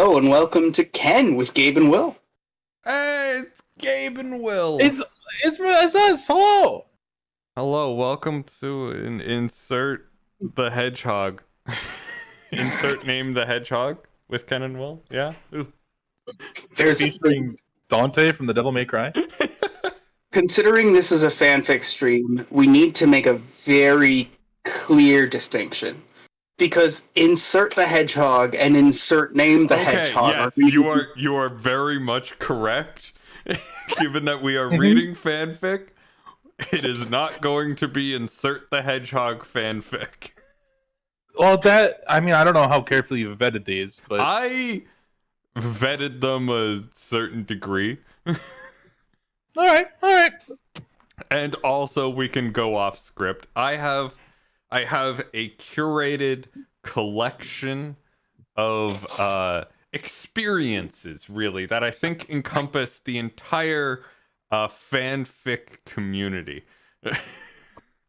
Hello and welcome to Ken with Gabe and Will. Hey, it's Gabe and Will. It's us. Hello. Hello, welcome to Insert the Hedgehog. Insert name the Hedgehog with Ken and Will. Yeah. There's Featuring Dante from The Devil May Cry. Considering this is a fanfic stream, we need to make a very clear distinction. Because insert the hedgehog and insert name the hedgehog. Yes, you are very much correct. Given that we are reading fanfic, it is not going to be insert the hedgehog fanfic. Well, I don't know how carefully you've vetted these, but I vetted them a certain degree. all right. And also we can go off script. I have a curated collection of experiences, really, that I think encompass the entire fanfic community.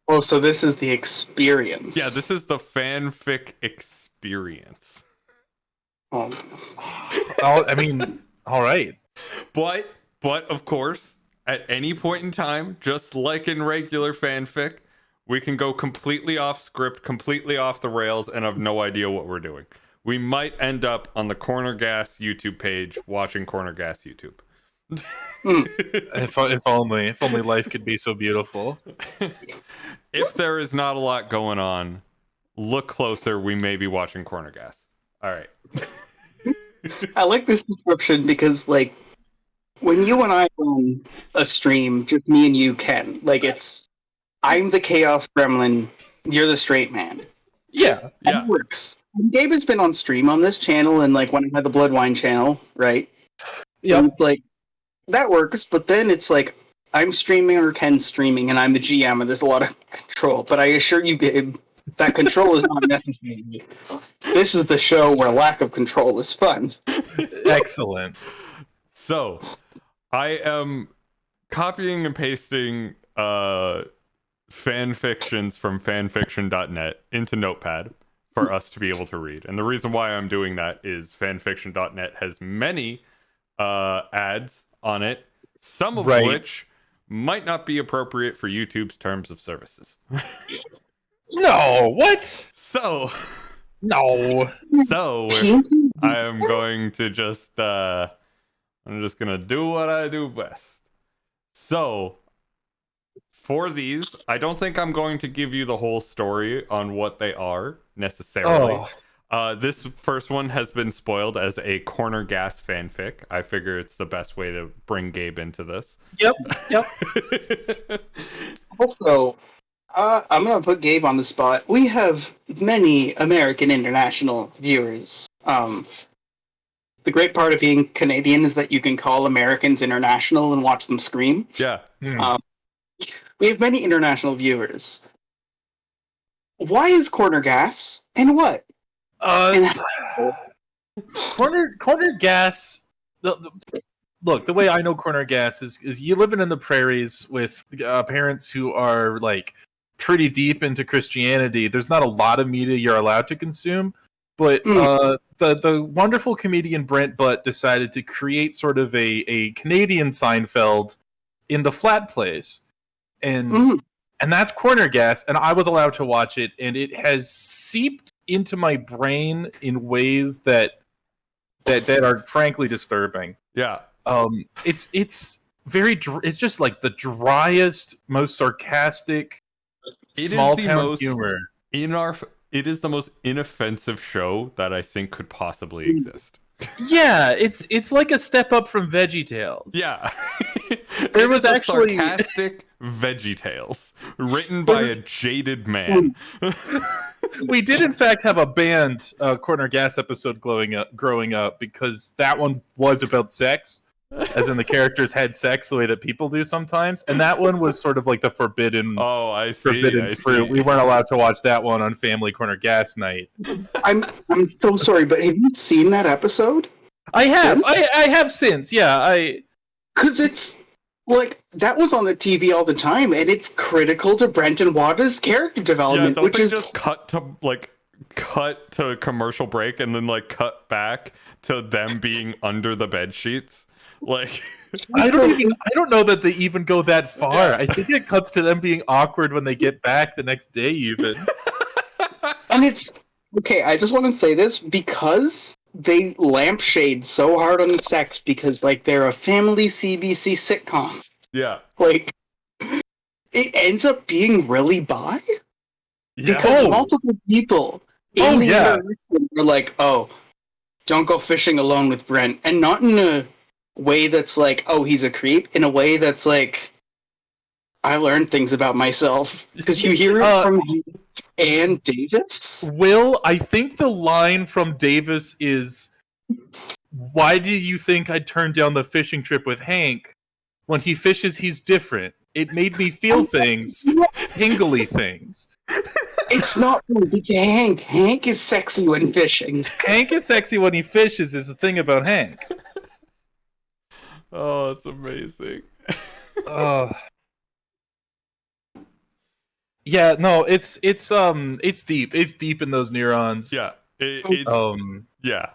Oh, so this is the experience. Yeah, this is the fanfic experience. Oh. All right. But of course, at any point in time, just like in regular fanfic, we can go completely off script, completely off the rails, and have no idea what we're doing. We might end up on the Corner Gas YouTube page watching Corner Gas YouTube. If only life could be so beautiful. If there is not a lot going on, look closer. We may be watching Corner Gas. All right. I like this description because, like, when you and I run a stream, just me and you, Ken, I'm the chaos gremlin, you're the straight man. Yeah. It works. Gabe has been on stream on this channel and when I had the Blood Wine channel, right? Yeah. It's that works, but then it's I'm streaming or Ken's streaming and I'm the GM and there's a lot of control. But I assure you, Gabe, that control is not necessary. This is the show where lack of control is fun. Excellent. So, I am copying and pasting fanfictions from fanfiction.net into Notepad for us to be able to read. And the reason why I'm doing that is fanfiction.net has many ads on it, some of which might not be appropriate for YouTube's terms of services. No, what? So I am going to just I'm just gonna do what I do best. So for these, I don't think I'm going to give you the whole story on what they are necessarily. This first one has been spoiled as a Corner Gas fanfic. I figure it's the best way to bring Gabe into this. Yep. Also, I'm going to put Gabe on the spot. We have many American international viewers. The great part of being Canadian is that you can call Americans international and watch them scream. Yeah. We have many international viewers. Why is Corner Gas and what? Corner Gas. Look, the way I know Corner Gas is you living in the prairies with parents who are pretty deep into Christianity. There's not a lot of media you're allowed to consume, but the wonderful comedian Brent Butt decided to create sort of a Canadian Seinfeld in the flat place. And that's Corner Gas, and I was allowed to watch it, and it has seeped into my brain in ways that are frankly disturbing. Yeah. It's very it's just the driest, most sarcastic small town humor. It is the most inoffensive show that I think could possibly exist. Yeah, it's like a step up from VeggieTales. Yeah. There was actually sarcastic VeggieTales written by a jaded man. We did in fact have a banned Corner Gas episode growing up because that one was about sex, as in the characters had sex the way that people do sometimes, and that one was sort of the forbidden. Oh, I see. Forbidden fruit. We weren't allowed to watch that one on Family Corner Gas night. I'm so sorry, but have you seen that episode? I have. I have since. Yeah, because it's that was on the TV all the time, and it's critical to Brenton Waters' character development, Yeah, don't which they is just cut to cut to a commercial break and then like cut back to them being under the bed sheets. Like I don't know that they even go that far. Yeah. I think it cuts to them being awkward when they get back the next day even. And it's okay, I just want to say this because they lampshade so hard on the sex because like they're a family CBC sitcom. yeah. Like it ends up being really bi Yeah. because Oh. multiple people Oh, in the yeah. interaction are like, "Oh, don't go fishing alone with Brent," and not in a way that's like, "Oh, he's a creep," in a way that's like, "I learned things about myself," because you hear it from Ann Davis. Will, I think the line from Davis is, "Why do you think I turned down the fishing trip with Hank? When he fishes, he's different. It made me feel things, tingly things. It's not Hank. Hank is sexy when fishing. Hank is sexy when he fishes is the thing about Hank." Oh, it's amazing. Yeah, no, it's deep. It's deep in those neurons. Yeah. It's yeah.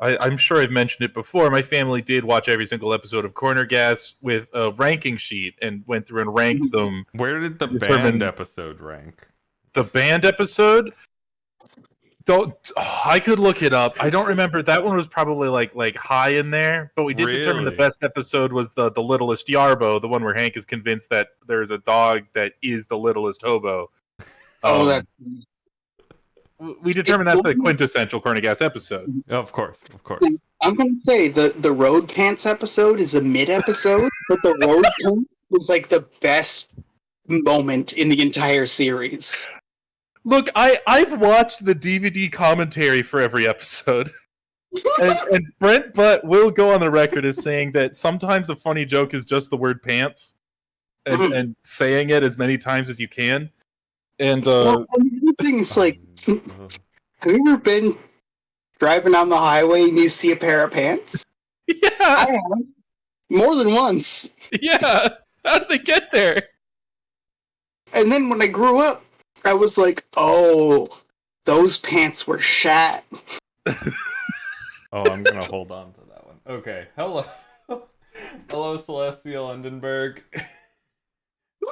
I'm sure I've mentioned it before. My family did watch every single episode of Corner Gas with a ranking sheet and went through and ranked them. Where did the Determine- band episode rank? The band episode? I could look it up. I don't remember. That one was probably like high in there, but we did determine the Really? best episode was the littlest Yarbo, the one where Hank is convinced that there's a dog that is the littlest hobo. That We determined that's a quintessential Corner Gas episode. Of course. I'm gonna say the road pants episode is a mid episode, but the road pants was like the best moment in the entire series. Look, I've watched the DVD commentary for every episode. and Brent Butt will go on the record as saying that sometimes the funny joke is just the word pants and saying it as many times as you can. And Well, and the other thing is like, have you ever been driving on the highway and you see a pair of pants? yeah, I have. More than once. yeah. How did they get there? And then when I grew up, I was like, oh, those pants were shat. Oh, I'm gonna hold on to that one. Okay. Hello. Hello, Celestia Lundenberg.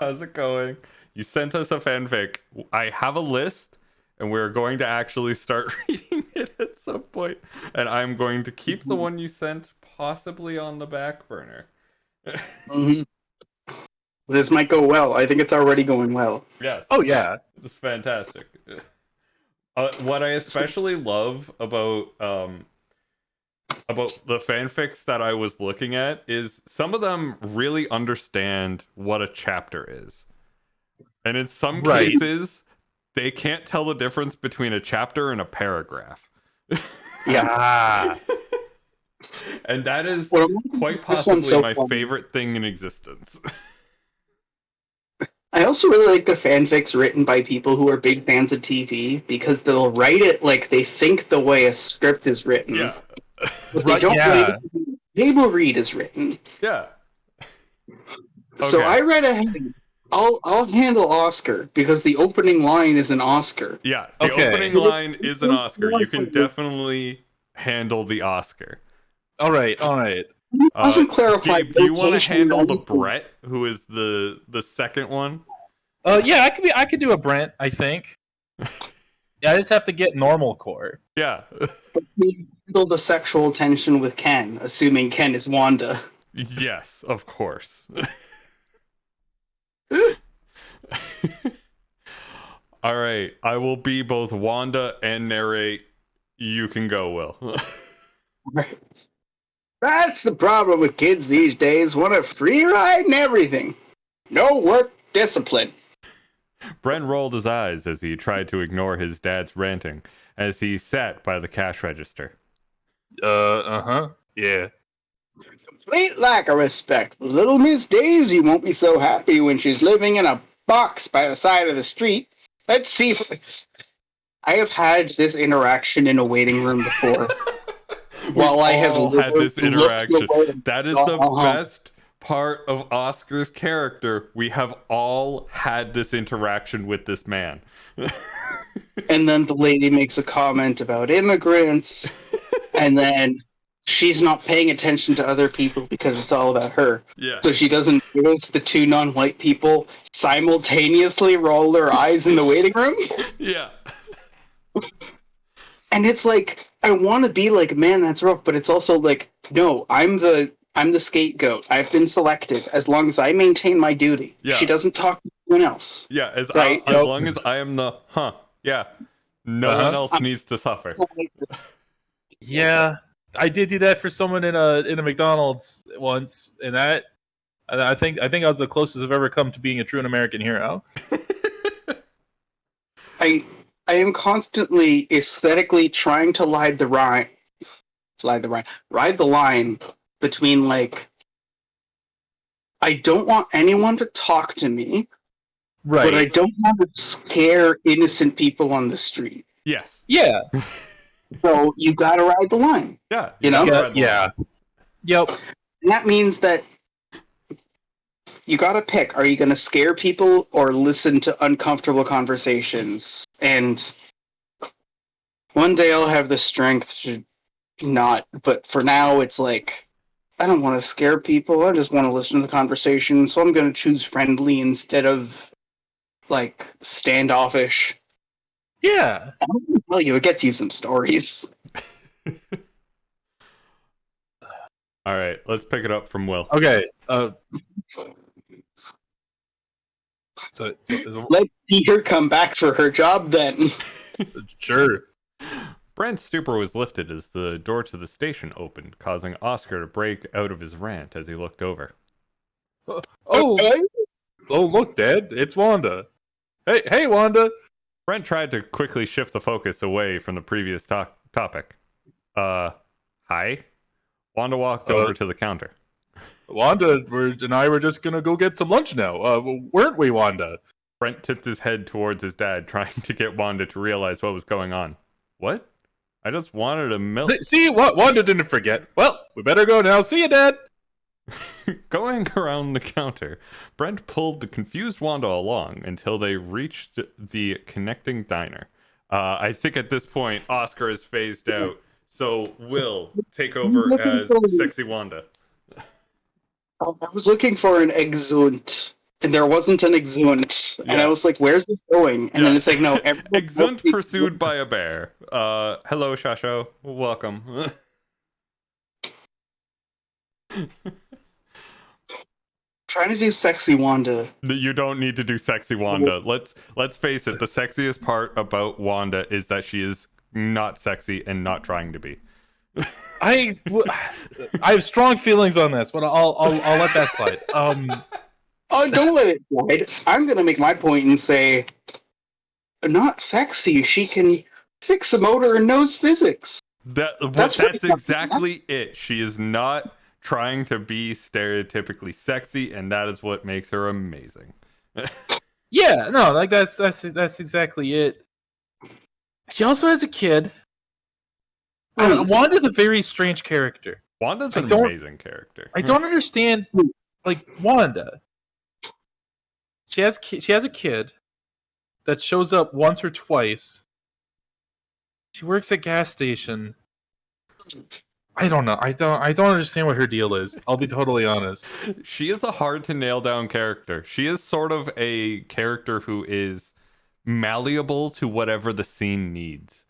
How's it going? You sent us a fanfic. I have a list, and we're going to actually start reading it at some point. And I'm going to keep the one you sent possibly on the back burner. Mm-hmm. This might go well. I think it's already going well. Yes. Oh yeah. This is fantastic. What I especially love about the fanfics that I was looking at is some of them really understand what a chapter is. And in some cases, they can't tell the difference between a chapter and a paragraph. Yeah. And that is Well, quite this one's possibly so my fun. favorite thing in existence. I also really like the fanfics written by people who are big fans of TV because they'll write it like they think the way a script is written. Yeah. But they don't Yeah. write it the way a table read is written. Yeah. So Okay. I read ahead. I'll handle Oscar because the opening line is an Oscar. Yeah, the Okay. opening line is an Oscar. You can definitely handle the Oscar. All right. It doesn't clarify. Gabe, do you want to location handle or the anything. Brett, who is the second one? Yeah, I could do a Brent, I think. Yeah, I just have to get normal core. Yeah. We handle the sexual tension with Ken, assuming Ken is Wanda. Yes, of course. All right, I will be both Wanda and narrate. You can go, Will. Right. That's the problem with kids these days. Want a free ride and everything. No work discipline. Brent rolled his eyes as he tried to ignore his dad's ranting as he sat by the cash register. Yeah. Complete lack of respect. Little Miss Daisy won't be so happy when she's living in a box by the side of the street. Let's see if... I have had this interaction in a waiting room before. While I have all had this looked interaction. away. That is the best part of Oscar's character. We have all had this interaction with this man. And then the lady makes a comment about immigrants, and then she's not paying attention to other people because it's all about her. Yeah. So she doesn't notice the two non-white people simultaneously roll their eyes in the waiting room. Yeah. And it's like, I want to be like, man, that's rough, but it's also like, no, I'm the scapegoat. I've been selected. As long as I maintain my duty, Yeah. she doesn't talk to anyone else. Yeah, as Right. long as I am the yeah, no one else needs to suffer. Yeah, I did do that for someone in a McDonald's once, and I think I was the closest I've ever come to being a true American hero. I am constantly aesthetically trying to ride the line between, like, I don't want anyone to talk to me, Right. but I don't want to scare innocent people on the street. Yes. Yeah. So you gotta ride the line. Yeah. You know? gotta ride the Yeah. line. Yep. And that means that you gotta pick. Are you gonna scare people or listen to uncomfortable conversations? And one day I'll have the strength to not, but for now it's like, I don't want to scare people, I just want to listen to the conversation, so I'm gonna choose friendly instead of, like, standoffish. Yeah. I don't know, tell you, it gets you some stories. All right, let's pick it up from Will. Okay. So Let's see her come back for her job then. sure. Brent's stupor was lifted as the door to the station opened, causing Oscar to break out of his rant as he looked over. Oh, look, Dad, it's Wanda. Hey, Wanda. Brent tried to quickly shift the focus away from the previous topic. Hi? Wanda walked over to the counter. Wanda and I were just gonna go get some lunch now, weren't we, Wanda? Brent tipped his head towards his dad, trying to get Wanda to realize what was going on. What? I just wanted a milk. See, what Wanda didn't forget. Well, we better go now. See you, Dad. Going around the counter, Brent pulled the confused Wanda along until they reached the connecting diner. I think at this point, Oscar is phased out, so Will take over as Sexy Wanda. I was looking for an exunt, and there wasn't an exunt. And Yeah. I was like, where's this going? And then it's like, no. Exunt pursued by a bear. Hello, Shasho. Welcome. Trying to do sexy Wanda. You don't need to do sexy Wanda. Let's face it, the sexiest part about Wanda is that she is not sexy and not trying to be. I have strong feelings on this, but I'll let that slide. Oh, don't let it slide. I'm going to make my point and say, not sexy. She can fix a motor and knows physics. That's exactly it. She is not trying to be stereotypically sexy, and that is what makes her amazing. Yeah, no, like that's exactly it. She also has a kid. Wanda's a very strange character. Wanda's an amazing character. I don't understand, like, Wanda. She has a kid that shows up once or twice. She works at gas station. I don't know. I don't understand what her deal is. I'll be totally honest. She is a hard to nail down character. She is sort of a character who is malleable to whatever the scene needs.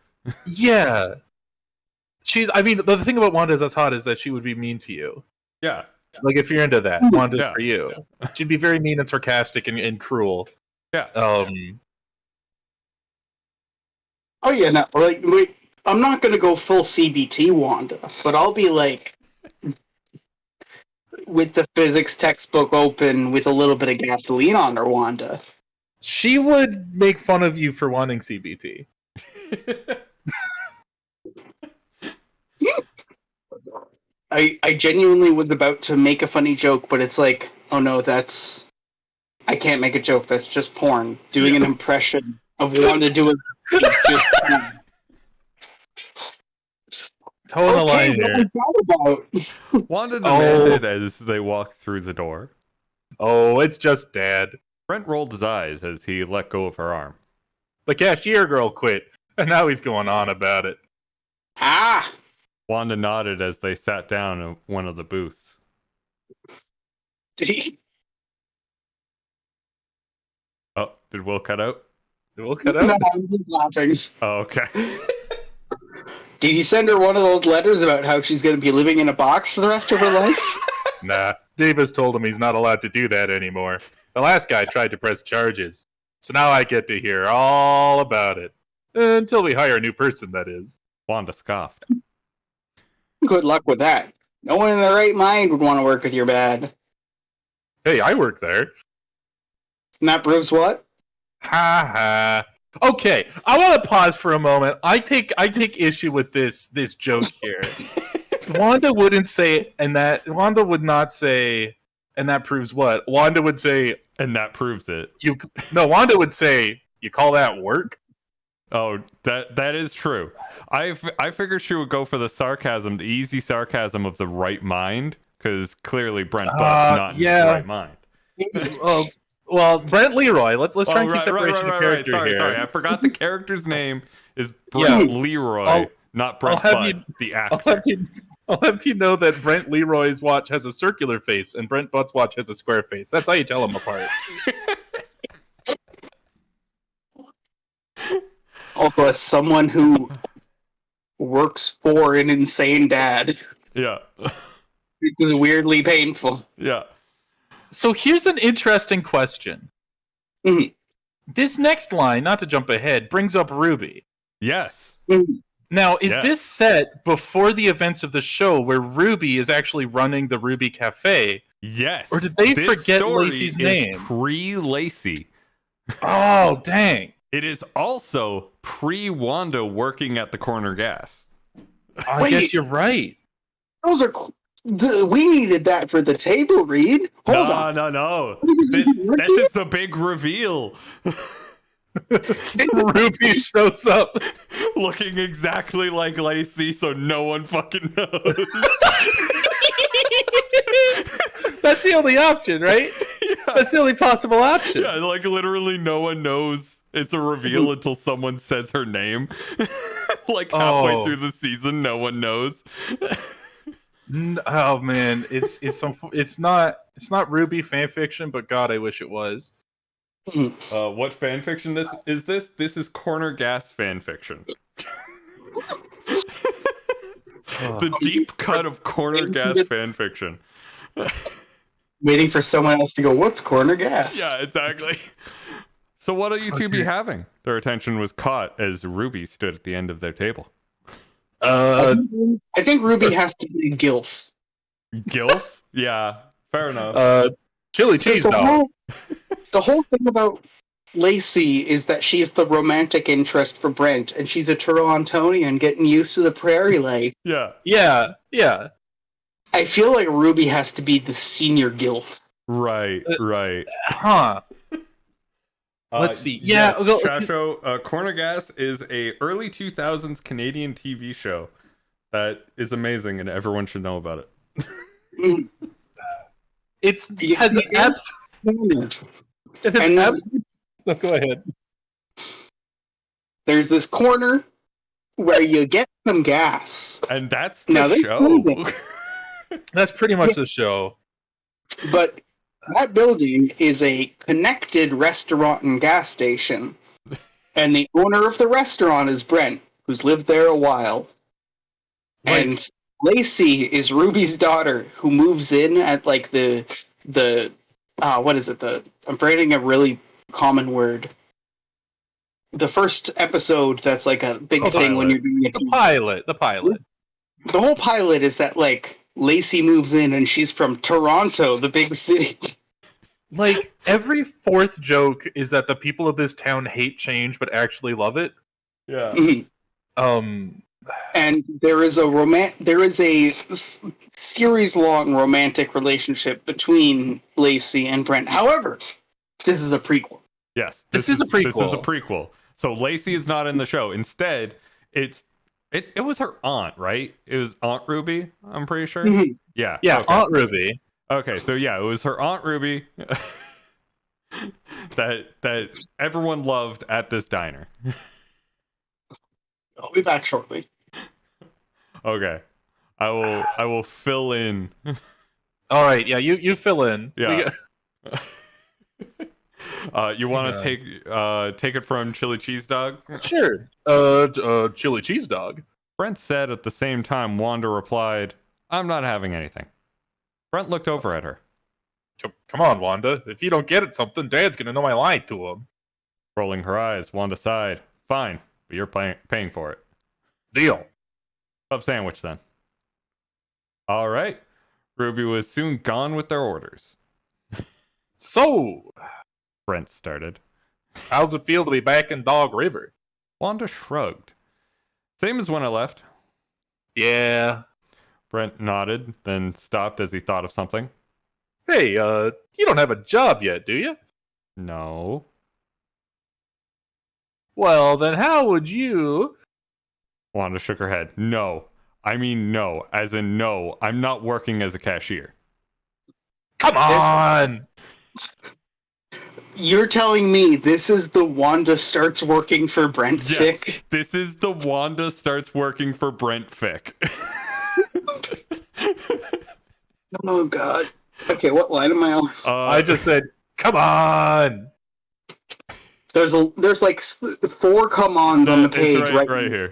Yeah. I mean, the thing about Wanda that's hot is that she would be mean to you. Yeah. Like, if you're into that, Wanda's Yeah. for you. She'd be very mean and sarcastic and cruel. Yeah. Oh, yeah, no. Like, wait, I'm not going to go full CBT Wanda, but I'll be like, with the physics textbook open with a little bit of gasoline on her, Wanda. She would make fun of you for wanting CBT. I genuinely was about to make a funny joke, but it's like, oh no, I can't make a joke. That's just porn. Doing an impression of Wanda doing. Toe the line what here. was that about? Wanda demanded as they walked through the door. Oh, it's just Dad. Brent rolled his eyes as he let go of her arm. The cashier girl quit, and now he's going on about it. Ah! Wanda nodded as they sat down in one of the booths. Did he? Oh, did Will cut out? We'll cut No, out. I'm just laughing. Oh, okay. Did he send her one of those letters about how she's going to be living in a box for the rest of her life? Nah, Davis told him he's not allowed to do that anymore. The last guy tried to press charges. So now I get to hear all about it. Until we hire a new person, that is. Wanda scoffed. Good luck with that. No one in their right mind would want to work with your bad. Hey, I work there. And that proves what? Ha ha. Okay, I want to pause for a moment. I take issue with this joke here. Wanda wouldn't say, and that Wanda would not say, and that proves what? Wanda would say, And that proves it. Wanda would say, you call that work? Oh, that is true. I figured she would go for the sarcasm, the easy sarcasm of the right mind, because clearly Brent Buck's not in his right mind. Well, Brent Leroy. Let's try and keep separation of character Sorry, here. sorry. I forgot the character's name is Brent Leroy, not Brent Buck, the actor. I'll have you know that Brent Leroy's watch has a circular face and Brent Butt's watch has a square face. That's how you tell them apart. Also, as someone who works for an insane dad, Yeah. this is weirdly painful. Yeah. So here's an interesting question. Mhm. This next line, not to jump ahead, brings up Ruby. Yes. Now, is Yeah. this set before the events of the show where Ruby is actually running the Ruby Cafe? Yes. Or did they This forget story Lacey's is name? Pre-Lacey. Oh, dang. It is also pre-Wanda working at the Corner Gas. I Wait. guess you're right. Those are. We needed that for the table read. Hold on. No. This is the big reveal. Ruby shows up. Looking exactly like Lacey, so no one fucking knows. That's the only option, right? Yeah. That's the only possible option. Yeah, like literally no one knows it's a reveal until someone says her name. Like halfway through the season, no one knows. Oh man, it's not Ruby fanfiction, but God, I wish it was. What fanfiction this is? This is Corner Gas fanfiction. The deep cut of Corner Gas fanfiction. Waiting for someone else to go, what's Corner Gas? Yeah, exactly. So what'll you two be having? Their attention was caught as Ruby stood at the end of their table. I think Ruby has to be a gilf. Gilf? Yeah, fair enough. Chili cheese the, dog. the whole thing about Lacey is that she's the romantic interest for Brent, and she's a Torontonian getting used to the prairie life. Yeah. Yeah. I feel like Ruby has to be the senior gilf. Right. Huh. Let's see. Yeah, yes, Chasho, Corner Gas is a early 2000s Canadian TV show that is amazing, and everyone should know about it. It has an No, go ahead. There's this corner where you get some gas. And that's Now, the this show. building- That's pretty much the show. But that building is a connected restaurant and gas station. And the owner of the restaurant is Brent, who's lived there a while. And Lacey is Ruby's daughter, who moves in at like the what is it? I'm forgetting a really common word. The first episode that's like a big thing when you're doing it. The pilot. The whole pilot is that like Lacey moves in and she's from Toronto, the big city. Like every fourth joke is that the people of this town hate change but actually love it. Yeah. And there is a series-long romantic relationship between Lacey and Brent. However, this is a prequel. Yes. This is a prequel. This is a prequel. So Lacey is not in the show. Instead, it's It was her aunt, right? It was Aunt Ruby, I'm pretty sure. Mhm. Yeah. Yeah, Okay. Aunt Ruby. Okay, so yeah, it was her Aunt Ruby that everyone loved at this diner. I'll be back shortly. Okay. I will fill in. All right, yeah, you fill in. Yeah. You want to Hang take it from Chili Cheese Dog? Sure. Chili cheese dog. Brent said at the same time Wanda replied, "I'm not having anything." Brent looked over at her. Come on, Wanda. If you don't get it something, Dad's gonna know I lied to him. Rolling her eyes, Wanda sighed. "Fine, but you're paying for it." Deal. Club sandwich then. All right. Ruby was soon gone with their orders. So, Brent started. how's it feel to be back in Dog River? Wanda shrugged. Same as when I left. Yeah. Brent nodded, then stopped as he thought of something. Hey, you don't have a job yet, do you? No. Well, then how would you... Wanda shook her head. No. I mean no. As in no. I'm not working as a cashier. Come on! You're telling me this is the Wanda starts working for Brent Yes. Fick? This is the Wanda starts working for Brent Fick. Oh god. Okay, what line am I on? I just said, come on! There's like 4 come-ons on the page right here.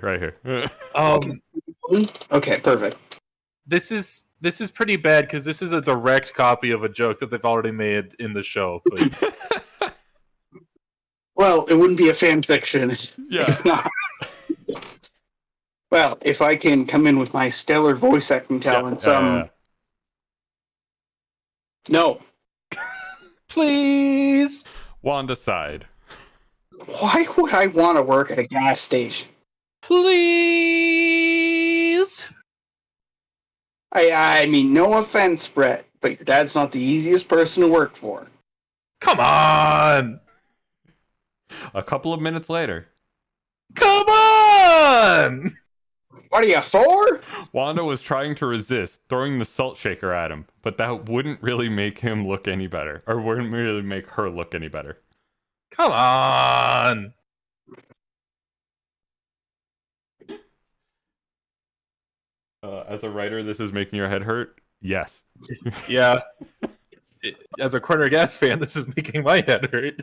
Okay, perfect. This is pretty bad because this is a direct copy of a joke that they've already made in the show. But... Well, it wouldn't be a fan fiction Yeah. if not. Well, if I can come in with my stellar voice acting talents, no. Please! Wanda sighed. Why would I want to work at a gas station? Please! I mean, no offense, Brett, but your dad's not the easiest person to work for. Come on! A couple of minutes later, Come on! What are you, 4? Wanda was trying to resist throwing the salt shaker at him, but that wouldn't really make him look any better, or wouldn't really make her look any better. Come on! As a writer, this is making your head hurt? Yes. Yeah. As a Corner Gas fan, this is making my head hurt.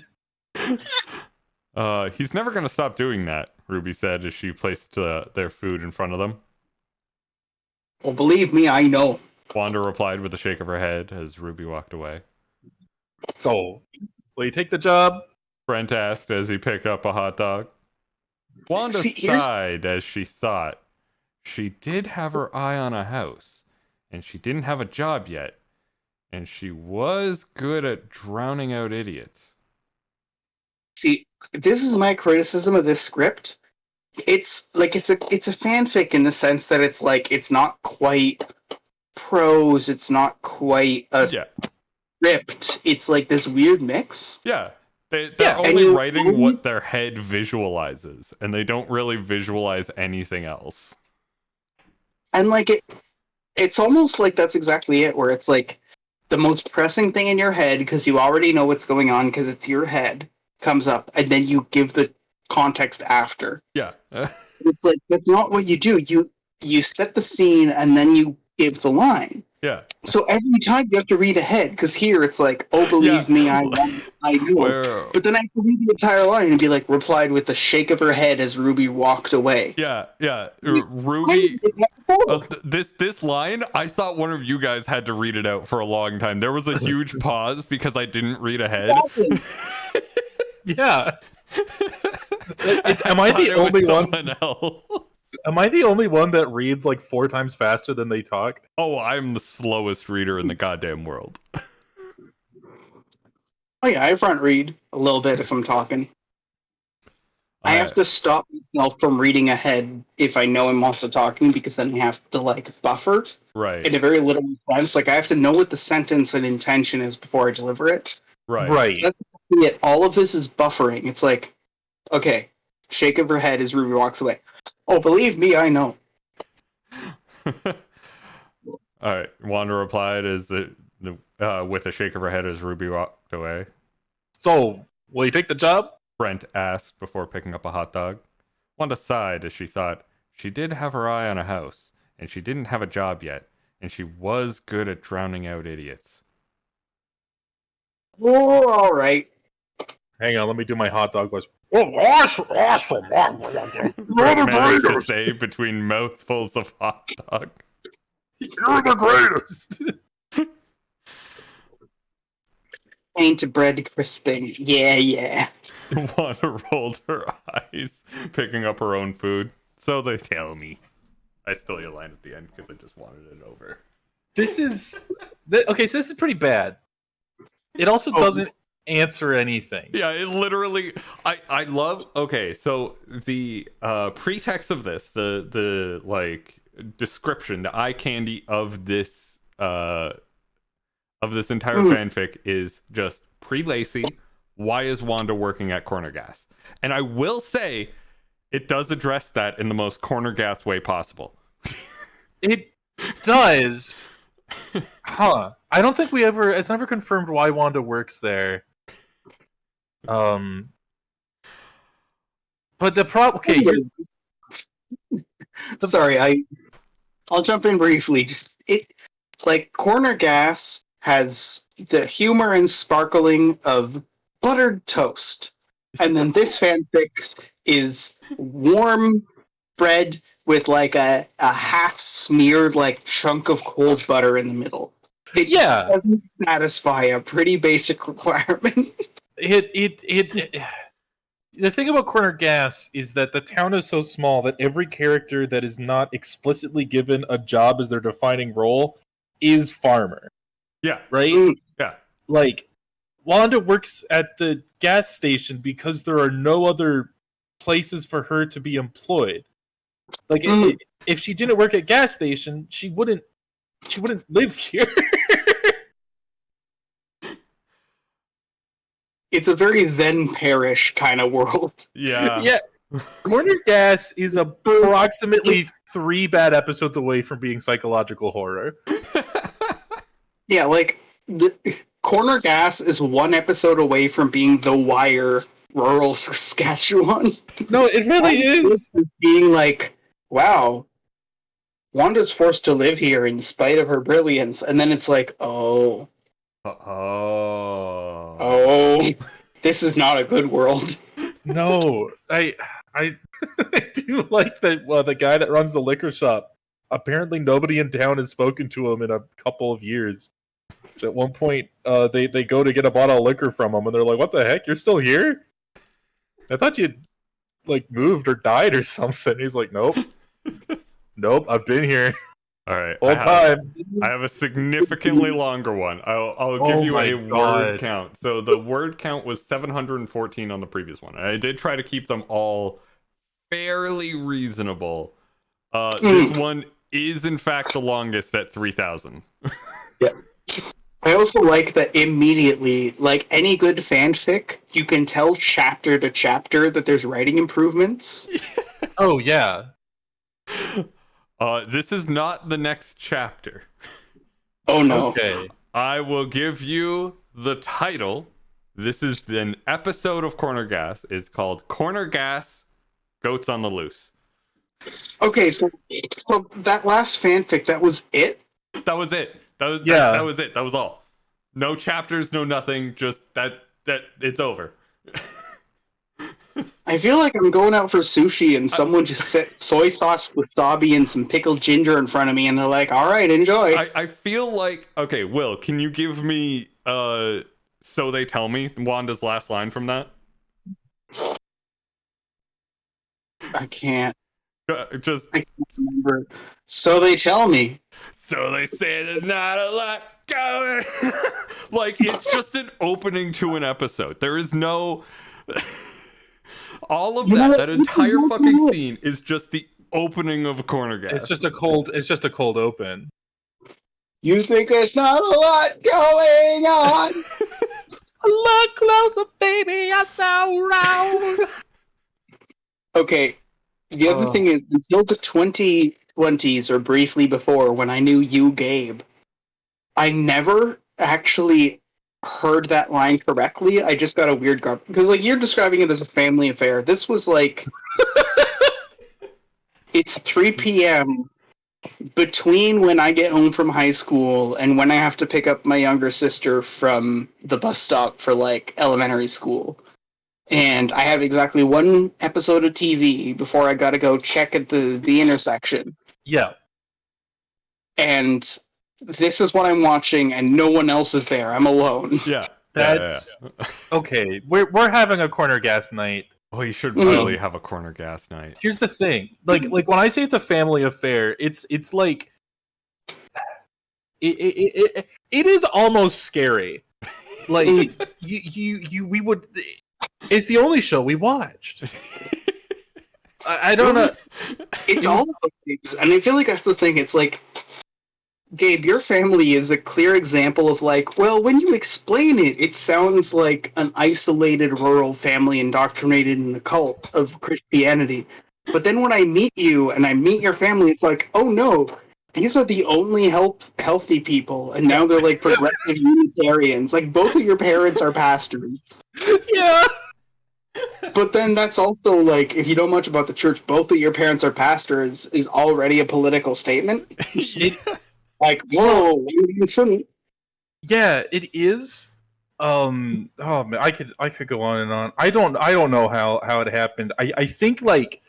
He's never going to stop doing that, Ruby said as she placed their food in front of them. Well, believe me, I know. Wanda replied with a shake of her head as Ruby walked away. So, will you take the job? Brent asked as he picked up a hot dog. Wanda sighed as she thought. She did have her eye on a house, and she didn't have a job yet, and she was good at drowning out idiots. See, this is my criticism of this script. It's like it's a fanfic in the sense that it's like it's not quite prose, it's not quite a script. It's like this weird mix. Yeah. They're only writing what their head visualizes, and they don't really visualize anything else. And like it's almost like that's exactly it, where it's like the most pressing thing in your head, because you already know what's going on because it's your head, comes up, and then you give the context after. Yeah. It's like that's not what you do. You set the scene and then you give the line. Yeah. So every time you have to read ahead, because here it's like, oh, believe me, I know. But then I have to read the entire line and be like, replied with a shake of her head as Ruby walked away. Yeah. Ruby. This line, I thought one of you guys had to read it out for a long time. There was a huge pause because I didn't read ahead. Yeah. Am I the only one? Else. Am I the only one that reads like 4 times faster than they talk? Oh, I'm the slowest reader in the goddamn world. Oh yeah, I front read a little bit if I'm talking. I have to stop myself from reading ahead if I know I'm also talking, because then I have to like buffer. Right. In a very literal sense. Like I have to know what the sentence and intention is before I deliver it. Right. That's it. All of this is buffering. It's like, okay, shake of her head as Ruby walks away. Oh, believe me, I know. All right. Wanda replied with a shake of her head as Ruby walked away. So, will you take the job? Brent asked before picking up a hot dog. Wanda sighed as she thought she did have her eye on a house, and she didn't have a job yet, and she was good at drowning out idiots. Oh, all right. Hang on, let me do my hot dog voice. Oh, awesome! Brent managed to say between mouthfuls of hot dog. You're the greatest! Ain't bread crisping. Yeah. Wanda rolled her eyes, picking up her own food. So they tell me. I still yell line at the end because I just wanted it over. This is... Okay, so this is pretty bad. It also doesn't answer anything. Yeah, it literally... I love... Okay, so the pretext of this, the like, description, the eye candy of this entire fanfic is just pre-Lacey. Why is Wanda working at Corner Gas? And I will say, it does address that in the most Corner Gas way possible. It does. Huh. I don't think it's never confirmed why Wanda works there. But the problem... Okay, Sorry, I'll jump in briefly. Corner Gas has the humor and sparkling of buttered toast, and then this fanfic is warm bread with like a half smeared like chunk of cold butter in the middle. It doesn't satisfy a pretty basic requirement. The thing about Corner Gas is that the town is so small that every character that is not explicitly given a job as their defining role is farmer. Yeah. Right? Yeah. Like, Wanda works at the gas station because there are no other places for her to be employed. Like, if she didn't work at gas station, she wouldn't live here. It's a very then perish kind of world. Yeah. Yeah. Corner Gas is approximately 3 bad episodes away from being psychological horror. Yeah, like Corner Gas is 1 episode away from being The Wire, rural Saskatchewan. No, it really is. Being like, wow, Wanda's forced to live here in spite of her brilliance, and then it's like, oh, this is not a good world. No, I I do like that. The guy that runs the liquor shop. Apparently, nobody in town has spoken to him in a couple of years. So at one point, they go to get a bottle of liquor from him, and they're like, "What the heck? You're still here? I thought you'd like moved or died or something." He's like, "Nope, nope, I've been here All right. all time." I have a significantly longer one. I'll give you a word count. So the word count was 714 on the previous one. I did try to keep them all fairly reasonable. This one is in fact the longest at 3,000. Yeah. I also like that immediately, like any good fanfic, you can tell chapter to chapter that there's writing improvements. Oh yeah. This is not the next chapter. Oh no. Okay. I will give you the title. This is an episode of Corner Gas. It's called Corner Gas Goats on the Loose. Okay, so that last fanfic, that was it? That was it. That was it. That was all. No chapters, no nothing. Just that it's over. I feel like I'm going out for sushi and someone just set soy sauce, wasabi, and some pickled ginger in front of me, and they're like, "All right, enjoy." I feel like, okay, Will, can you give me "So They Tell Me" Wanda's last line from that? I can't remember. So they tell me. So they say there's not a lot going. Like, it's just an opening to an episode. There is no. All of that entire fucking scene is just the opening of Corner Gas. It's just a cold open. You think there's not a lot going on? Look closer, baby, I saw round. Okay, The other thing is, until the 2020s or briefly before, when I knew you, Gabe, I never actually heard that line correctly. I just got a weird garb because, like, you're describing it as a family affair. This was like, it's 3 p.m. between when I get home from high school and when I have to pick up my younger sister from the bus stop for like elementary school. And I have exactly one episode of TV before I gotta go check at the intersection. Yeah. And this is what I'm watching, and no one else is there. I'm alone. Yeah. That's okay. We're having a corner gas night. Oh, you should really have a corner gas night. Here's the thing. Like when I say it's a family affair, it's like it is almost scary. Like we would. It's the only show we watched. I don't know. It's all of those things, and I feel like that's the thing. It's like, Gabe, your family is a clear example of like, well, when you explain it, it sounds like an isolated rural family indoctrinated in the cult of Christianity. But then when I meet you and I meet your family, it's like, oh no, these are the only healthy people, and now they're like progressive Unitarians. Like, both of your parents are pastors. Yeah. But then that's also like, if you know much about the church, both of your parents are pastors is already a political statement. Like, whoa, you shouldn't. Yeah, it is. Oh man, I could go on and on. I don't know how it happened. I think like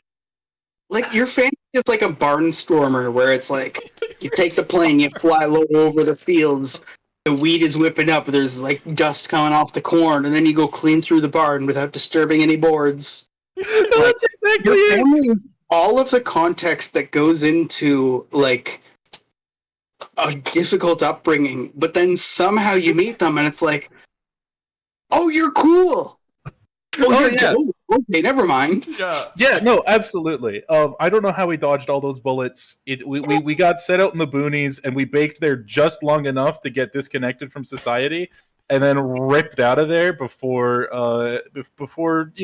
your family is like a barnstormer where it's like you take the plane, you fly low over the fields, the weed is whipping up, there's like dust coming off the corn, and then you go clean through the barn without disturbing any boards. that's exactly Your it. family is all of the context that goes into like a difficult upbringing, but then somehow you meet them and it's like, oh, you're cool. Oh, yeah. dope. Okay, never mind. Yeah, no, absolutely. I don't know how we dodged all those bullets. We got set out in the boonies and we baked there just long enough to get disconnected from society, and then ripped out of there before overcooking.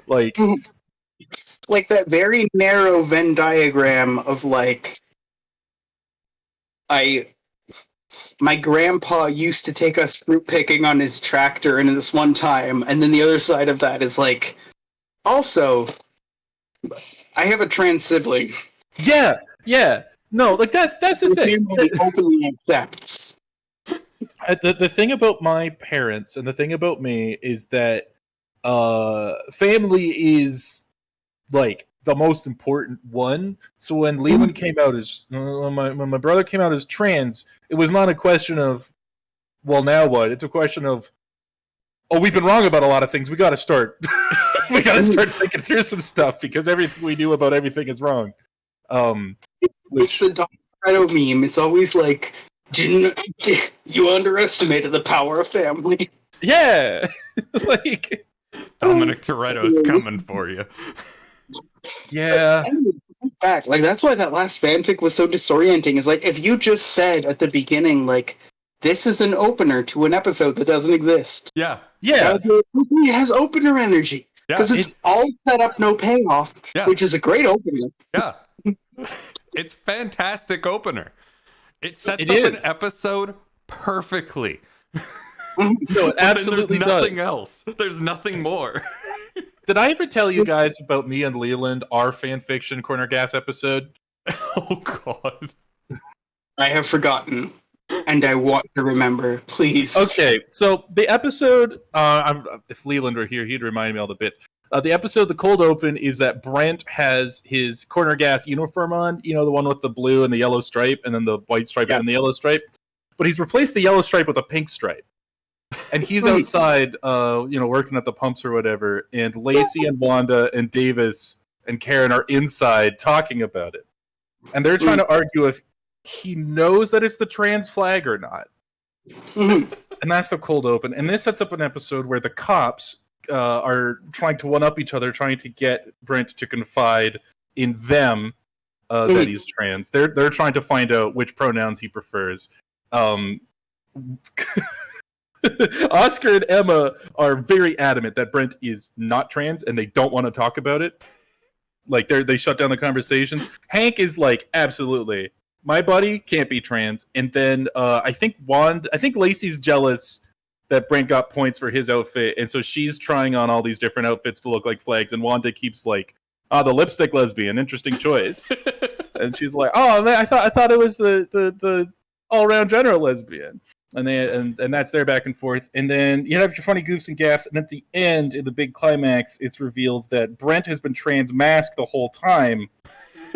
Like that very narrow Venn diagram of like, my grandpa used to take us fruit picking on his tractor in this one time, and then the other side of that is like, also, I have a trans sibling. Yeah. No, like that's the thing. Openly accepts. The thing about my parents and the thing about me is that family is like the most important one. So when Leland came out as when my brother came out as trans, it was not a question of, well, now what? It's a question of, oh, we've been wrong about a lot of things. We got to start thinking through some stuff because everything we do about everything is wrong. It's the Don Fredo meme. It's always like, you underestimated the power of family. Yeah, like Dominic Toretto's coming for you. Yeah. Back. Like, that's why that last fanfic was so disorienting. Is like, if you just said at the beginning, like, this is an opener to an episode that doesn't exist. Yeah. It has opener energy. Because it's all set up, no payoff, which is a great opener. Yeah. It's fantastic opener. It sets up an episode perfectly. No, it absolutely there's nothing else. There's nothing more. Did I ever tell you guys about me and Leland, our fanfiction Corner Gas episode? Oh, God. I have forgotten, and I want to remember. Please. Okay, so the episode, if Leland were here, he'd remind me all the bits. The episode, the cold open, is that Brent has his Corner Gas uniform on, the one with the blue and the yellow stripe, and then the white stripe and the yellow stripe. But he's replaced the yellow stripe with a pink stripe. And he's outside, working at the pumps or whatever, and Lacey and Wanda and Davis and Karen are inside talking about it. And they're trying to argue if he knows that it's the trans flag or not. And that's the cold open. And this sets up an episode where the cops are trying to one-up each other, trying to get Brent to confide in them that he's trans. They're trying to find out which pronouns he prefers. Oscar and Emma are very adamant that Brent is not trans, and they don't want to talk about it. Like they shut down the conversations. Hank is like, absolutely, my buddy can't be trans. And then I think Lacey's jealous that Brent got points for his outfit, and so she's trying on all these different outfits to look like flags. And Wanda keeps like, the lipstick lesbian, interesting choice. And she's like, oh man, I thought it was the all around general lesbian. And that's their back and forth. And then you have your funny goofs and gaffs, and at the end, in the big climax, it's revealed that Brent has been trans masked the whole time,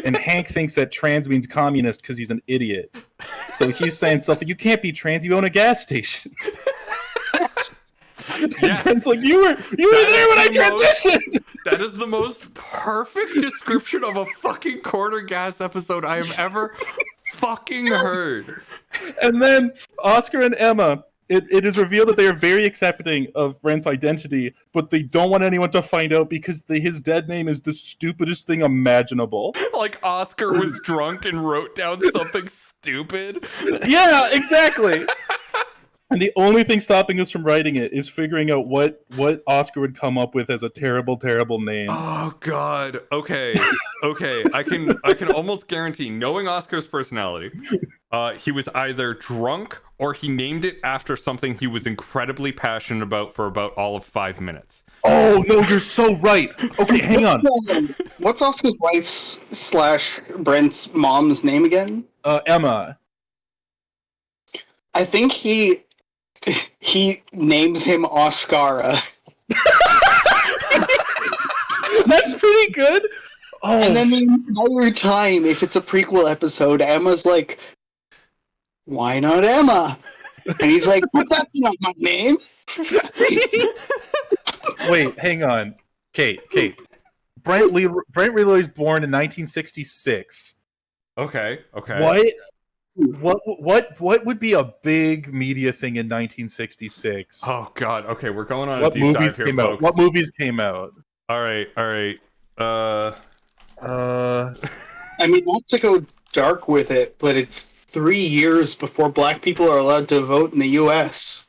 and Hank thinks that trans means communist because he's an idiot. So he's saying stuff like, "You can't be trans. You own a gas station." Yes. Brent's like, "You were there when I transitioned." That is the most perfect description of a fucking Corner Gas episode I have ever fucking heard. And then Oscar and Emma, it is revealed that they are very accepting of Brent's identity, but they don't want anyone to find out because his dead name is the stupidest thing imaginable. Like Oscar was drunk and wrote down something stupid. Yeah, exactly. And the only thing stopping us from writing it is figuring out what Oscar would come up with as a terrible, terrible name. Oh God. Okay. I can almost guarantee, knowing Oscar's personality, he was either drunk or he named it after something he was incredibly passionate about for about all of 5 minutes. Oh no, you're so right. Okay, hang on. What's Oscar's wife's / Brent's mom's name again? Emma. I think he names him Oscara. That's pretty good. Oh. And then the entire time, if it's a prequel episode, Emma's like, why not Emma? And he's like, but that's not my name. Wait, hang on. Kate. Brent Leroy is born in 1966. Okay. What would be a big media thing in 1966? Oh God. Okay, we're going on a deep dive here, folks. What movies came out? All right. I mean, not to go dark with it, but it's 3 years before black people are allowed to vote in the U.S.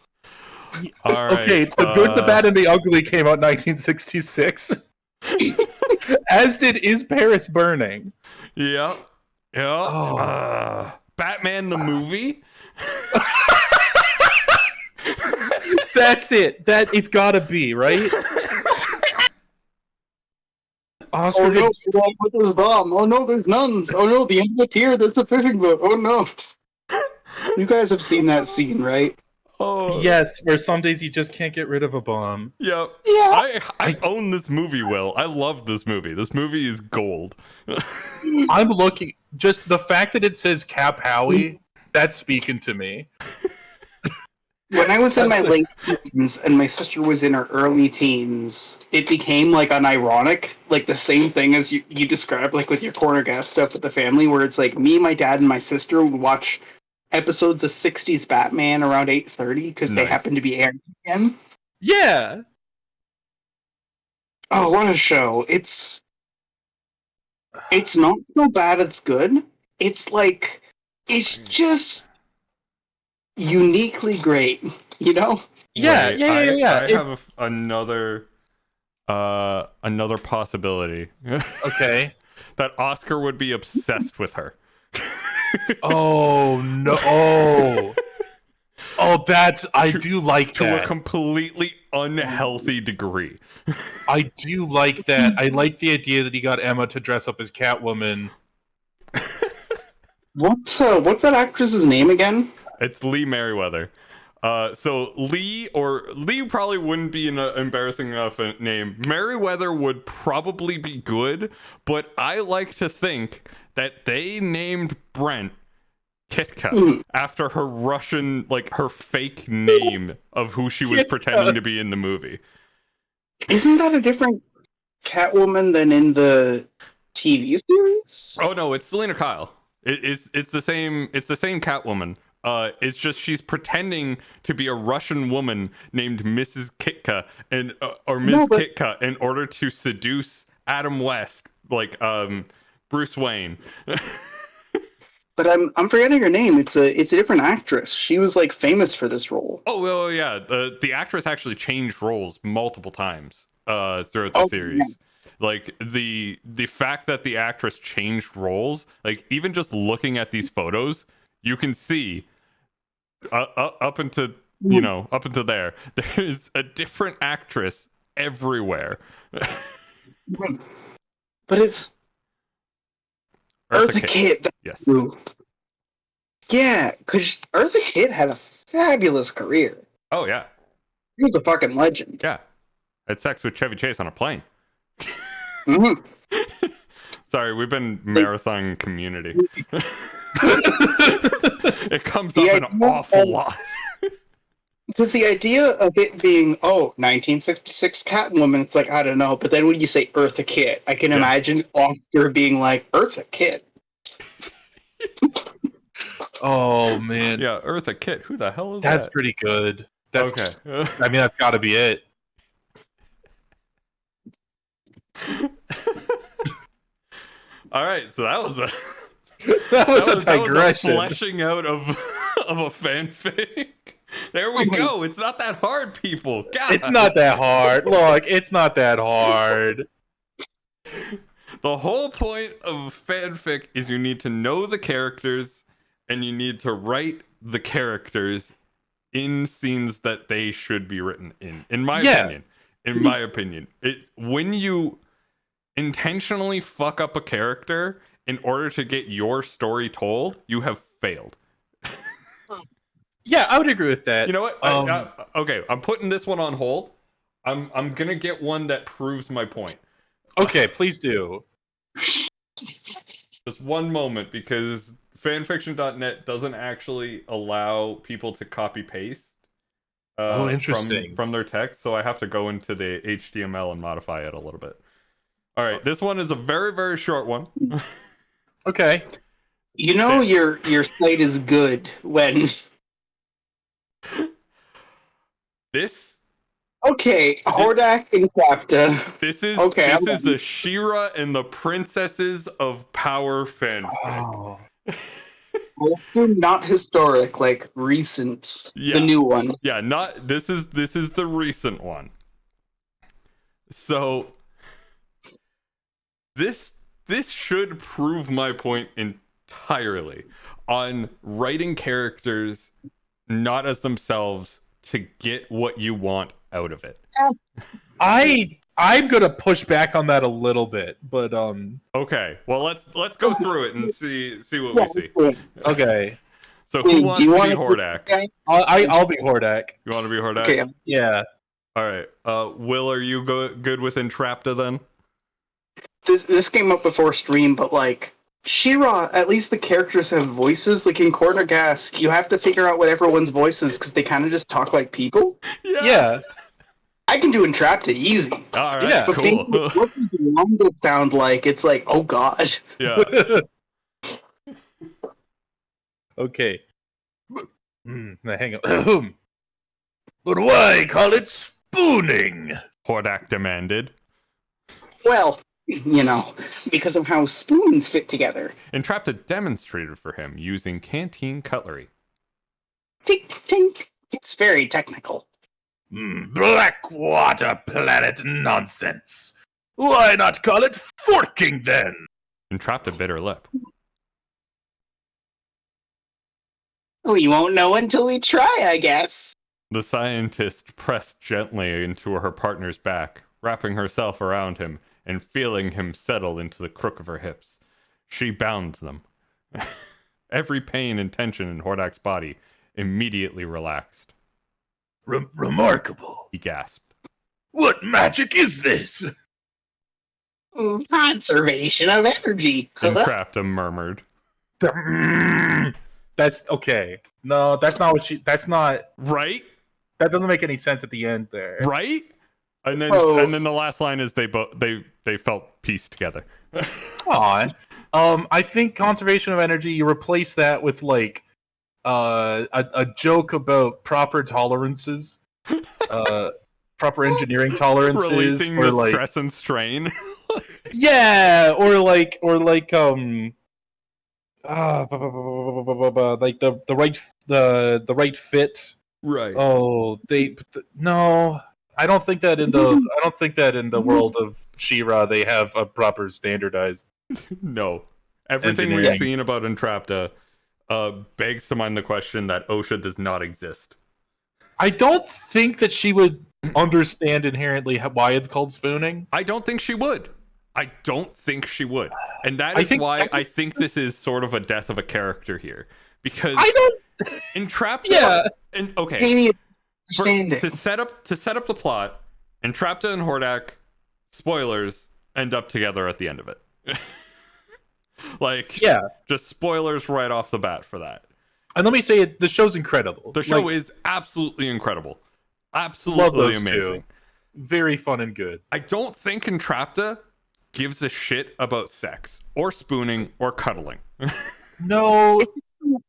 All right. Okay, The Good, the Bad, and the Ugly came out in 1966. As did Is Paris Burning? Yeah. Oh. Batman the movie? That's it. It's gotta be, right? Oscar Oh no, we're going with this bomb. Oh no, there's nuns. Oh no, the end of the pier, there's a fishing boat. Oh no. You guys have seen that scene, right? Oh yes, where some days you just can't get rid of a bomb. Yep. Yeah. I own this movie, Will. I love this movie. This movie is gold. I'm looking, just the fact that it says Cap Howie, that's speaking to me. When I was in my late teens and my sister was in her early teens, it became like an ironic, like the same thing as you described, like with your corner gas stuff with the family, where it's like me, my dad, and my sister would watch episodes of 60s Batman around 8:30 because they happen to be airing again. Yeah. Oh, what a show. It's not so bad it's good. It's like, it's just uniquely great, you know? Yeah, Wait, yeah. I have another possibility. Okay. That Oscar would be obsessed with her. Oh no! Oh, I do like that to a completely unhealthy degree. I do like that. I like the idea that he got Emma to dress up as Catwoman. What's that actress's name again? It's Lee Merriweather. So Lee probably wouldn't be an embarrassing enough name. Merriweather would probably be good, but I like to think that they named Brent Kitka after her Russian, like her fake name of who she was pretending to be in the movie. Isn't that a different Catwoman than in the TV series? Oh no, it's Selena Kyle. It's the same Catwoman. It's just she's pretending to be a Russian woman named Mrs. Kitka or Ms. Kitka in order to seduce Adam West, like Bruce Wayne. But I'm forgetting her name. It's a different actress. She was like famous for this role. Oh yeah, the actress actually changed roles multiple times throughout the series. Like the fact that the actress changed roles, like even just looking at these photos, you can see up into up into there, there's a different actress everywhere. But it's Eartha Kitt. Yes. Yeah, because Eartha Kitt had a fabulous career. Oh yeah. She was a fucking legend. Yeah. Had sex with Chevy Chase on a plane. Mm-hmm. Sorry, we've been marathon Community. It comes up an awful lot. Because the idea of it being, 1966 Catwoman, it's like, I don't know. But then when you say Eartha Kitt, I can imagine Oscar being like, Eartha Kitt. Oh, man. Yeah, Eartha Kitt. Who the hell is that? That's pretty good. That's okay. I mean, that's got to be it. All right, so that was a that was a digression. That was a fleshing out of a fanfic. There we go. It's not that hard, people. God. It's not that hard. Look, it's not that hard. The whole point of fanfic is you need to know the characters and you need to write the characters in scenes that they should be written in. In my opinion, when you intentionally fuck up a character in order to get your story told, you have failed. Yeah, I would agree with that. You know what? Okay, I'm putting this one on hold. I'm gonna get one that proves my point. Okay, please do. Just one moment, because fanfiction.net doesn't actually allow people to copy paste. Interesting. From their text, so I have to go into the HTML and modify it a little bit. All right, this one is a very, very short one. Okay. You know your site is good when... This? Okay, Hordak and Capta. This is the She-Ra and the Princesses of Power fanfic. Oh. Also not historic, like recent. The new one. Yeah, this is the recent one. So this should prove my point entirely on writing characters not as themselves to get what you want out of it. I'm gonna push back on that a little bit, but okay. Well, let's go through it and see what we see. Okay. So who wants to be Hordak? I'll be Hordak. You want to be Hordak? Okay. Yeah. All right. Will, are you good with Entrapta then? This came up before stream, but like She-Ra, at least the characters have voices. Like in Corner Gas, you have to figure out what everyone's voice is because they kind of just talk like people. Yeah. I can do Entrapta easy. All right. Yeah. Cool. What does Wanda sound like? It's like, oh god. Yeah. Okay. Now hang on. But why call it spooning? Hordak demanded. Well, because of how spoons fit together. Entrapta demonstrated for him using canteen cutlery. Tink, tink. It's very technical. Blackwater planet nonsense. Why not call it forking then? Entrapta bit her lip. We won't know until we try, I guess. The scientist pressed gently into her partner's back, wrapping herself around him and feeling him settle into the crook of her hips. She bound them. Every pain and tension in Hordak's body immediately relaxed. Remarkable. He gasped. What magic is this? Conservation of energy. Entrapta murmured. That's okay. No, that's not what that's not right. That doesn't make any sense at the end there. Right. And then the last line is they felt peace together. Come on. I think conservation of energy, you replace that with like a joke about proper tolerances. Proper engineering tolerances. Releasing or the like stress and strain. yeah, or like like the right fit. Right. Oh, no. I don't think that in the world of She-Ra they have a proper standardized. No. Everything we've Engineering. seen about Entrapta begs to mind the question that OSHA does not exist. I don't think that she would understand inherently why it's called spooning. I don't think she would. I don't think she would. And that I is think- why I think this is sort of a death of a character here. Because I don't. Entrapta... Yeah. And, okay. Maybe it's For- understanding. to set up the plot, Entrapta and Hordak, spoilers, end up together at the end of it. Like, Yeah. just spoilers right off the bat for that. And let me say it. The show's incredible. The show Like, is absolutely incredible. love Absolutely those amazing. two. Very fun and good. I don't think Entrapta gives a shit about sex or spooning or cuddling. No.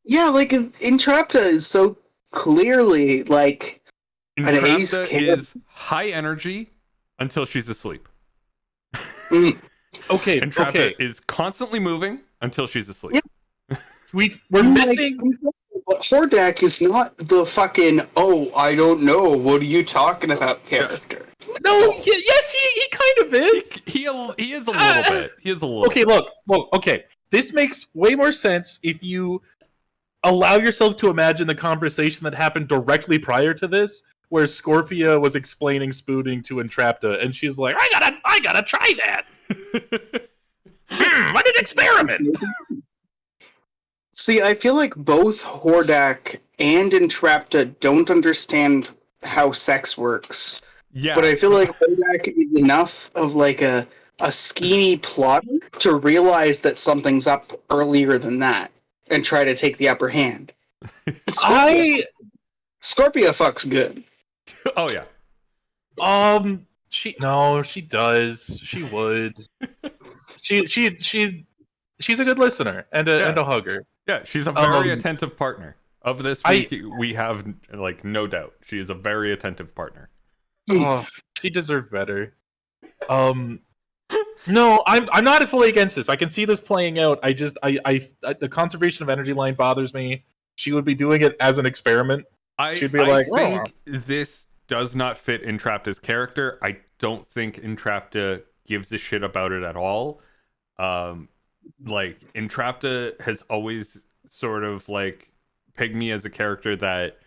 Yeah, like Entrapta is so clearly like an ace Entrapta kid. is high energy until she's asleep. Okay. Entrapta Okay. is constantly moving until she's asleep. Yeah. We're missing. But Hordak is not the fucking I don't know, what are you talking about character. No. Yes, he kind of is. He is a little bit. He is a little. Okay. Look. Okay. This makes way more sense if you allow yourself to imagine the conversation that happened directly prior to this, where Scorpia was explaining spooning to Entrapta, and she's like, "I gotta try that. What an experiment." See, I feel like both Hordak and Entrapta don't understand how sex works. Yeah. But I feel like Hordak is enough of like a schemy plotter to realize that something's up earlier than that and try to take the upper hand. Scorpia fucks good. Oh yeah. She does. She would. She's a good listener and a hugger. Yeah, she's a very attentive partner. Of this week, we have like no doubt. She is a very attentive partner. Oh, she deserved better. No, I'm not fully against this. I can see this playing out. I the conservation of energy line bothers me. She would be doing it as an experiment. She'd be I like, think this does not fit Entrapta's character. I don't think Entrapta gives a shit about it at all. Like Entrapta has always sort of like pegged me as a character that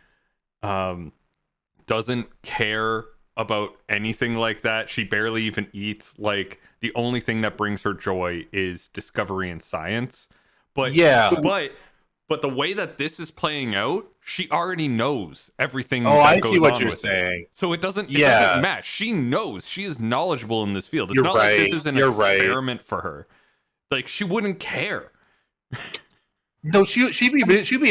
doesn't care about anything like that. She barely even eats. Like the only thing that brings her joy is discovery and science. But yeah, but the way that this is playing out, she already knows everything. Oh, that I goes see what on you're with saying. it. So it doesn't match. She knows. She is knowledgeable in this field. It's You're not right. like this is an You're experiment for her. Like she wouldn't care. No, she'd be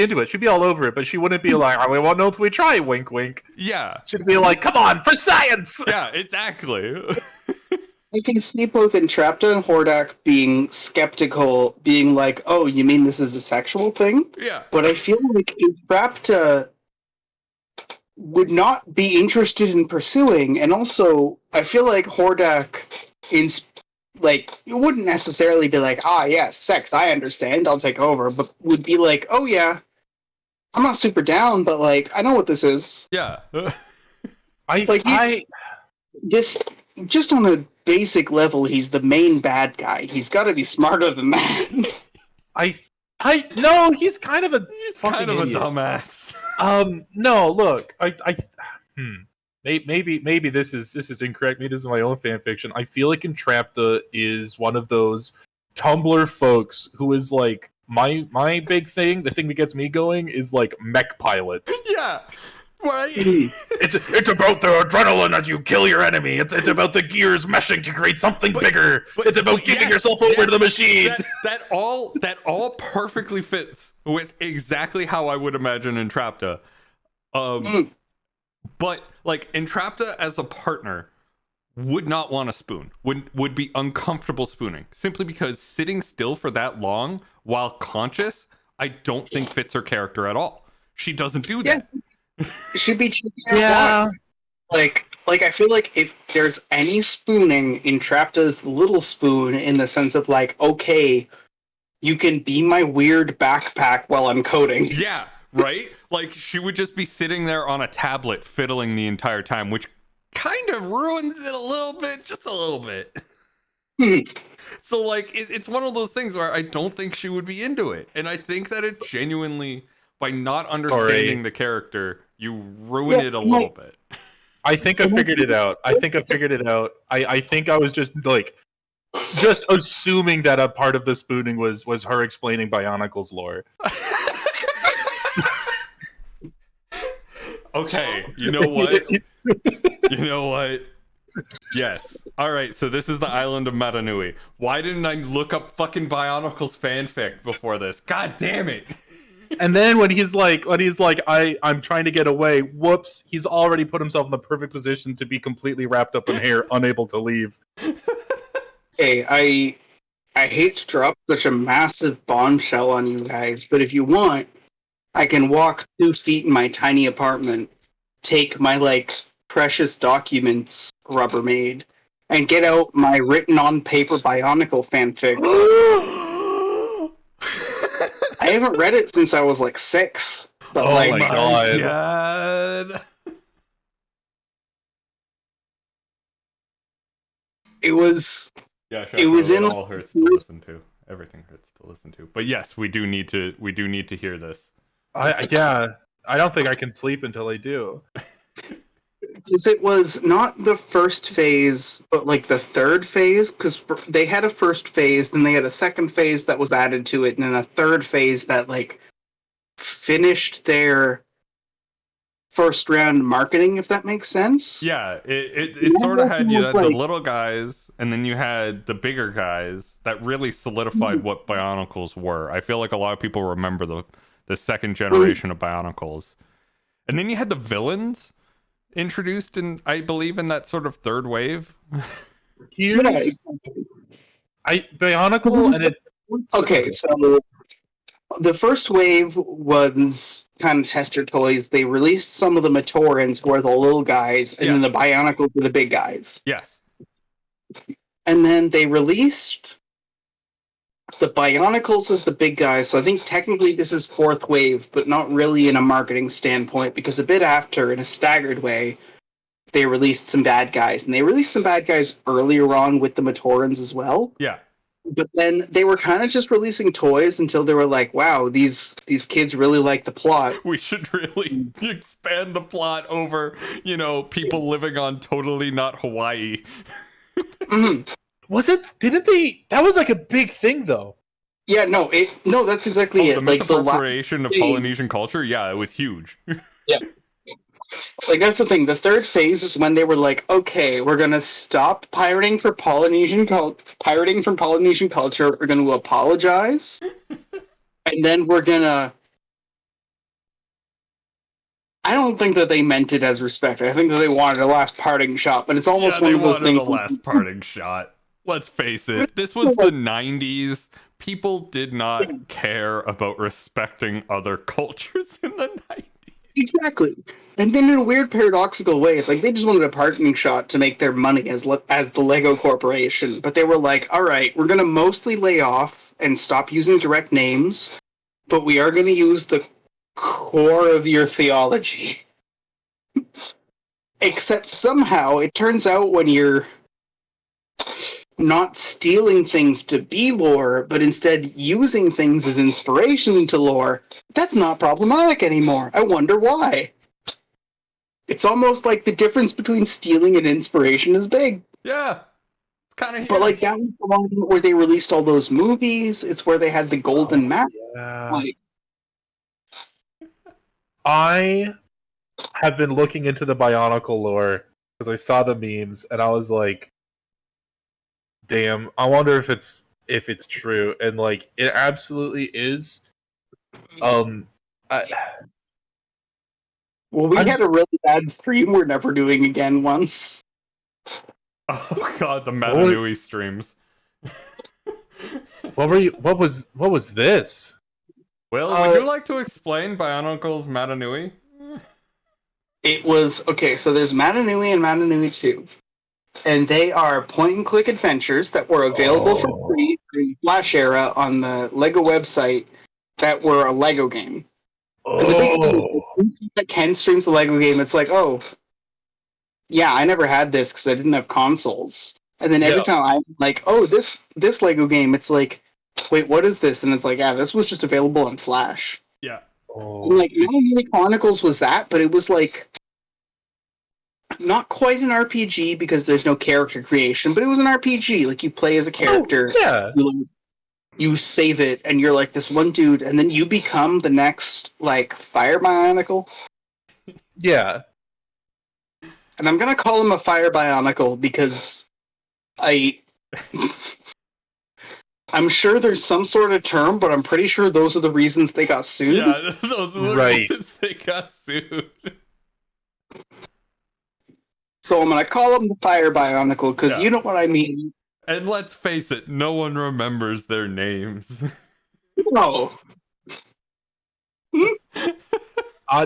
into it. She'd be all over it, but she wouldn't be like, "I want know till we try." Wink, wink. Yeah. She'd be like, "Come on, for science." Yeah, exactly. I can see both Entrapta and Hordak being skeptical, being like, "Oh, you mean this is a sexual thing?" Yeah. But I feel like Entrapta would not be interested in pursuing, and also I feel like Hordak, it wouldn't necessarily be like, yes, sex, I understand, I'll take over, but would be like, oh yeah, I'm not super down, but like, I know what this is. Yeah. This, just on a basic level, he's the main bad guy. He's got to be smarter than that. No, he's kind of a kind of idiot. a dumbass. No, look, maybe this is incorrect. Maybe this is my own fan fiction. I feel like Entrapta is one of those Tumblr folks who is like my big thing. The thing that gets me going is like mech pilots. Yeah. Right. It's about the adrenaline as you kill your enemy. It's about the gears meshing to create something bigger. It's about giving yourself over to the machine. That all perfectly fits with exactly how I would imagine Entrapta. But like Entrapta as a partner would not want to spoon. Would be uncomfortable spooning simply because sitting still for that long while conscious, I don't think fits her character at all. She doesn't do that. Should be like I feel like if there's any spooning, Entrapta's little spoon in the sense of like, okay, you can be my weird backpack while I'm coding. Yeah, right? Like she would just be sitting there on a tablet fiddling the entire time, which kind of ruins it a little bit, just a little bit. So like it's one of those things where I don't think she would be into it, and I think that it genuinely, by not understanding the character, you ruin it a little bit. I think I figured it out. I think I was just assuming that a part of the spooning was her explaining Bionicle's lore. Okay, you know what? Yes. All right, so this is the island of Matanui. Why didn't I look up fucking Bionicle's fanfic before this? God damn it. And then when he's like, I'm trying to get away, whoops, he's already put himself in the perfect position to be completely wrapped up in hair, unable to leave. Hey, I hate to drop such a massive bombshell on you guys, but if you want, I can walk 2 feet in my tiny apartment, take my, like, precious documents, Rubbermaid, and get out my written-on-paper Bionicle fanfic. I haven't read it since I was, like, 6. But, oh like, my God. It was... Yeah, sure. It was in... It all hurts to listen to. Everything hurts to listen to. But yes, we do need to hear this. I don't think I can sleep until I do. Because it was not the first phase, but like the third phase, because they had a first phase, then they had a second phase that was added to it, and then a third phase that like finished their first round marketing, if that makes sense. Yeah, it sort of had you had the little guys, and then you had the bigger guys that really solidified what Bionicles were. I feel like a lot of people remember the second generation of Bionicles. And then you had the villains introduced in, I believe, in that sort of third wave. Bionicle and it. Okay, so the first wave was kind of tester toys. They released some of the Matorans, who are the little guys, and then the Bionicles were the big guys. Yes. And then they released the Bionicles as the big guys, so I think technically this is fourth wave, but not really in a marketing standpoint, because a bit after, in a staggered way, they released some bad guys. And they released some bad guys earlier on with the Matorans as well. Yeah. But then they were kind of just releasing toys until they were like, wow, these kids really like the plot. We should really expand the plot over, people living on totally not Hawaii. Mm-hmm. Didn't they? That was like a big thing, though. Yeah, no, that's exactly it. The like misappropriation of Polynesian culture? Yeah, it was huge. Yeah. Like, that's the thing. The third phase is when they were like, okay, we're going to stop pirating from Polynesian culture. We're going to apologize. And then we're going to... I don't think that they meant it as respect. I think that they wanted a last parting shot, but it's almost one of those things... a last parting shot. Let's face it. This was the 90s. People did not care about respecting other cultures in the 90s. Exactly. And then in a weird paradoxical way, it's like they just wanted a parting shot to make their money as the Lego Corporation. But they were like, all right, we're going to mostly lay off and stop using direct names, but we are going to use the core of your theology. Except somehow it turns out when you're not stealing things to be lore, but instead using things as inspiration to lore, that's not problematic anymore. I wonder why. It's almost like the difference between stealing and inspiration is big. Yeah. It's kind of huge. But like that was the one where they released all those movies. It's where they had the golden map. Yeah. Like, I have been looking into the Bionicle lore because I saw the memes and I was like, damn, I wonder if it's true. And like it absolutely is. well, we had a really bad stream we're never doing again once. Oh god, the Matanui streams. What was this? Will, would you like to explain Bionicle's Matanui? It was okay, so there's Matanui and Matanui 2. And they are point-and-click adventures that were available for free during the Flash era on the LEGO website that were a LEGO game. And the big thing is that Ken streams a LEGO game, it's like, oh, yeah, I never had this because I didn't have consoles. And then every Yeah. time I'm like, oh, this Lego game, it's like, wait, what is this? And it's like, yeah, this was just available on Flash. Yeah. Oh, And like, Movie Chronicles was that, but it was like not quite an RPG because there's no character creation, but it was an RPG. Like you play as a character, yeah. you save it, and you're like this one dude, and then you become the next like Fire Bionicle. Yeah. And I'm gonna call him a Fire Bionicle because I'm sure there's some sort of term, but I'm pretty sure those are the reasons they got sued. Yeah, those are the Right. reasons they got sued. So I'm gonna call him the Fire Bionicle because Yeah. you know what I mean. And let's face it, no one remembers their names. No.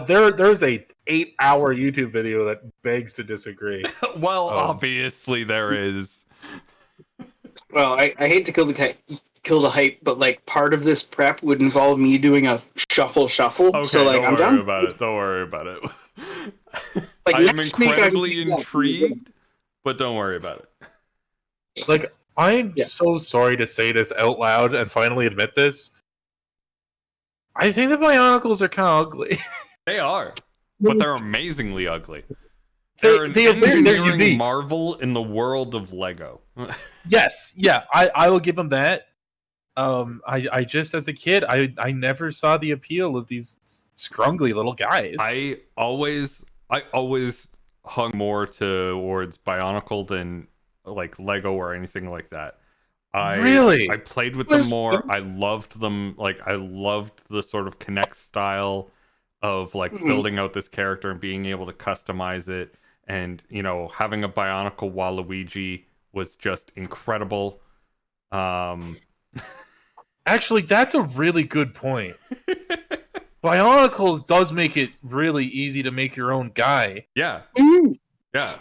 There's a 8-hour YouTube video that begs to disagree. Well, obviously there is. Well, I hate to kill the hype, but like part of this prep would involve me doing a shuffle. Okay, So like I'm don't worry done. about it. Don't worry about it. Like, I am next week incredibly intrigued, but don't worry about it. Like, I'm Yeah. so sorry to say this out loud and finally admit this. I think the Bionicles are kind of ugly. They are, but they're amazingly ugly. They- They're an they're engineering unique. marvel in the world of Lego. Yes, yeah, I will give them that. I just as a kid, I never saw the appeal of these scrungly little guys. I always hung more towards Bionicle than like Lego or anything like that. Really? I played with them more. I loved them. Like I loved the sort of Connect style of like building out this character and being able to customize it. And you know, having a Bionicle Waluigi was just incredible. Actually, that's a really good point. Bionicle does make it really easy to make your own guy. Yeah. Mhm. Yeah.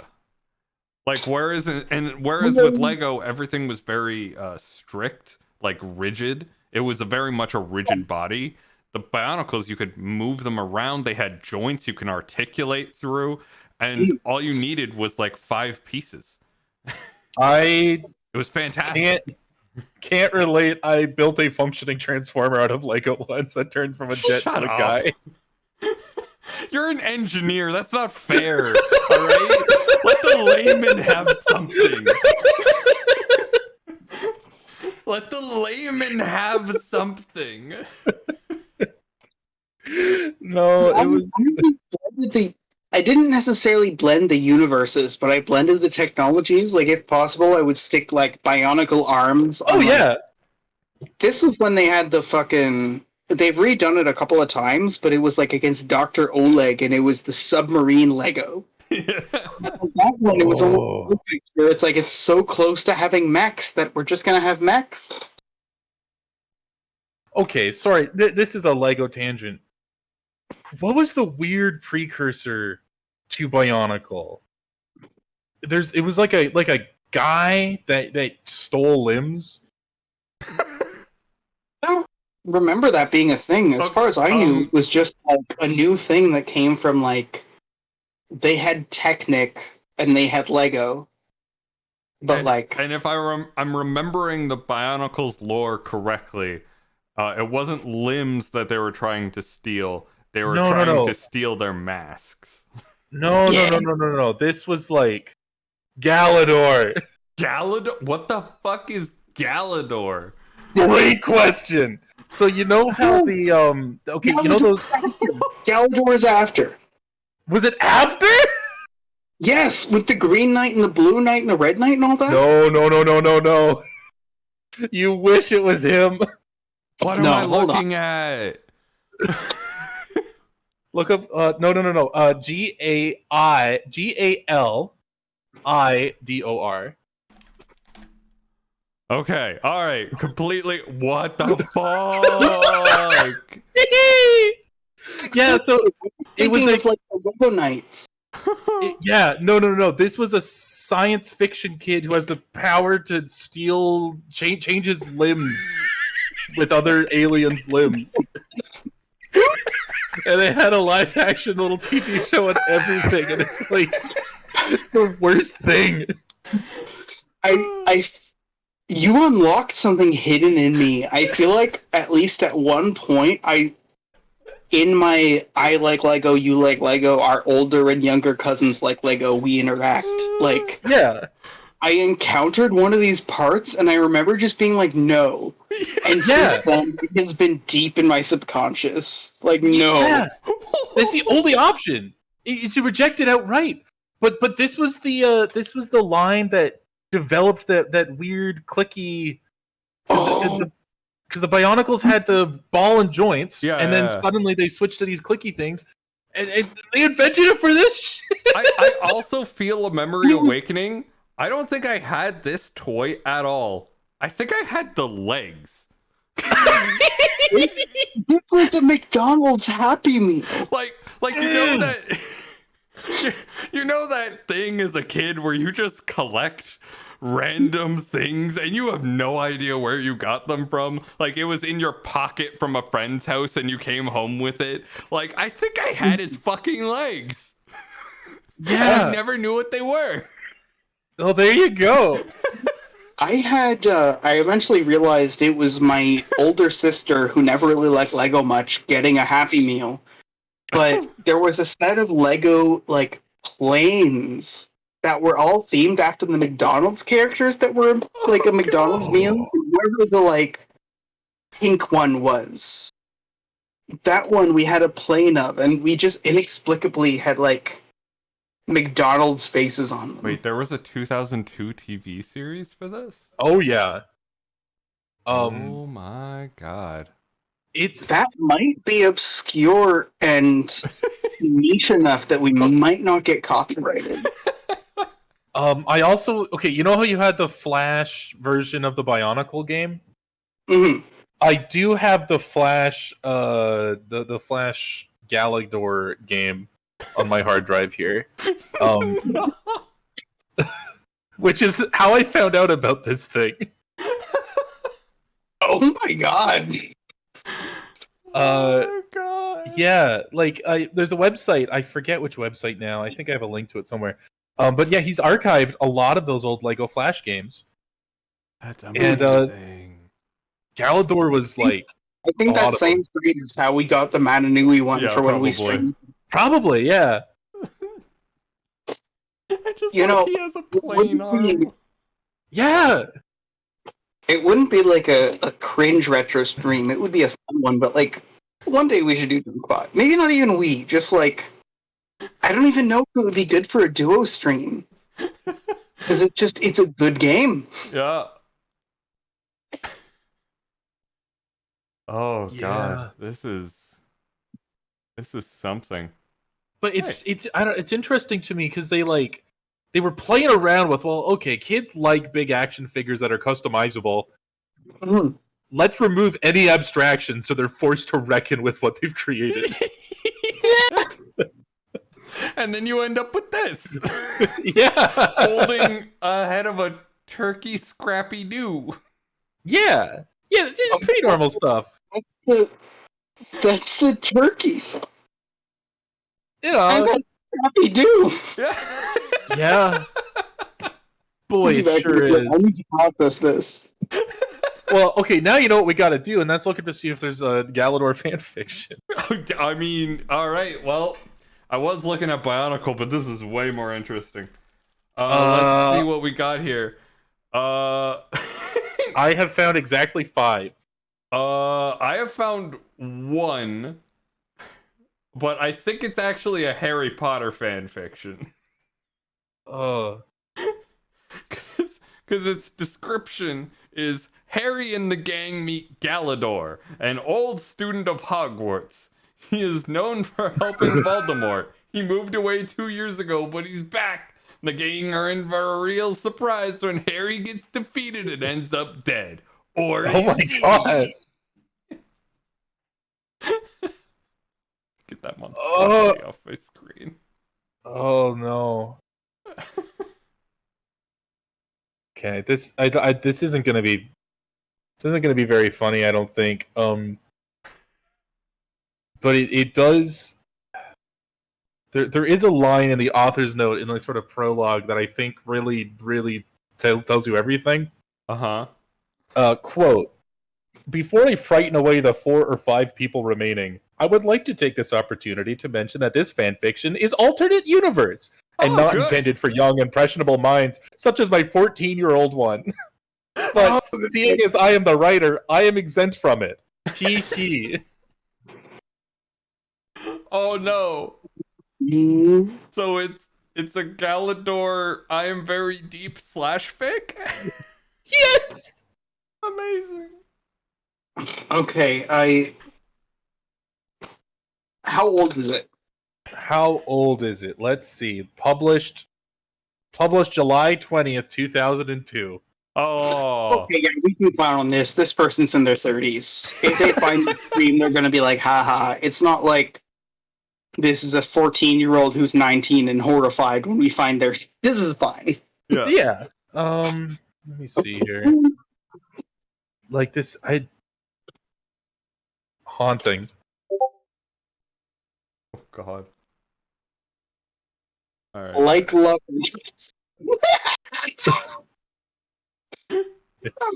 Like whereas with Lego everything was very strict, like rigid. It was very much a rigid body. The Bionicles, you could move them around. They had joints you can articulate through, and all you needed was like 5 pieces. I It was fantastic. can't relate. I built a functioning transformer out of Lego once that turned from a jet Shut to a up. guy. You're an engineer. That's not fair. All right? Let the layman have something. Let the layman have something. No, it was. I didn't necessarily blend the universes, but I blended the technologies. Like, if possible, I would stick, like, Bionicle arms. Oh on, like- yeah, This is when they had the fucking... They've redone it a couple of times, but it was, like, against Dr. Oleg, and it was the submarine Lego. That one, it was almost perfect, where it's like, it's so close to having mechs that we're just gonna have mechs. okay. Sorry, this is a Lego tangent. What was the weird precursor to Bionicle? It was like a guy that stole limbs. I don't remember that being a thing. As far as I knew, it was just like a new thing that came from like they had Technic and they had Lego, but and if I'm remembering the Bionicles lore correctly, it wasn't limbs that they were trying to steal. They were trying to steal their masks. No. This was like Galador. Galador? What the fuck is Galador? Great question. So you know how the okay, you know those Galador is after. was it after? Yes, with the Green Knight and the Blue Knight and the Red Knight and all that. No. You wish it was him. What am No, I hold looking at? Look up no. GALIDOR. Okay, alright, completely. What the fuck? Yeah, so it was Thinking of like the Lego Knights. no. This was a science fiction kid who has the power to steal, change his limbs with other aliens' limbs. And they had a live action little TV show and everything, and it's like It's the worst thing. You unlocked something hidden in me. I feel like at least at one point, in my I like Lego, you like Lego, our older and younger cousins like Lego, we interact. Like, Yeah. I encountered one of these parts, and I remember just being like, no. And since then, it has been deep in my subconscious. Like, no. Yeah. That's the only option. It's to reject it outright. But this was the line that developed that weird clicky. Because the Bionicles had the ball and joints, and then suddenly they switched to these clicky things, and they invented it for this shit. I also feel a memory awakening. I don't think I had this toy at all. I think I had the legs. This was a McDonald's Happy Meal. Like you know that you know that thing as a kid where you just collect random things and you have no idea where you got them from. Like it was in your pocket from a friend's house and you came home with it. Like I think I had his fucking legs. Yeah. I never knew what they were. Oh, there you go. I eventually realized it was my older sister who never really liked Lego much getting a Happy Meal. But there was a set of Lego, like, planes that were all themed after the McDonald's characters that were, like, a McDonald's meal. Whatever the, like, pink one was. That one we had a plane of, and we just inexplicably had, like, McDonald's faces on them. Wait, there was a 2002 TV series for this? Oh yeah. Oh my god. That might be obscure and niche enough that we might not get copyrighted. I also you know how you had the Flash version of the Bionicle game? Mm-hmm. I do have the Flash the Flash Galador game on my hard drive here. Which is how I found out about this thing. Oh my god. Oh god. Yeah, like there's a website, I forget which website now. I think I have a link to it somewhere. But yeah, he's archived a lot of those old Lego Flash games. That's amazing. And Galador was like I think that same street is how we got the Mananui one for when we streamed. Probably, yeah. I just he has a plain arm. Yeah. It wouldn't be like a cringe retro stream. It would be a fun one, but like one day we should do some quad. Maybe not even we, just like I don't even know if it would be good for a duo stream. Because it's a good game. Yeah. Oh god. This is something. But it's interesting to me because they were playing around with, well, okay, kids like big action figures that are customizable. Mm-hmm. Let's remove any abstraction so they're forced to reckon with what they've created. And then you end up with this. Yeah. Holding a head of a turkey Scrappy Doo. Yeah. Yeah, it's pretty normal stuff. That's the turkey. You know, Scrappy Doo. Yeah. Yeah. Boy, it sure is. I need to process this. Well, okay, now you know what we got to do, and that's looking to see if there's a Galador fanfiction. I mean, all right. Well, I was looking at Bionicle, but this is way more interesting. Let's see what we got here. I have found exactly 5. I have found 1, but I think it's actually a Harry Potter fan fiction. Because its description is Harry and the gang meet Galador, an old student of Hogwarts. He is known for helping Voldemort. He moved away 2 years ago, but he's back. The gang are in for a real surprise when Harry gets defeated and ends up dead. Or oh my god! Get that monstrosity off my screen. Oh no. Okay, this isn't gonna be very funny, I don't think. But it does. There is a line in the author's note in the sort of prologue that I think really, really tells you everything. Quote, before I frighten away the 4 or 5 people remaining, I would like to take this opportunity to mention that this fanfiction is alternate universe and not intended for young, impressionable minds, such as my 14-year-old one. But seeing as I am the writer, I am exempt from it. He. Oh no. So it's a Galador I am very deep /fic? Yes! Amazing. Okay, how old is it? How old is it? Let's see. Published July 20th, 2002. Oh. Okay, yeah, we can count on this. This person's in their 30s. If they find the stream, they're gonna be like, haha. It's not like this is a 14-year-old who's 19 and horrified when we find their... This is fine. Yeah. Let me see here. Like this, haunting. Oh god. All right. Like love. I'm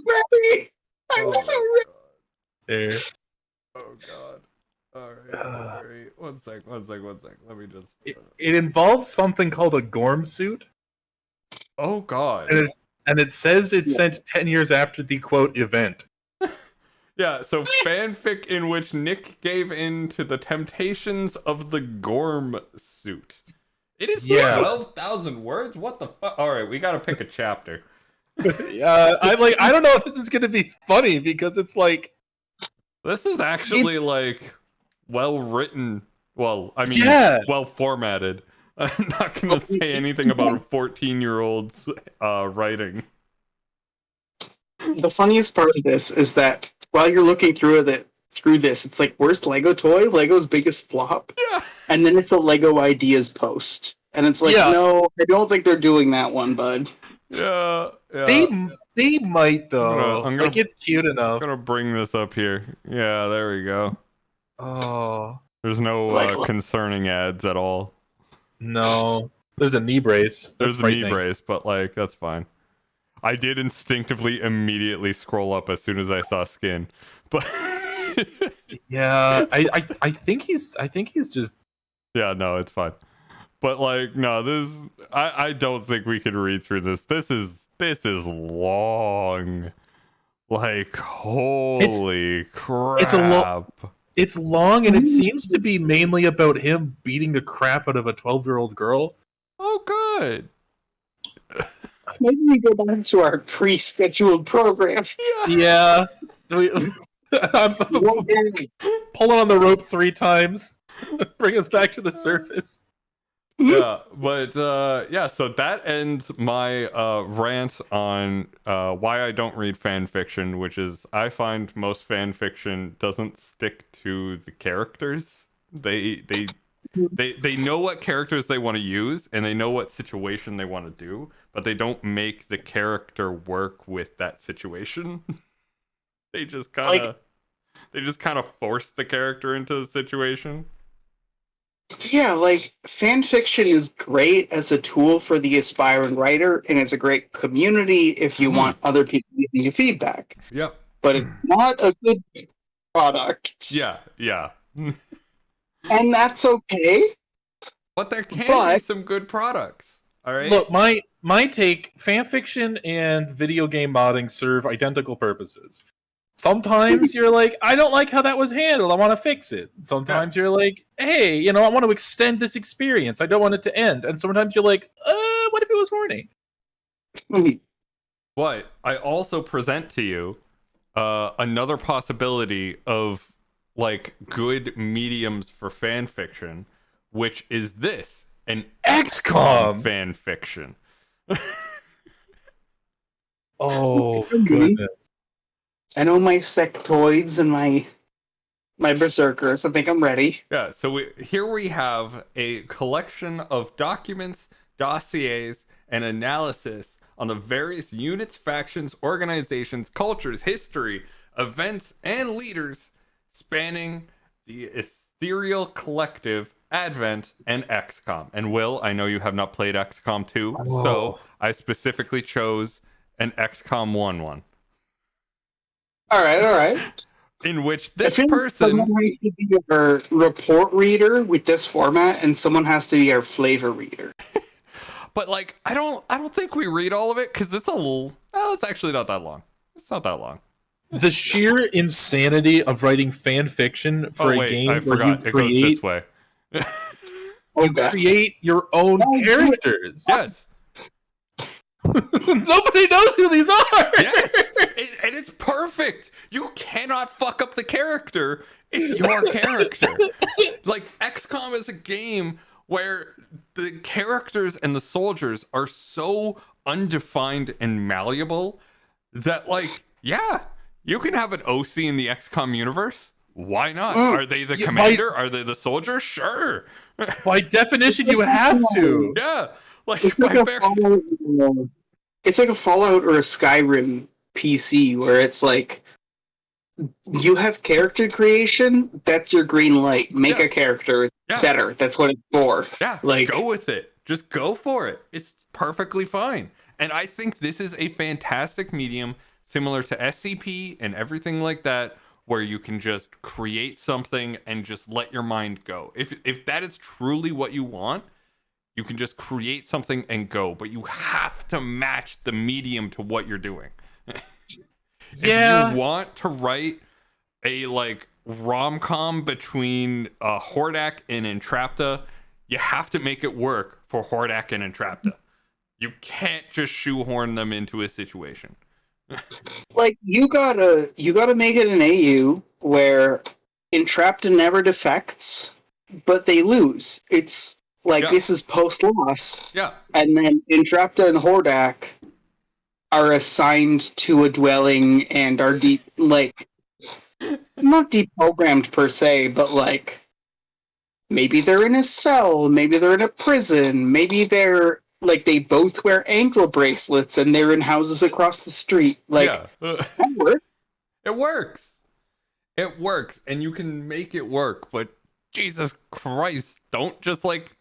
ready. I'm so ready. There. Oh god. All right. One sec. Let me just. It involves something called a Gorm suit. Oh god. And it says it's sent 10 years after the quote event. Yeah, so fanfic in which Nick gave in to the temptations of the Gorm suit. It is 12,000 words? What the fuck? Alright, we gotta pick a chapter. I don't know if this is gonna be funny because it's like this is actually like well written. Well, I mean well formatted. I'm not gonna say anything about a 14-year-old's writing. The funniest part of this is that while you're looking through this, it's like, worst Lego toy? Lego's biggest flop? Yeah. And then it's a Lego Ideas post. And it's like, no, I don't think they're doing that one, bud. Yeah. They might though. I'm gonna, like it's cute enough. I'm gonna bring this up here. Yeah, there we go. Oh. There's no concerning ads at all. No. There's a knee brace. There's a knee brace, but like that's fine. I did instinctively immediately scroll up as soon as I saw skin. But yeah, I think he's just yeah, no, it's fine. But like no, I don't think we can read through this. This is long. Like holy crap. It's long and it seems to be mainly about him beating the crap out of a 12-year-old girl. Oh good. Maybe we go back to our pre-scheduled program. Yeah. I'm pulling on the rope 3 times. Bring us back to the surface. Yeah, but so that ends my rant on why I don't read fan fiction, which is I find most fan fiction doesn't stick to the characters. They know what characters they want to use and they know what situation they want to do, but they don't make the character work with that situation. They just kind of force the character into the situation. Yeah, like, fan fiction is great as a tool for the aspiring writer, and it's a great community if you want other people giving you feedback. Yep. But it's not a good product. Yeah. And that's okay. But there can be some good products. All right. Look, my take: fanfiction and video game modding serve identical purposes. Sometimes you're like, I don't like how that was handled. I want to fix it. Sometimes you're like, hey, I want to extend this experience. I don't want it to end. And sometimes you're like, what if it was horny? But I also present to you another possibility of like good mediums for fan fiction, which is this, an XCOM fan fiction. Oh goodness. I know my sectoids and my berserkers. I think I'm ready. Yeah, so here we have a collection of documents, dossiers, and analysis on the various units, factions, organizations, cultures, history, events, and leaders spanning the ethereal collective Advent, and XCOM. And Will, I know you have not played XCOM 2, so I specifically chose an XCOM 1 one. All right. In which I this feel like someone person... has to be our report reader with this format, and someone has to be our flavor reader. But like, I don't think we read all of it because it's a little. Well, it's actually not that long. It's not that long. The sheer insanity of writing fan fiction for a game I where you forgot. It goes this way. create your own characters. Yes. Nobody knows who these are. Yes. And it's perfect. You cannot fuck up the character. It's your character. Like, XCOM is a game where the characters and the soldiers are so undefined and malleable that, like, yeah, you can have an OC in the XCOM universe. Why not? Are they the commander? Are they the soldier? Sure. By definition, you have to. Yeah. Like, It's like, it's like a Fallout or a Skyrim PC where it's like, you have character creation, that's your green light. Make a character better. That's what it's for. Yeah, like, go with it. Just go for it. It's perfectly fine. And I think this is a fantastic medium similar to SCP and everything like that, where you can just create something and just let your mind go. If that is truly what you want, you can just create something and go, but you have to match the medium to what you're doing. If you want to write a like rom-com between Hordak and Entrapta, you have to make it work for Hordak and Entrapta. You can't just shoehorn them into a situation. Like, you gotta make it an AU where Entrapta never defects, but they lose. It's like, this is post-loss. Yeah. And then Entrapta and Hordak are assigned to a dwelling and are not deprogrammed per se, but like, maybe they're in a cell, maybe they're in a prison, maybe they're like, they both wear ankle bracelets and they're in houses across the street. Like, that works. It works. It works, and you can make it work, but Jesus Christ, don't just like...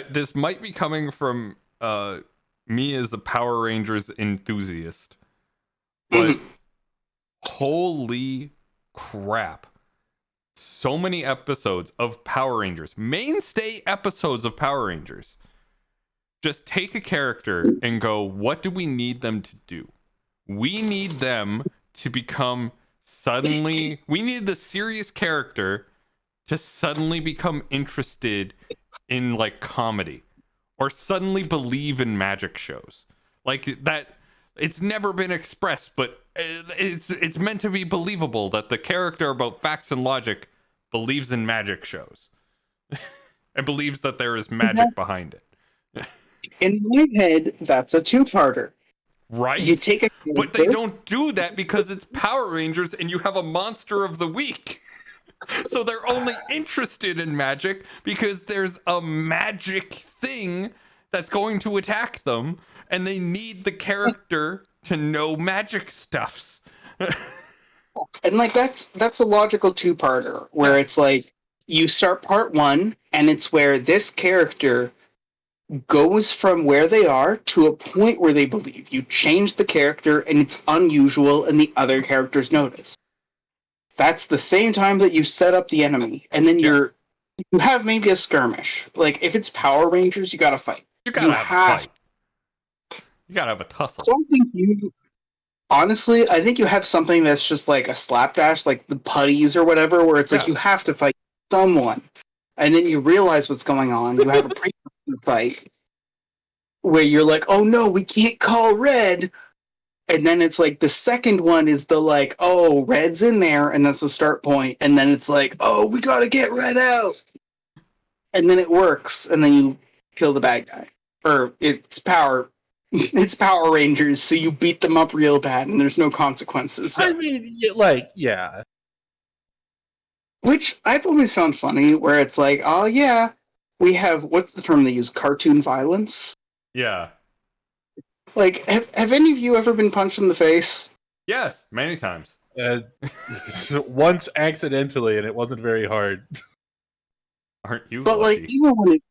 this might be coming from me as a Power Rangers enthusiast, but holy crap. So many episodes of Power Rangers, mainstay episodes of Power Rangers, just take a character and go, what do we need them to do? We need them to become suddenly... We need the serious character to suddenly become interested in, like, comedy. Or suddenly believe in magic shows. Like, that... It's never been expressed, but it's meant to be believable that the character about facts and logic believes in magic shows. And believes that there is magic behind it. In my head, that's a two-parter. Right? You take a but they don't do that because it's Power Rangers and you have a monster of the week. So they're only interested in magic because there's a magic thing that's going to attack them, and they need the character to know magic stuffs. And like, that's a logical two-parter where it's like, you start part one and it's where this character goes from where they are to a point where they believe. You change the character and it's unusual and the other characters notice. That's the same time that you set up the enemy, and then you have maybe a skirmish. Like, if it's Power Rangers, you gotta fight. You gotta have a fight. You gotta have a tussle. So honestly, I think you have something that's just like a slapdash, like the putties or whatever, where it's like you have to fight someone, and then you realize what's going on. You have a pre fight where you're like, oh no, we can't call red. And then it's like the second one is the like, oh, red's in there, and that's the start point. And then it's like, oh, we gotta get red out. And then it works, and then you kill the bad guy. Or it's Power Rangers, so you beat them up real bad, and there's no consequences. I mean, yeah. Which I've always found funny, where it's like, oh yeah, we have, what's the term they use? Cartoon violence? Yeah. Like, have any of you ever been punched in the face? Yes, many times. Once accidentally, and it wasn't very hard. Aren't you But like lucky?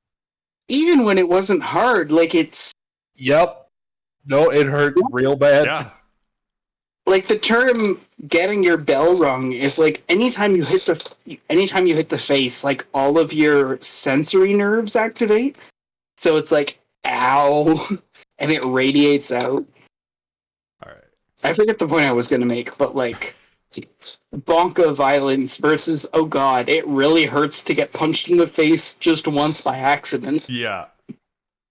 even when it wasn't hard, like it's Yep. No, it hurt real bad. Yeah. like the term getting your bell rung is like anytime you hit the face, like all of your sensory nerves activate. So it's like ow, and it radiates out. All right. I forget the point I was gonna make, but like bonka violence versus oh god, it really hurts to get punched in the face just once by accident. Yeah.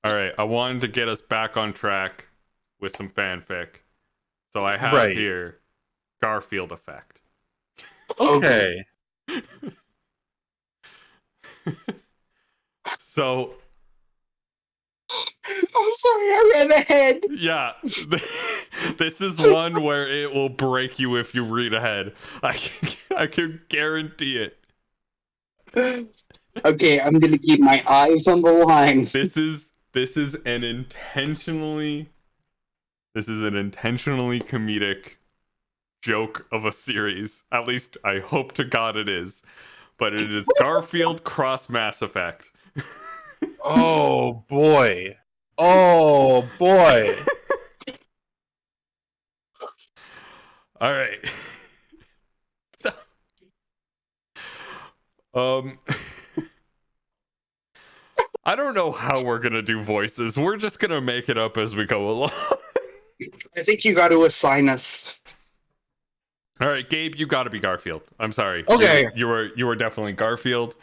All right. I wanted to get us back on track with some fanfic. So I have Right. here Garfield effect. Okay. So I'm sorry, I ran ahead. yeah, this is one where it will break you if you read ahead. I can guarantee it. Okay, I'm gonna keep my eyes on the line. This is an intentionally comedic joke of a series. At least I hope to God it is. But it is Garfield cross Mass Effect. Oh boy. Oh boy. All right. So, I don't know how we're gonna do voices. We're just gonna make it up as we go along. I think you got to assign us. All right, Gabe, you got to be Garfield. I'm sorry. Okay. You were definitely Garfield.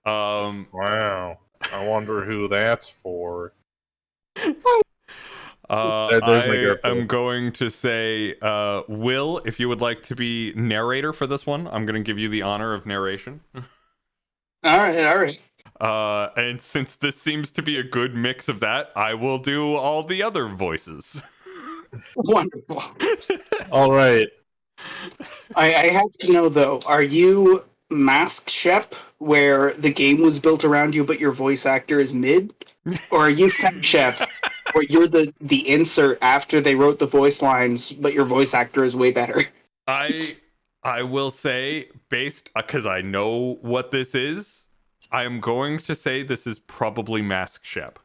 Wow. I wonder who that's for. There's my I am Garfield. going to say, Will, if you would like to be narrator for this one, I'm going to give you the honor of narration. All right. And since this seems to be a good mix of that, I will do all the other voices. Wonderful. All right. I have to know though, are you Mask Shep, where the game was built around you, but your voice actor is mid, or are you Fem Shep, where you're the insert after they wrote the voice lines, but your voice actor is way better? I will say, based because I know what this is, I am going to say this is probably Mask Shep.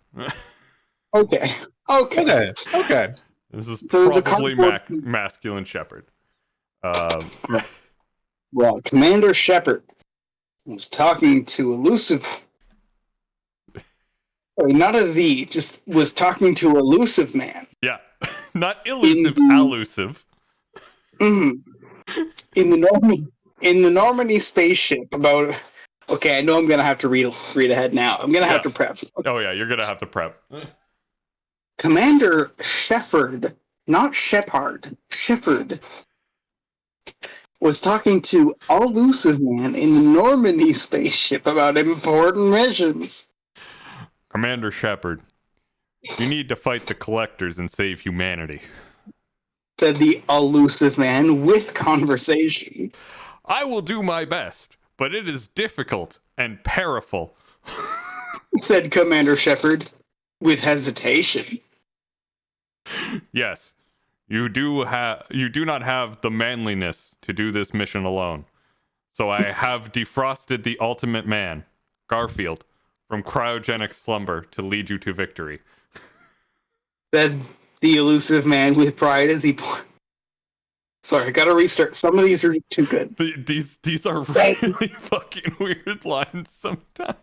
Okay. Okay. This is So the probably cardboard- masculine shepherd. Well, Commander Shepard was talking to elusive. Or not a V, just was talking to elusive man. Yeah, not elusive, In- elusive. Mhm. In the Normandy spaceship about. Okay, I know I'm gonna have to read ahead now. I'm gonna have to prep. Oh yeah, you're gonna have to prep. Commander Shepard, not Shepard, Shepard, was talking to elusive man in the Normandy spaceship about important missions. Commander Shepard, you need to fight the collectors and save humanity. Said the elusive man with conversation. I will do my best, but it is difficult and peril. Said Commander Shepard with hesitation. Yes, you do not have the manliness to do this mission alone. So I have defrosted the ultimate man, Garfield, from cryogenic slumber to lead you to victory. Said the elusive man with pride as he. Sorry, I gotta restart. Some of these are too good. These are really fucking weird lines sometimes.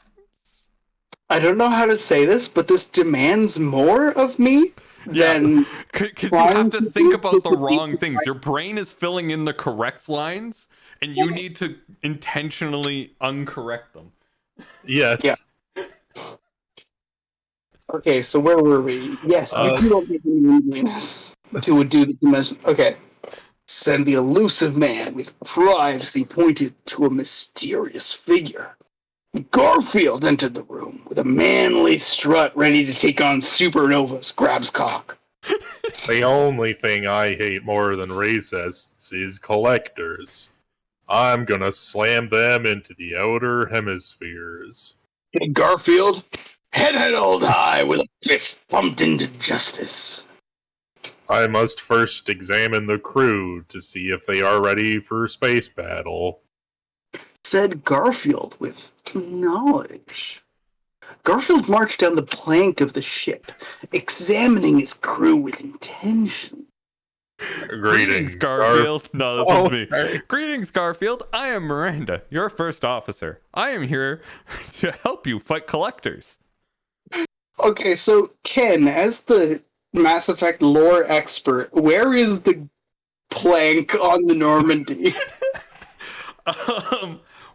I don't know how to say this, but this demands more of me than. Because you have to think about the wrong things. Your brain is filling in the correct lines, and you need to intentionally uncorrect them. Yes. Yeah. Okay, so where were we? Yes, you don't get the manliness to do the mission. Okay. Said the elusive man with pride as he pointed to a mysterious figure. Garfield entered the room with a manly strut ready to take on supernovas, grabs cock. The only thing I hate more than racists is collectors. I'm gonna slam them into the outer hemispheres. Hey, Garfield, head held high with a fist pumped into justice. I must first examine the crew to see if they are ready for space battle. said Garfield with knowledge. Garfield marched down the plank of the ship, examining his crew with intention. Greetings, Garfield. No, this one's me. Sorry. Greetings, Garfield. I am Miranda, your first officer. I am here to help you fight collectors. Okay, so Ken, as the Mass Effect lore expert, where is the plank on the Normandy?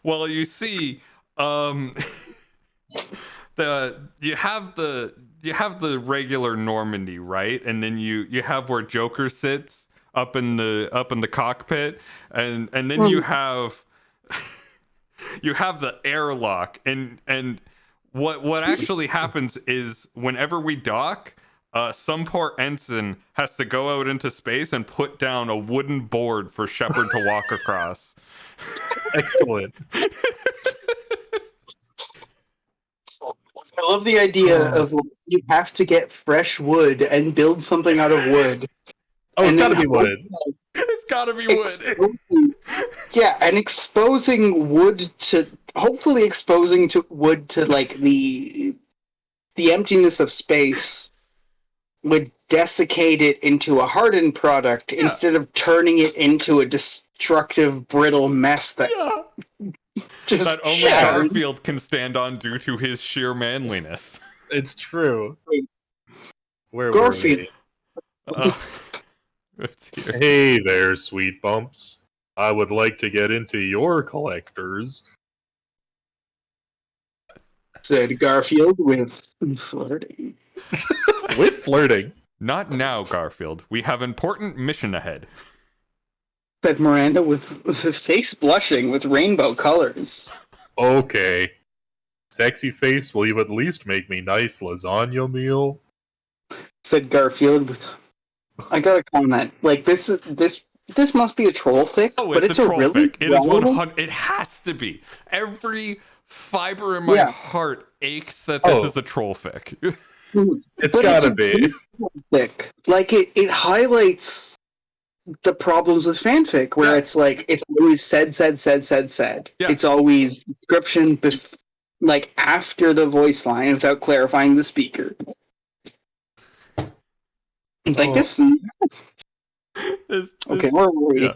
Well, you see, you have the regular Normandy, right? And then you have where Joker sits up in the cockpit, and then you have the airlock, and what actually happens is whenever we dock, some poor ensign has to go out into space and put down a wooden board for Shepard to walk across. Excellent. I love the idea of you have to get fresh wood and build something out of wood. Oh, it's And gotta then be wood. It's gotta be wood. Yeah, and exposing wood to wood to like the emptiness of space would desiccate it into a hardened product instead of turning it into a destructive, brittle mess that just that only shatters. Garfield can stand on due to his sheer manliness. It's true. Where Garfield. were we? It's here. Hey there, sweet bumps. I would like to get into your collectors. Said Garfield with flirting. With flirting. Not now, Garfield. We have important mission ahead. Said Miranda with face blushing with rainbow colors. Okay. Sexy face, will you at least make me nice lasagna meal? Said Garfield with. I gotta comment. Like this must be a troll fic, Oh, but it's a troll really fic. It is relevant- 100. It has to be. Every fiber in my heart aches that this is a troll fic. It's But gotta a be. fic. Like it highlights the problems with fanfic, where it's like it's always said. Yeah. It's always description, like after the voice line without clarifying the speaker. Like this. Okay, where were we? Yeah.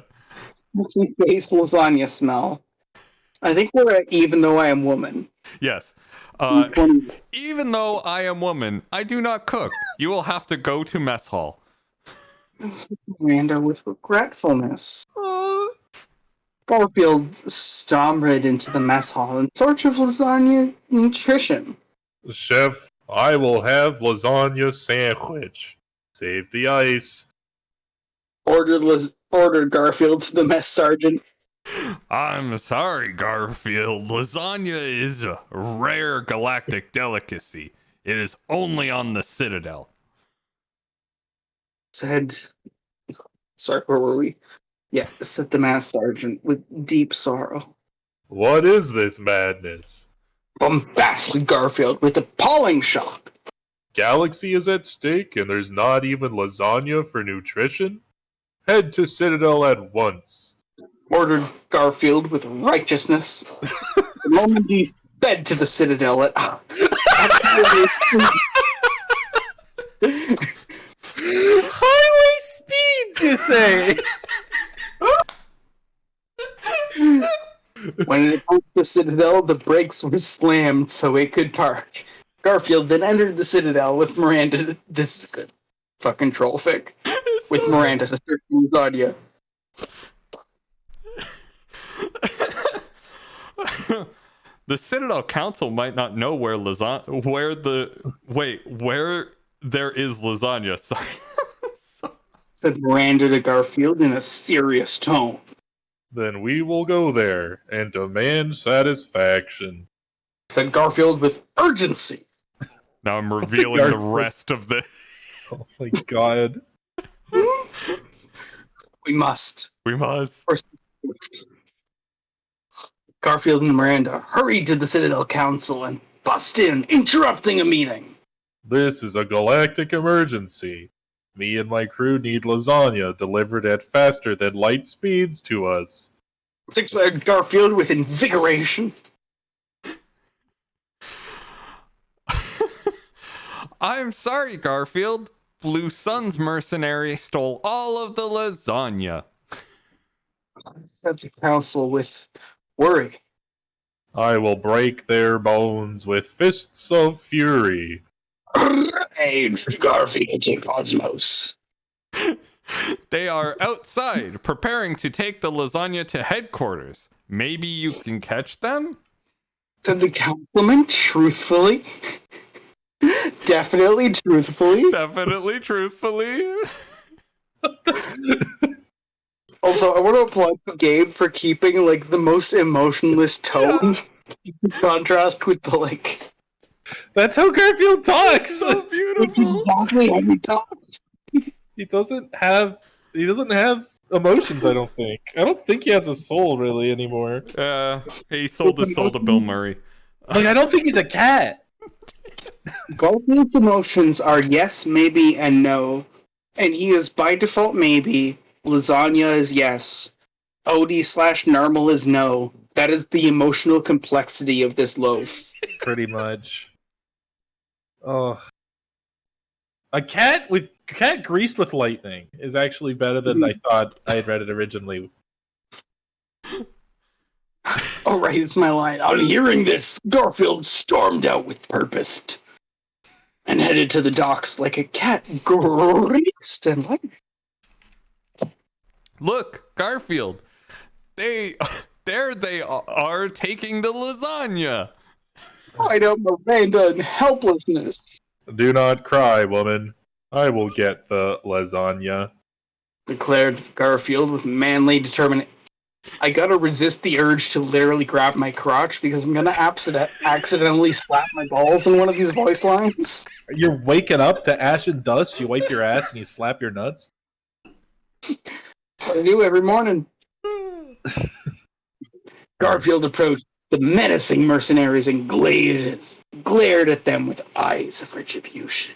Face lasagna smell. I think we're at even though I am woman. Yes. 20. Even though I am woman, I do not cook. You will have to go to mess hall. Miranda with regretfulness. Garfield stombered into the mess hall in search of lasagna nutrition. Chef, I will have lasagna sandwich. Save the ice. Ordered Garfield to the mess sergeant. I'm sorry, Garfield. Lasagna is a rare galactic delicacy. It is only on the Citadel. Said, sorry, where were we? Yeah, said the mass sergeant with deep sorrow. What is this madness? Bombasted Garfield with appalling shock. Galaxy is at stake and there's not even lasagna for nutrition? Head to Citadel at once. Ordered Garfield with righteousness. The moment he sped to the Citadel at Highway speeds, you say? When it approached the Citadel, the brakes were slammed so it could park. Garfield then entered the Citadel with Miranda. This is a good fucking troll fic. With Miranda to search for lasagna. The Citadel Council might not know where there is lasagna. Sorry. Said Miranda to Garfield in a serious tone. Then we will go there and demand satisfaction. Said Garfield with urgency. Now I'm revealing the rest of the. Oh my god. We must. We must. Garfield and Miranda hurried to the Citadel Council and bust in, interrupting a meeting. This is a galactic emergency. Me and my crew need lasagna delivered at faster than light speeds to us. declared Garfield with invigoration. I'm sorry, Garfield. Blue Sun's mercenary stole all of the lasagna. At the council with worry. I will break their bones with fists of fury. Rage, Garfield to Cosmos. They are outside, preparing to take the lasagna to headquarters. Maybe you can catch them? Said the councilman truthfully. Definitely truthfully. Definitely, truthfully. Also, I want to applaud Gabe for keeping like the most emotionless tone in contrast with the like. That's how Garfield talks. So beautiful. Exactly how he talks. He doesn't have emotions. I don't think. I don't think he has a soul really anymore. He sold his soul to Bill Murray. Like I don't think he's a cat. Garfield's emotions are yes, maybe, and no, and he is by default maybe. Lasagna is yes. OD/normal is no. That is the emotional complexity of this loaf. Pretty much. Oh, a cat greased with lightning is actually better than I thought I had read it originally. Oh, right, it's my line. On hearing this, Garfield stormed out with purpose and headed to the docks like a cat greased and lightning. Look, Garfield. There they are taking the lasagna. Cried out Miranda in helplessness. Do not cry, woman. I will get the lasagna. Declared Garfield with manly determination. I gotta resist the urge to literally grab my crotch because I'm gonna accidentally slap my balls in one of these voice lines. You're waking up to ash and dust. You wipe your ass and you slap your nuts. What I do every morning. Garfield approached the menacing mercenaries and glared at them with eyes of retribution.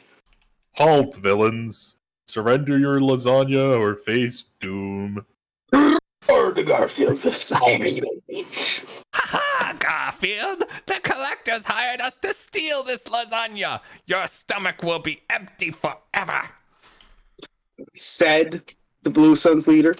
Halt, villains! Surrender your lasagna or face doom. Or to Garfield with fiery rage. Ha, Garfield! The collectors hired us to steal this lasagna. Your stomach will be empty forever. Said the Blue Suns leader.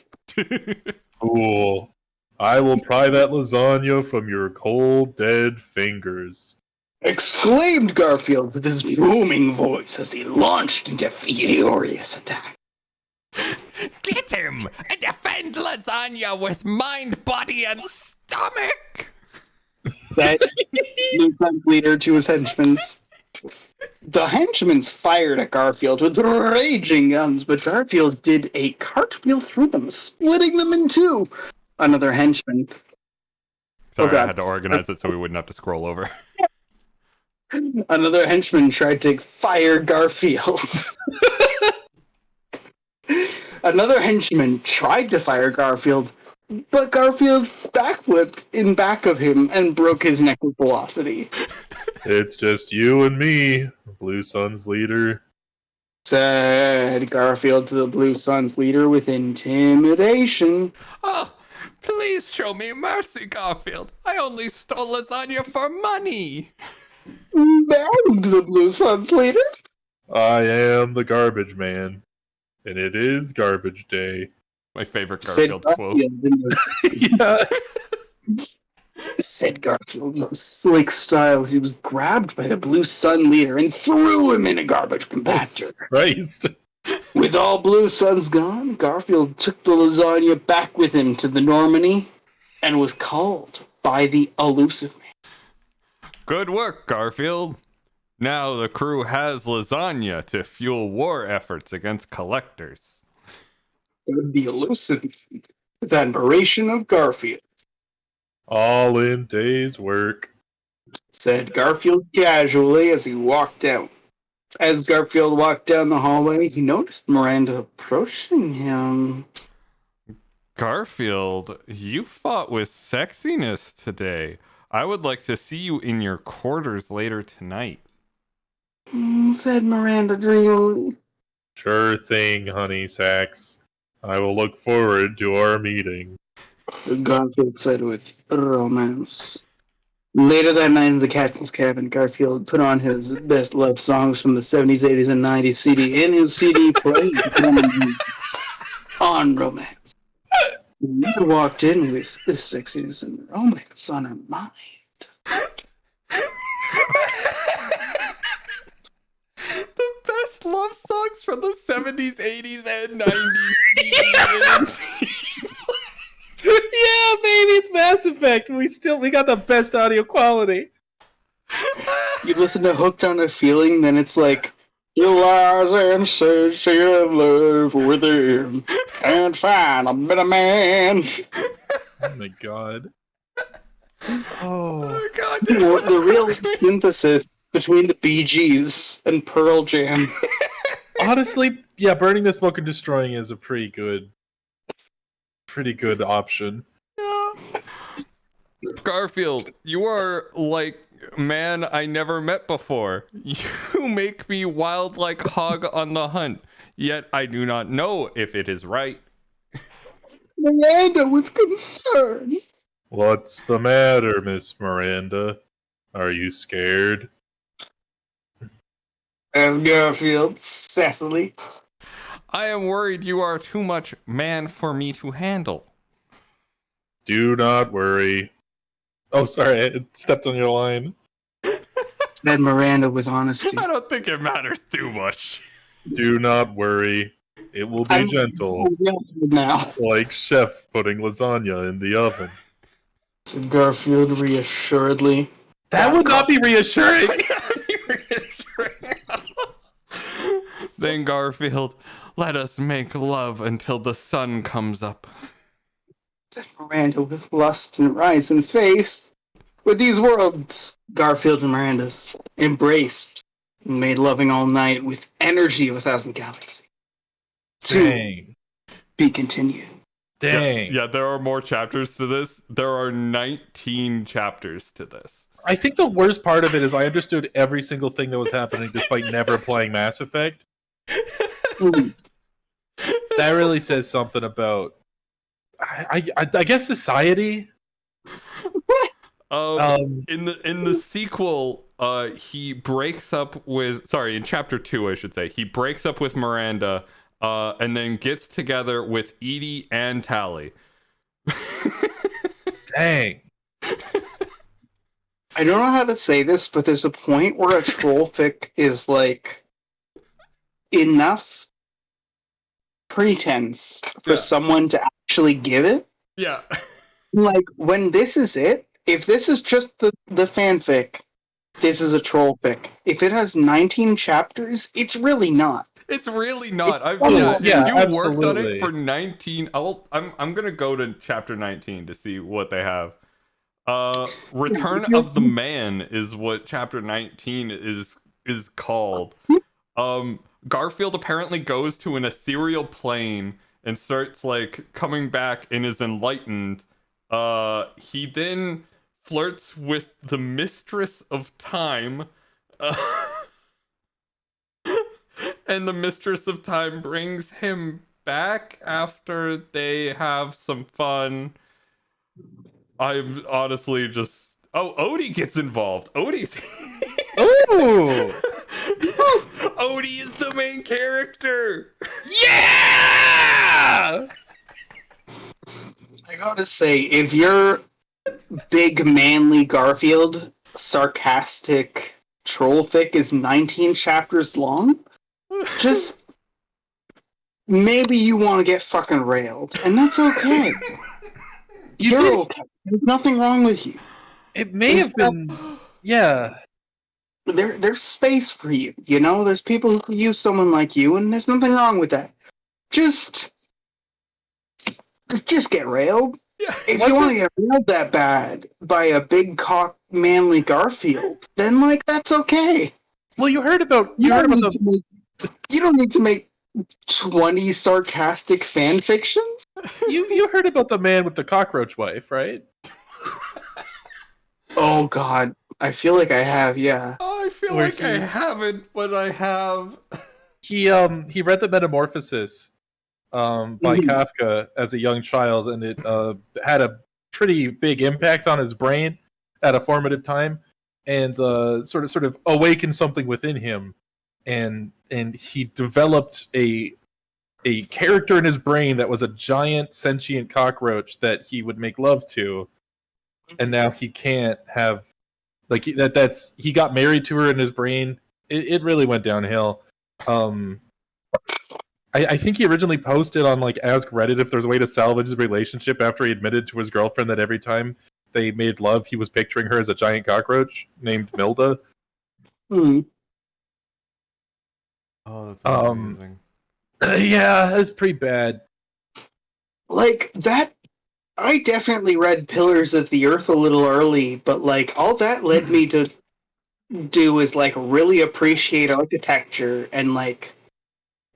Cool. I will pry that lasagna from your cold, dead fingers. Exclaimed Garfield with his booming voice as he launched into furious attack. Get him and defend lasagna with mind, body, and stomach. Said Blue Suns leader to his henchmen. The henchmen fired at Garfield with raging guns, but Garfield did a cartwheel through them, splitting them in two. Another henchman. Sorry, I had to organize it so we wouldn't have to scroll over. Another henchman tried to fire Garfield. Another henchman tried to fire Garfield, but Garfield backflipped in back of him and broke his neck with velocity. It's just you and me, Blue Suns leader. Said Garfield to the Blue Suns leader with intimidation. Oh, please show me mercy, Garfield. I only stole lasagna for money. Begged the Blue Suns leader. I am the garbage man, and it is garbage day. My favorite Said Garfield quote. Yeah. Said Garfield in slick style as he was grabbed by the Blue Sun leader and threw him in a garbage compactor. Christ. With all Blue Suns gone, Garfield took the lasagna back with him to the Normandy and was called by the elusive man. Good work, Garfield. Now the crew has lasagna to fuel war efforts against collectors. The elusive with admiration of Garfield. All in day's work. Said Garfield casually as he walked out. As Garfield walked down the hallway, he noticed Miranda approaching him. Garfield, you fought with sexiness today. I would like to see you in your quarters later tonight. Said Miranda dreamily. Sure thing, honey sacks. I will look forward to our meeting. Garfield said with romance. Later that night in the captain's cabin, Garfield put on his best love songs from the 70s, 80s, and 90s CD in his CD player on romance. Amanda walked in with this sexiness and romance on her mind. The best love songs from the 70s, 80s, and 90s. Yeah, baby, it's Mass Effect. We got the best audio quality. You listen to Hooked on a Feeling, then it's like, you lies and search your love within, can't find a better man. Oh my god. Oh. Oh god, The real synthesis between the Bee Gees and Pearl Jam. Honestly, yeah, burning this book and destroying is a pretty good option. Yeah. Garfield, you are like man I never met before. You make me wild like hog on the hunt, yet I do not know if it is right. Miranda with concern. What's the matter, Miss Miranda? Are you scared? As Garfield, sassily. I am worried you are too much man for me to handle. Do not worry. Oh, sorry, I stepped on your line. Said Miranda with honesty. I don't think it matters too much. Do not worry. It will be gentle, now. like chef putting lasagna in the oven. Said Garfield reassuredly. That would not be reassuring. Then Garfield, let us make love until the sun comes up. Said Miranda with lust in her eyes and face. With these words, Garfield and Miranda's embraced and made loving all night with energy of 1,000 galaxies. Dang. Be continued. Dang. Yeah, there are more chapters to this. There are 19 chapters to this. I think the worst part of it is I understood every single thing that was happening despite never playing Mass Effect. That really says something about, I guess, society. In the sequel, he breaks up with in chapter 2, I should say, he breaks up with Miranda, and then gets together with Edie and Tally. Dang. I don't know how to say this, but there's a point where a troll fic is like enough pretense for someone to actually give it. Yeah. Like, when this is it, if this is just the fanfic, this is a troll fic. If it has 19 chapters, it's really not. It's really not. Yeah, you worked on it absolutely. for 19. I'm gonna go to chapter 19 to see what they have. Return of the Man is what chapter 19 is called. Garfield apparently goes to an ethereal plane and starts like coming back and is enlightened. He then flirts with the Mistress of Time. And the Mistress of Time brings him back after they have some fun. I'm honestly just... Oh, Odie gets involved. Odie's... Ooh! Odie is the main character! Yeah! I gotta say, if you're big, manly Garfield, sarcastic troll fic is 19 chapters long, just maybe you want to get fucking railed, and that's okay. You're okay. There's nothing wrong with you. It may have been... Yeah. There's space for you, you know? There's people who could use someone like you, and there's nothing wrong with that. Just get railed. Yeah. If you want to get railed that bad by a big cock manly Garfield, then like that's okay. Well, you heard about You don't need to make 20 sarcastic fan fictions. you heard about the man with the cockroach wife, right? Oh god, I feel like I have, yeah. I feel Where like I haven't, but I have. He read the Metamorphosis by Kafka as a young child, and it had a pretty big impact on his brain at a formative time, and sort of awakened something within him, and he developed a character in his brain that was a giant sentient cockroach that he would make love to, and now he can't have he got married to her in his brain. It really went downhill. I think he originally posted on Ask Reddit if there's a way to salvage his relationship after he admitted to his girlfriend that every time they made love he was picturing her as a giant cockroach named Milda. Hmm. Oh, that's amazing. Yeah, that's pretty bad. Like that, I definitely read Pillars of the Earth a little early, but all that led me to do is really appreciate architecture and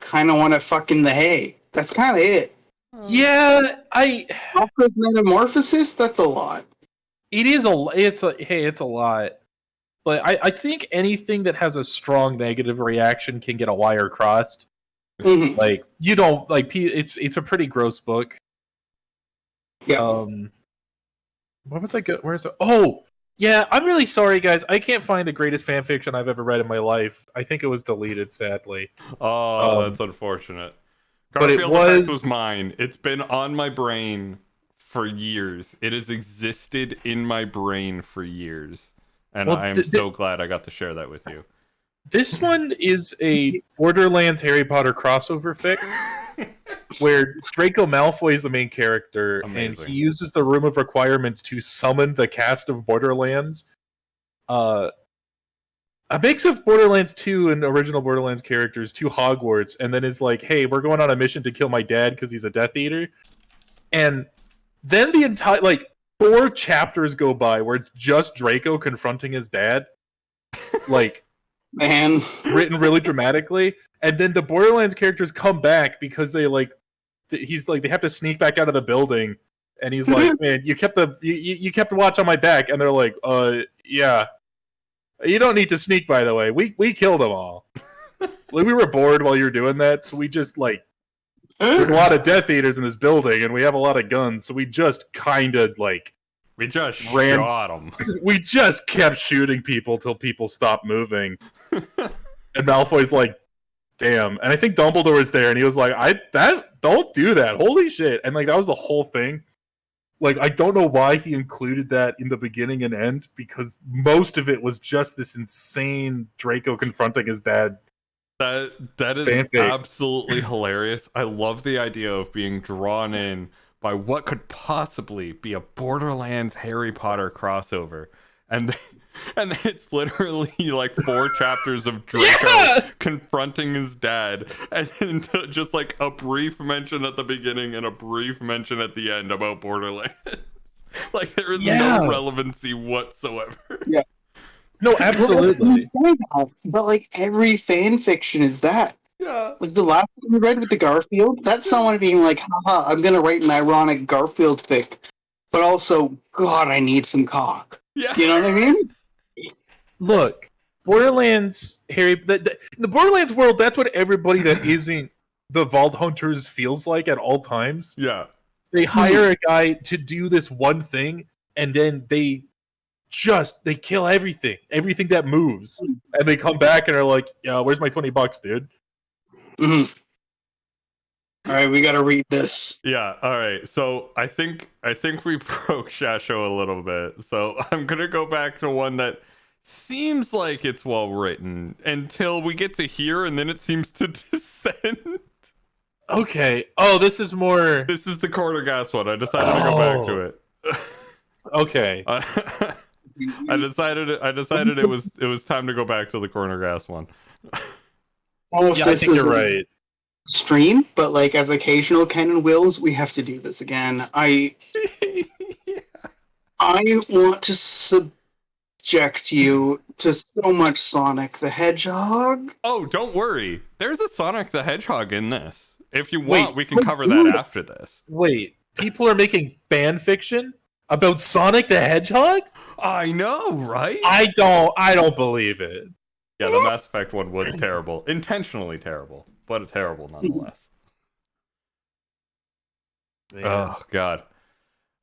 kind of want to fuck in the hay. That's kind of it. Yeah, Kafka's Metamorphosis. That's a lot. it is it's a lot. But I think anything that has a strong negative reaction can get a wire crossed. Mm-hmm. You don't it's a pretty gross book. Yeah. What was I go? Where's it? Oh, yeah. I'm really sorry, guys. I can't find the greatest fan fiction I've ever read in my life. I think it was deleted, sadly. Oh, that's unfortunate. But it Garfield Effect was was mine. It's been on my brain for years. It has existed in my brain for years, and I am so glad I got to share that with you. This one is a Borderlands Harry Potter crossover fic, where Draco Malfoy is the main character, and he uses the Room of Requirements to summon the cast of Borderlands. A mix of Borderlands 2 and original Borderlands characters to Hogwarts, and then is like, hey, we're going on a mission to kill my dad because he's a Death Eater. And then the entire, 4 chapters go by where it's just Draco confronting his dad. Man, written really dramatically, and then the Borderlands characters come back because they they have to sneak back out of the building, and he's like, man, you kept the watch on my back, and they're like, yeah, you don't need to sneak, by the way, we killed them all. We were bored while you were doing that, so we just there's a lot of Death Eaters in this building, and we have a lot of guns, so we just kind of we just shot them. We just kept shooting people till people stopped moving. And Malfoy's like, damn. And I think Dumbledore was there, and he was like, don't do that. Holy shit. And that was the whole thing. I don't know why he included that in the beginning and end, because most of it was just this insane Draco confronting his dad. That is fanfic. Absolutely hilarious. I love the idea of being drawn in by what could possibly be a Borderlands Harry Potter crossover. And then it's literally 4 chapters of Draco confronting his dad, and then just a brief mention at the beginning and a brief mention at the end about Borderlands. There is no relevancy whatsoever. Yeah. No, absolutely. But every fan fiction is that. Yeah. The last one we read with the Garfield, that's someone being haha, I'm gonna write an ironic Garfield fic, but also, God, I need some cock. Yeah. You know what I mean? Look, Borderlands, in the Borderlands world, that's what everybody that isn't the Vault Hunters feels like at all times. Yeah. They hire a guy to do this one thing, and then they kill everything that moves, and they come back and are like, yeah, where's my $20, dude? Mm-hmm. All right, we gotta read this. Yeah, all right. So I think we broke Shasho a little bit. So I'm gonna go back to one that seems like it's well written until we get to here, and then it seems to descend. Okay. Oh, this is more. This is the quarter gas one. I decided to go back to it. Okay. I decided it was time to go back to the corner gas one. I think you're right. Stream, but as occasional Ken and Wills, we have to do this again. I want to subject you to so much Sonic the Hedgehog. Oh, don't worry. There's a Sonic the Hedgehog in this. If you want, we can cover that after this. Wait, people are making fan fiction about Sonic the Hedgehog? I know, right? I don't believe it. Yeah, the Mass Effect one was terrible. Intentionally terrible, but terrible nonetheless. Man. Oh God.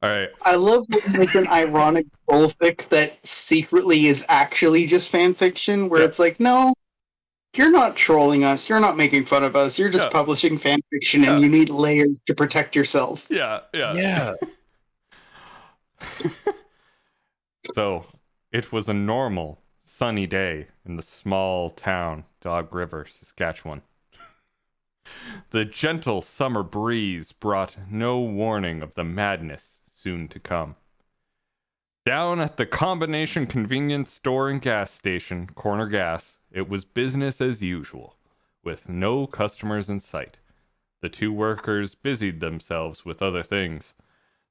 All right. I love when it's an ironic trollfic that secretly is actually just fan fiction, where Yeah. it's like, no, you're not trolling us, you're not making fun of us, you're just Yeah. publishing fan fiction, and Yeah. you need layers to protect yourself. Yeah. Yeah. So, it was a normal, sunny day in the small town, Dog River, Saskatchewan. The gentle summer breeze brought no warning of the madness soon to come. Down at the combination convenience store and gas station, Corner Gas, it was business as usual, with no customers in sight. The two workers busied themselves with other things.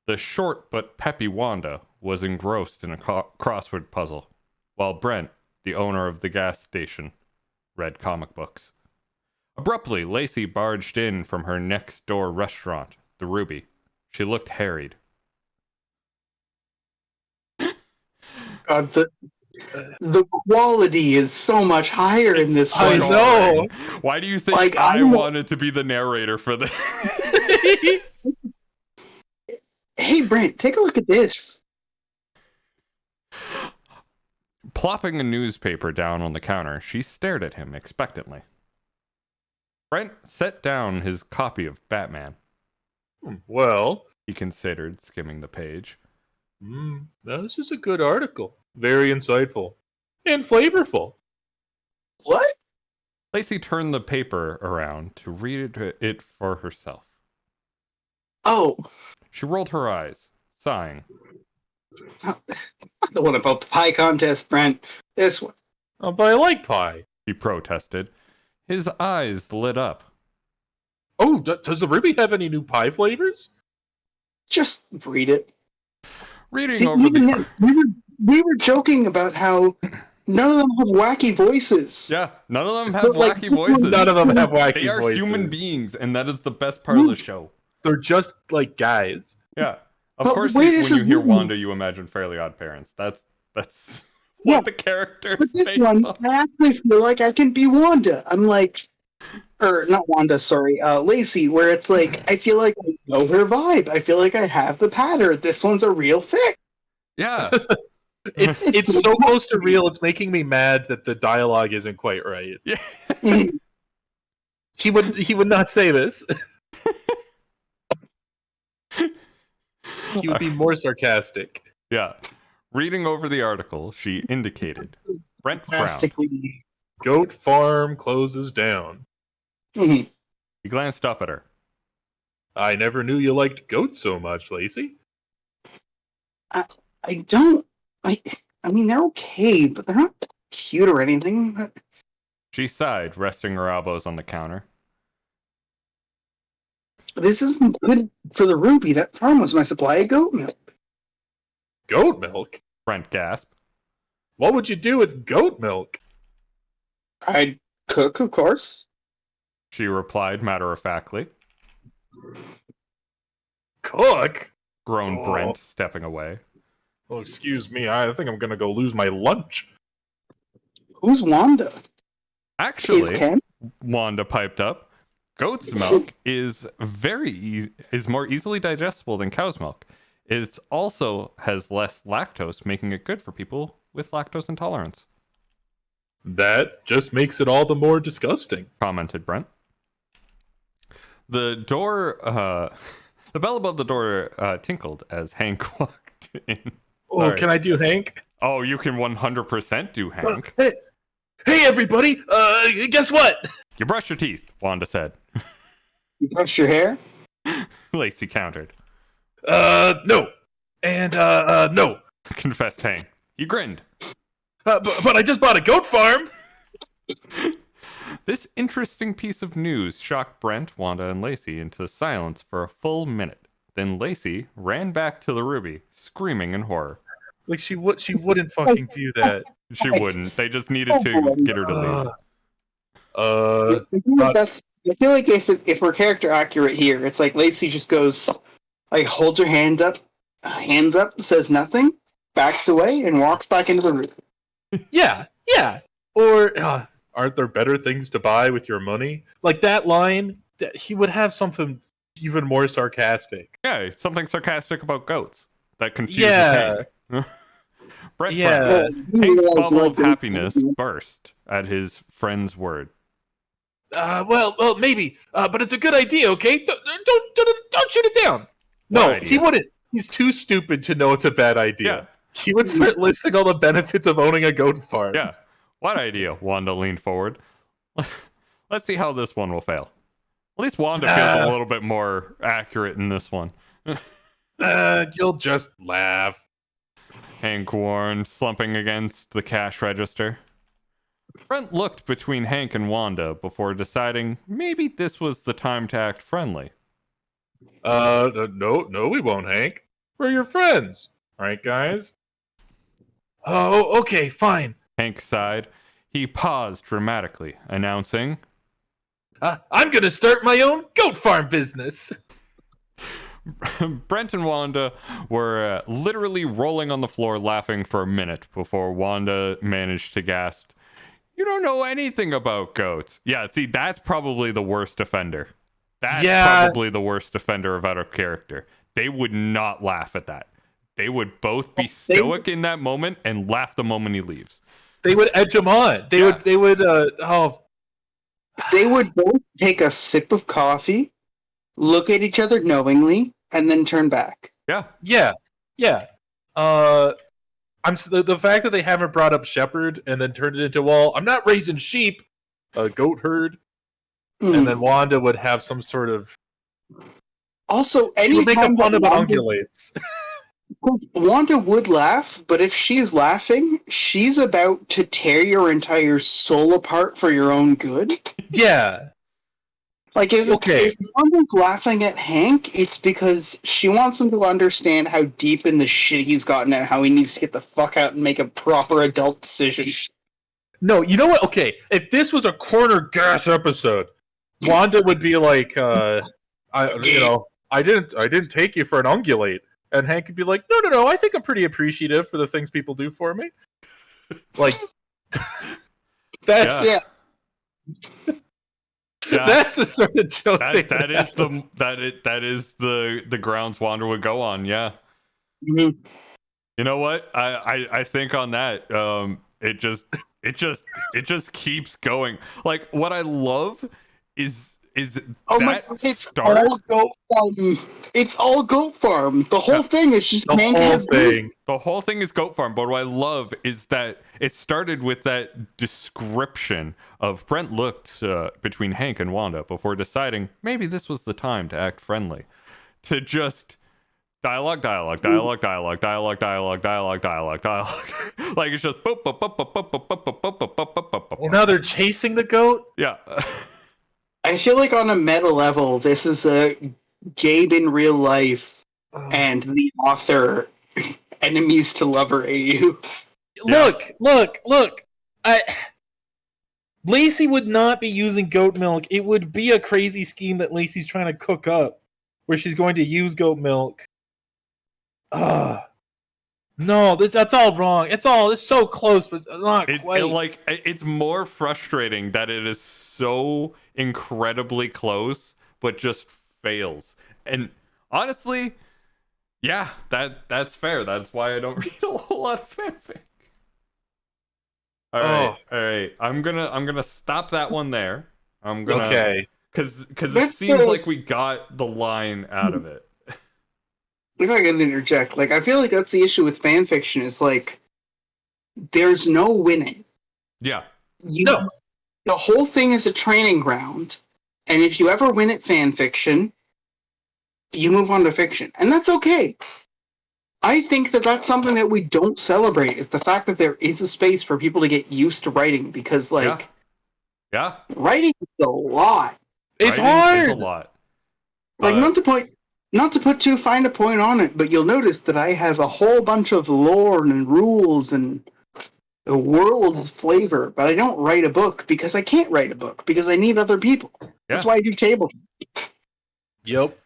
The short but peppy Wanda was engrossed in a crossword puzzle, while Brent, the owner of the gas station, read comic books. Abruptly, Lacey barged in from her next-door restaurant, the Ruby. She looked harried. God, the quality is so much higher in this I one. know. Why do you think Like, I I'm- wanted to be the narrator for this? Hey, Brent, take a look at this. Plopping a newspaper down on the counter, she stared at him expectantly. Brent set down his copy of Batman. Well, He considered, skimming the page. this is a good article. Very insightful. And flavorful. What? Lacey turned the paper around to read it for herself. Oh, She rolled her eyes, sighing. not the one about the pie contest, Brent. This one. Oh, but I like pie. He protested. His eyes lit up. Oh, does the Ruby have any new pie flavors? Just read it. Reading See, over even the... then, we were joking about how none of them have wacky voices. Yeah, none of them have But, like, wacky voices. None of them have wacky They are voices. human beings, and that is the best part of the show. They're just like guys. Yeah. Of But course, the way when this you is hear written- Wanda, you imagine Fairly Odd Parents. That's Yeah, what the character But is this based one, on. I actually feel like I can be Wanda. I'm like, or not Wanda, sorry, Lacey, where it's like, I feel like I know her vibe. I feel like I have the pattern. This one's a real fic. Yeah. It's so close to real. It's making me mad that the dialogue isn't quite right. Yeah. Mhm. He would not say this. He would be more sarcastic. Yeah. Reading over the article, she indicated. Brent frowned. Fantastically. Goat farm closes down. Mhm. He glanced up at her. I never knew you liked goats so much, Lacey. I don't. I mean, they're okay, but they're not cute or anything. She sighed, resting her elbows on the counter. This isn't good for the Ruby. That farm was my supply of goat milk. Goat milk? Brent gasped. What would you do with goat milk? I'd cook, of course. She replied matter-of-factly. Cook? Groaned Oh. Brent, stepping away. Oh, excuse me. I think I'm gonna go lose my lunch. Who's Wanda? Is Actually, Ken? Wanda piped up. Goat's milk is is more easily digestible than cow's milk. It also has less lactose, making it good for people with lactose intolerance. That just makes it all the more disgusting. Commented Brent. The door, the bell above the door tinkled as Hank walked in. Oh, Sorry. can I do Hank? Oh, you can 100% do Hank. Hey, everybody! Guess what? You brush your teeth, Wanda said. You brush your hair? Lacey countered. No. And, no. Confessed Hank. He grinned. But I just bought a goat farm! This interesting piece of news shocked Brent, Wanda, and Lacey into silence for a full minute. Then Lacey ran back to the Ruby, screaming in horror. Like, she wouldn't fucking do that. She wouldn't. They just needed to get her to leave. I feel like if we're character accurate here, it's like Lacey just goes, like, holds her hands up, says nothing, backs away, and walks back into the room. Yeah. Or, aren't there better things to buy with your money? Like that line, he would have something even more sarcastic. Yeah, something sarcastic about goats that confuses Yeah. Hank. Brent Yeah. frowned. Hank's bubble of happiness burst at his friend's word. Well, maybe. But it's a good idea, okay? Don't shoot it down. No, What idea? he wouldn't. He's too stupid to know it's a bad idea. Yeah. He would start listing all the benefits of owning a goat farm. Yeah. What idea? Wanda leaned forward. Let's see how this one will fail. At least Wanda feels a little bit more accurate in this one. You'll just laugh. Hank warned, slumping against the cash register. Brent looked between Hank and Wanda before deciding maybe this was the time to act friendly. No, we won't, Hank. We're your friends. Right, guys? Oh, okay, fine. Hank sighed. He paused dramatically, announcing, I'm gonna start my own goat farm business. Brent and Wanda were literally rolling on the floor laughing for a minute before Wanda managed to gasp, "You don't know anything about goats." Yeah, see, that's probably the worst offender. That's probably the worst offender of out of character. They would not laugh at that. They would both be stoic in that moment and laugh the moment he leaves. They would edge him on. They would They would both take a sip of coffee, look at each other knowingly, and then turn back. Yeah. The fact that they haven't brought up shepherd and then turned it into, well, I'm not raising sheep, a goat herd, and then Wanda would have some sort of Also, she would make a anytime pun that about Wanda, ungulates. Wanda would laugh, but if she's laughing, she's about to tear your entire soul apart for your own good. Yeah. Like, if Wanda's laughing at Hank, it's because she wants him to understand how deep in the shit he's gotten and how he needs to get the fuck out and make a proper adult decision. No, you know what? Okay, if this was a corner gas episode, Wanda would be like, I didn't take you for an ungulate. And Hank could be like, no, I think I'm pretty appreciative for the things people do for me. Like, that's that's the sort of joke that is the grounds Wanda would go on. Yeah. Mm-hmm. You know what? I think on that, it just keeps going. Like, what I love is all goat farm. It's all goat farm. The whole thing is just the whole thing. The whole thing is goat farm. But what I love is that it started with that description of Brent looked between Hank and Wanda before deciding maybe this was the time to act friendly. To just dialogue. Like it's just boop, boop, boop, boop, boop, boop, boop, boop, boop, boop, boop, boop. Well, now they're chasing the goat? Yeah. I feel like on a meta level, this is a Gabe in real life and the author enemies to lover AU. Look. Lacey would not be using goat milk. It would be a crazy scheme that Lacey's trying to cook up, where she's going to use goat milk. No, that's all wrong. It's so close, but not quite. It's more frustrating that it is so incredibly close, but just fails. And honestly, yeah, that's fair. That's why I don't read a whole lot of fanfic. All right. I'm gonna stop that one there. Okay, because it seems like we got the line out of it. If I can interject, I feel like that's the issue with fanfiction is there's no winning. Yeah. The whole thing is a training ground, and if you ever win at fanfiction, you move on to fiction, and that's okay. I think that that's something that we don't celebrate, is the fact that there is a space for people to get used to writing, because, yeah. Writing is a lot. It's hard! It's a lot. Not to put too fine a point on it, but you'll notice that I have a whole bunch of lore and rules and a world flavor, but I don't write a book because I can't write a book because I need other people. Yeah. That's why I do table. Yep.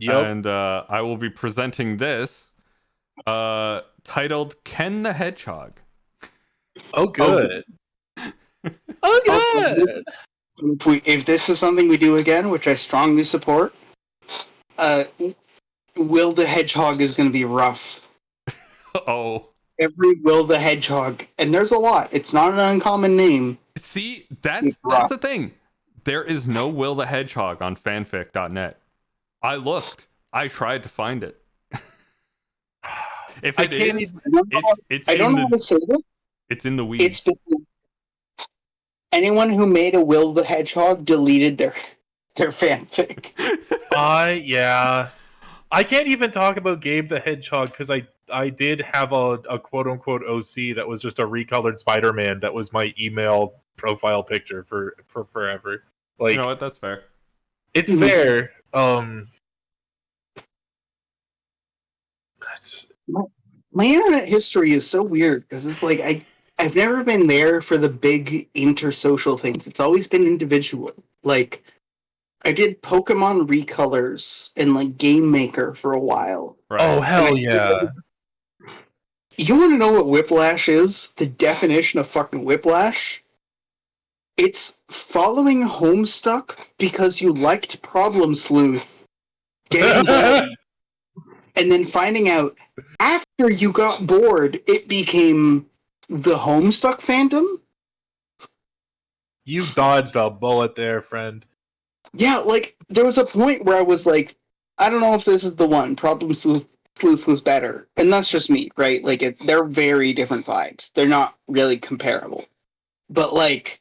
And I will be presenting this titled Ken the Hedgehog. Oh, good. Oh, good. If this is something we do again, which I strongly support, Will the Hedgehog is going to be rough. Oh. Every Will the Hedgehog, and there's a lot. It's not an uncommon name. See, that's the thing. There is no Will the Hedgehog on fanfic.net. I looked. I tried to find it. If it is, it's I don't know how to say this. It's in the weeds. Anyone who made a Will the Hedgehog deleted their fanfic. Yeah. I can't even talk about Gabe the Hedgehog because I did have a quote unquote OC that was just a recolored Spider-Man that was my email profile picture for forever. Like, you know what? That's fair. It's fair. My internet history is so weird because it's like I've never been there for the big intersocial things. It's always been individual. Like I did Pokemon recolors and like Game Maker for a while. Right. Oh hell yeah! You want to know what whiplash is? The definition of fucking whiplash? It's following Homestuck because you liked Problem Sleuth, getting bored, and then finding out after you got bored, it became the Homestuck fandom? You dodged a bullet there, friend. Yeah, like, there was a point where I was like, I don't know if this is the one. Problem Sleuth was better. And that's just me, right? Like, they're very different vibes. They're not really comparable. But, like,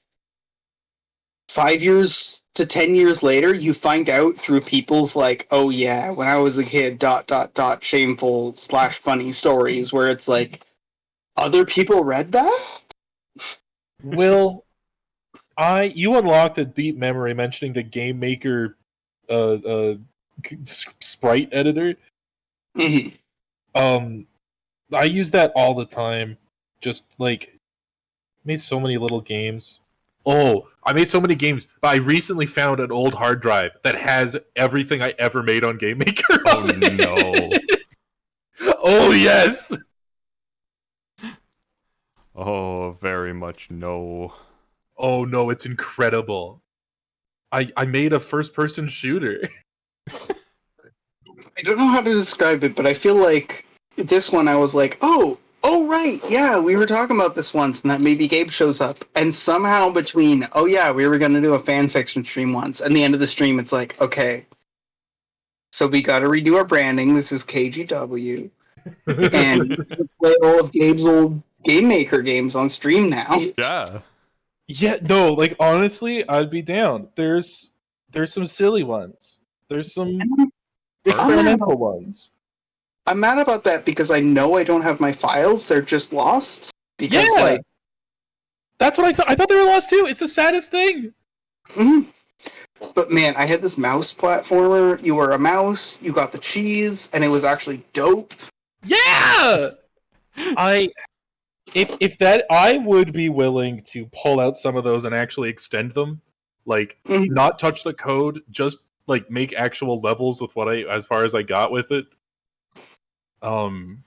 5 years to 10 years later, you find out through people's, like, oh yeah, when I was a kid, ... shameful / funny stories, where it's like, other people read that? Will, you unlocked a deep memory mentioning the Game Maker sprite editor. Mm-hmm. I use that all the time. Just like made so many little games. Oh, I made so many games. But I recently found an old hard drive that has everything I ever made on Game Maker. Oh no. Oh yes. Oh, very much no. Oh no, it's incredible. I made a first-person shooter. I don't know how to describe it, but I feel like this one I was like, oh right, yeah, we were talking about this once, and that maybe Gabe shows up. And somehow between, oh yeah, we were going to do a fanfiction stream once, and the end of the stream, it's like, okay, so we got to redo our branding. This is KGW. And play all of Gabe's old Game Maker games on stream now. Yeah. Yeah, no, like honestly, I'd be down. There's some silly ones. There's some experimental ones. I'm mad about that because I know I don't have my files. They're just lost. Because, yeah, that's what I thought. I thought they were lost too. It's the saddest thing. Mm-hmm. But man, I had this mouse platformer. You were a mouse. You got the cheese, and it was actually dope. Yeah, if that, I would be willing to pull out some of those and actually extend them. Like, not touch the code, just like make actual levels with as far as I got with it. Because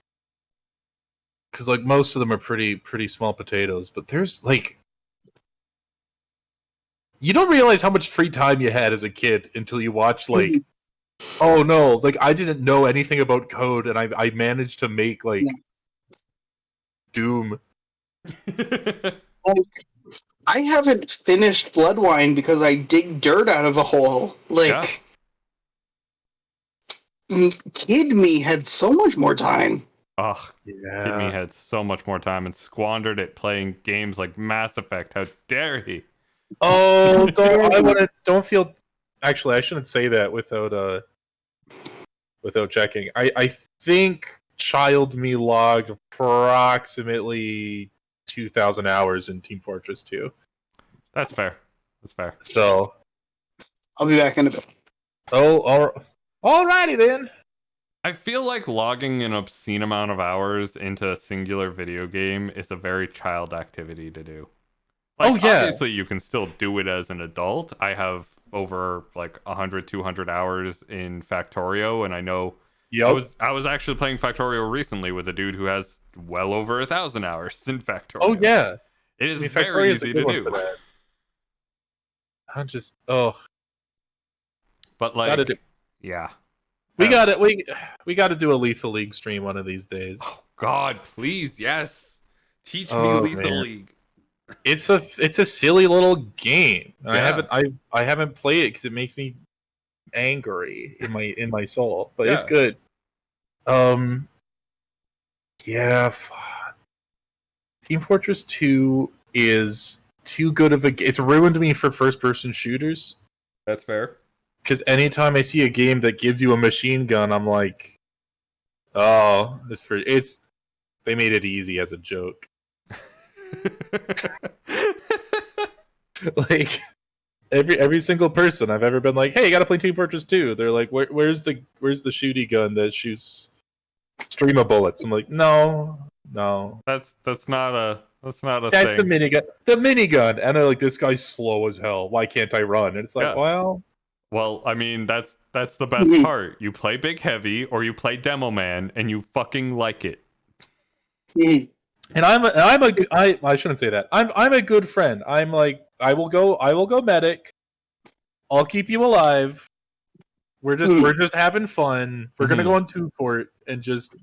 like most of them are pretty small potatoes, but there's like, you don't realize how much free time you had as a kid until you watch like, oh no, like I didn't know anything about code, and I managed to make like Doom. Like, I haven't finished Bloodwine because I dig dirt out of a hole. Like, Kid Me had so much more time. Oh, yeah. Kid Me had so much more time and squandered it playing games like Mass Effect. How dare he? Oh, don't feel. Actually, I shouldn't say that without checking. I think Child Me logged approximately 2,000 hours in Team Fortress 2. That's fair. So I'll be back in a bit. Oh, alrighty then. I feel like logging an obscene amount of hours into a singular video game is a very child activity to do. Like, obviously you can still do it as an adult. I have over like 100, 200 hours in Factorio, and I know I was actually playing Factorio recently with a dude who has well over 1,000 hours in Factorio. Oh yeah, it is very easy to do. I'm just but like, yeah, We got it. We got to do a Lethal League stream one of these days. Oh God, please, yes. Teach me Oh, Lethal man. League. It's a silly little game. Yeah. I haven't played it because it makes me angry in my soul. But it's Yeah. good. Yeah. Team Fortress 2 is too good of a. It's ruined me for first-person shooters. That's fair. Because anytime I see a game that gives you a machine gun, I'm like, oh, it's. They made it easy as a joke. Like every single person I've ever been like, hey, you gotta play Team Fortress 2. They're like, where's the shooty gun that shoots stream of bullets? I'm like, no. That's not a That's thing. the minigun. The minigun. And they're like, this guy's slow as hell. Why can't I run? And it's like, Yeah. Well, I mean, that's the best part. You play Big Heavy or you play Demo Man, and you fucking like it. And I shouldn't say that. I'm a good friend. I'm like, I will go medic. I'll keep you alive. We're just having fun. We're gonna go on Two Fort and just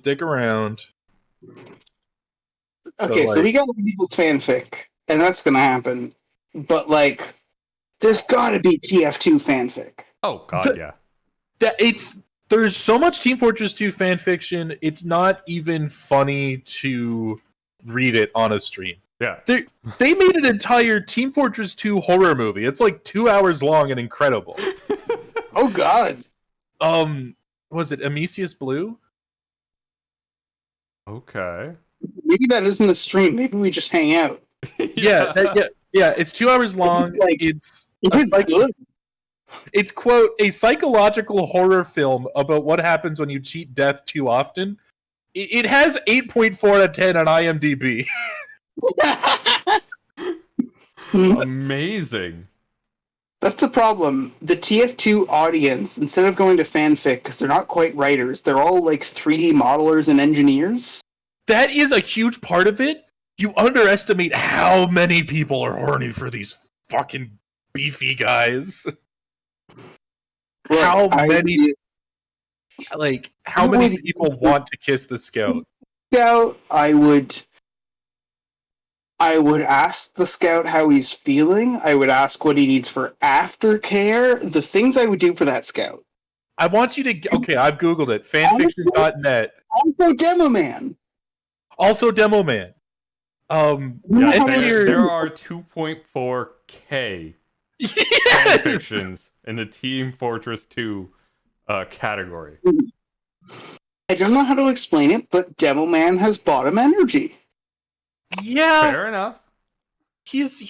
dick around. Okay, so we got a legal fanfic, and that's gonna happen. But like, there's gotta be TF2 fanfic. Oh God, yeah. There's so much Team Fortress 2 fan fiction. It's not even funny to read it on a stream. Yeah. They made an entire Team Fortress 2 horror movie. It's like 2 hours long and incredible. Oh God. Was it Amicius Blue? Okay. Maybe that isn't a stream. Maybe we just hang out. Yeah. It's 2 hours long. Like, It's quote a psychological horror film about what happens when you cheat death too often. It has 8.4 out of 10 on IMDb. Amazing. That's the problem. The TF2 audience, instead of going to fanfic, because they're not quite writers, they're all like 3D modelers and engineers. That is a huge part of it. You underestimate how many people are horny for these fucking beefy guys. Look, how many people want to kiss the scout? Scout, I would ask the scout how he's feeling. I would ask what he needs for aftercare. The things I would do for that scout. I want you to. Okay, I've googled it. Fanfiction.net. Also, Demo Man. Also, Demo Man. There are 2.4K fanfictions in the Team Fortress 2 category. I don't know how to explain it, but Demo Man has bottom energy. Yeah, Fair enough. He's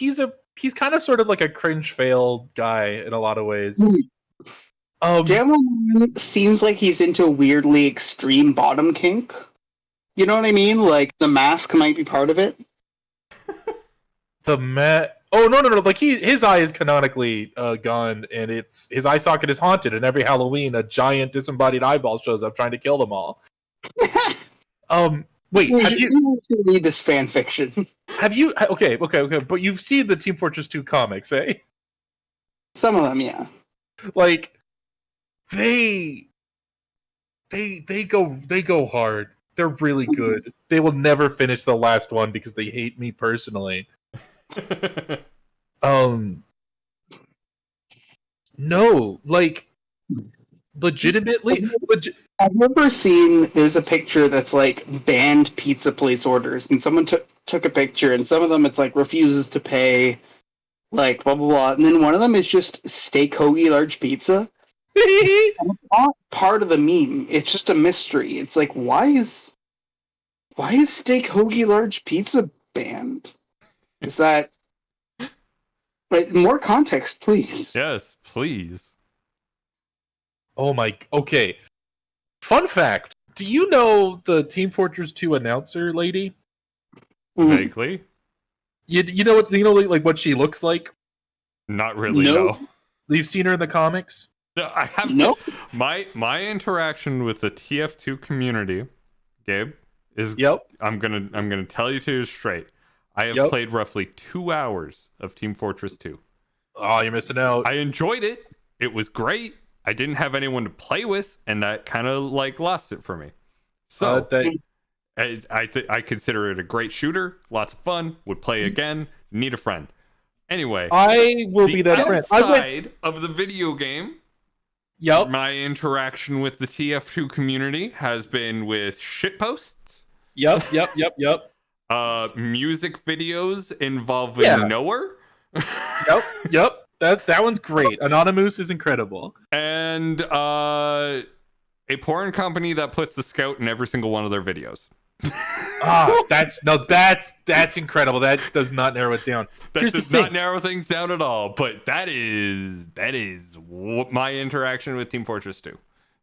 kind of sort of like a cringe fail guy in a lot of ways. Demo Man seems like he's into weirdly extreme bottom kink. You know what I mean? Like the mask might be part of it. Oh no! Like his eye is canonically gone, and his eye socket is haunted. And every Halloween, a giant disembodied eyeball shows up trying to kill them all. Wait, have you read this fan fiction? Have you? Okay. But you've seen the Team Fortress 2 comics, eh? Some of them, yeah. Like they go hard. They're really good. They will never finish the last one because they hate me personally. No, like legitimately. I've never seen. There's a picture that's like banned pizza place orders, and someone took a picture, and some of them it's like refuses to pay, like blah blah blah, and then one of them is just steak hoagie large pizza. It's not part of the meme. It's just a mystery. It's like why is steak hoagie large pizza banned? Is that? But more context, please. Yes, please. Oh my. Okay. Fun fact: do you know the Team Fortress 2 announcer lady? Vaguely. You know like what she looks like? Not really. No. You've seen her in the comics? No, I have. Nope. My interaction with the TF2 community, Gabe, is. Yep. I'm gonna tell you to straight. I have played roughly 2 hours of Team Fortress 2. Oh, you're missing out. I enjoyed it. It was great. I didn't have anyone to play with, and that kind of like lost it for me. So I consider it a great shooter, lots of fun, would play again, need a friend. Anyway, I will be that friend. Outside of the video game, Yep. my interaction with the TF2 community has been with shitposts. Yep. Music videos involving Knower. Yep. That one's great. Anonymous is incredible. And a porn company that puts the Scout in every single one of their videos. That's incredible. That does not narrow it down. That does not narrow things down at all, but that is my interaction with Team Fortress 2.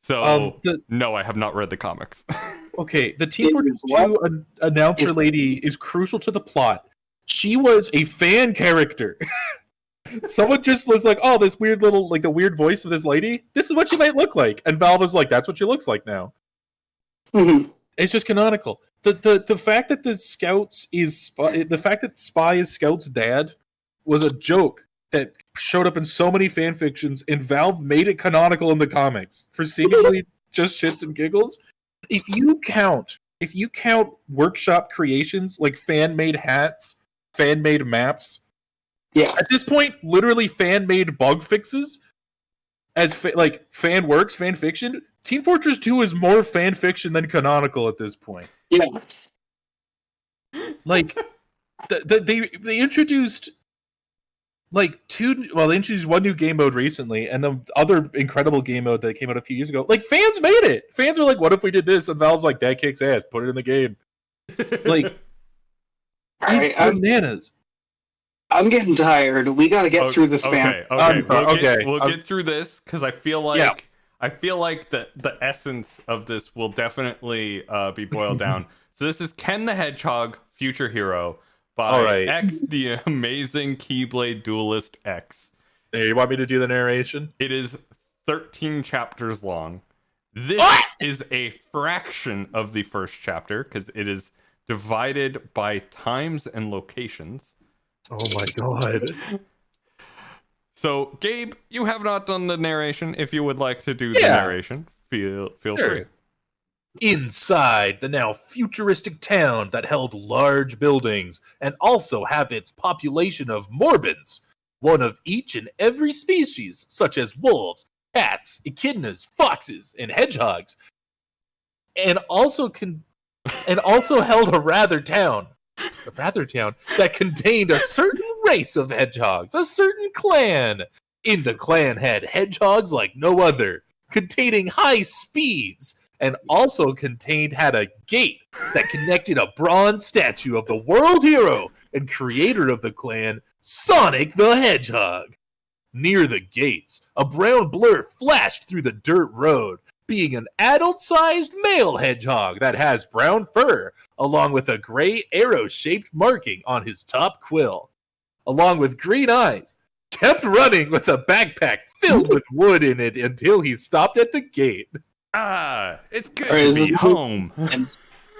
So no, I have not read the comics. Okay, the Team Fortress 2 announcer lady is crucial to the plot. She was a fan character. Someone just was like, "Oh, this weird little, like the weird voice of this lady. This is what she might look like," and Valve was like, "That's what she looks like now." Mm-hmm. It's just canonical. The fact that the fact that Spy is Scout's dad was a joke that showed up in so many fan fictions, and Valve made it canonical in the comics for seemingly just shits and giggles. If you count workshop creations like fan-made hats, fan-made maps, at this point, literally fan-made bug fixes as fan works, fan fiction. Team Fortress 2 is more fan fiction than canonical at this point. Yeah. Like, they introduced they introduced one new game mode recently, and the other incredible game mode that came out a few years ago. Like, fans made it. Fans were like, "What if we did this?" And Valve's like, "That kicks ass. Put it in the game." Like, right, bananas. I'm getting tired. We got to get through this fan. We'll get through this because I feel like the essence of this will definitely be boiled down. So this is Ken the Hedgehog, Future Hero, by X, the amazing Keyblade Duelist X. Hey, you want me to do the narration? It is 13 chapters long. This is a fraction of the first chapter because it is divided by times and locations. Oh my god. So, Gabe, you have not done the narration. If you would like to do the narration, feel free. Inside the now futuristic town that held large buildings and also have its population of Morbins, one of each and every species, such as wolves, cats, echidnas, foxes, and hedgehogs, and also held a rather town that contained a certain race of hedgehogs, a certain clan. In the clan had hedgehogs like no other, containing high speeds, and also had a gate that connected a bronze statue of the world hero and creator of the clan, Sonic the Hedgehog. Near the gates, a brown blur flashed through the dirt road, being an adult-sized male hedgehog that has brown fur, along with a gray arrow-shaped marking on his top quill, along with green eyes, kept running with a backpack filled with wood in it until he stopped at the gate. It's good to be home,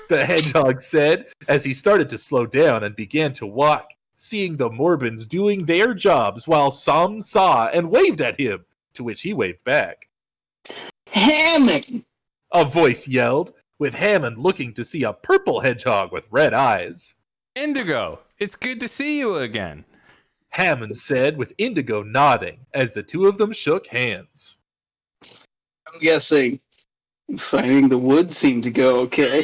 the hedgehog said as he started to slow down and began to walk, seeing the Morbins doing their jobs while some saw and waved at him, to which he waved back. Hammond! A voice yelled, with Hammond looking to see a purple hedgehog with red eyes. Indigo, it's good to see you again, Hammond said, with Indigo nodding as the two of them shook hands. I'm guessing finding the wood seemed to go okay.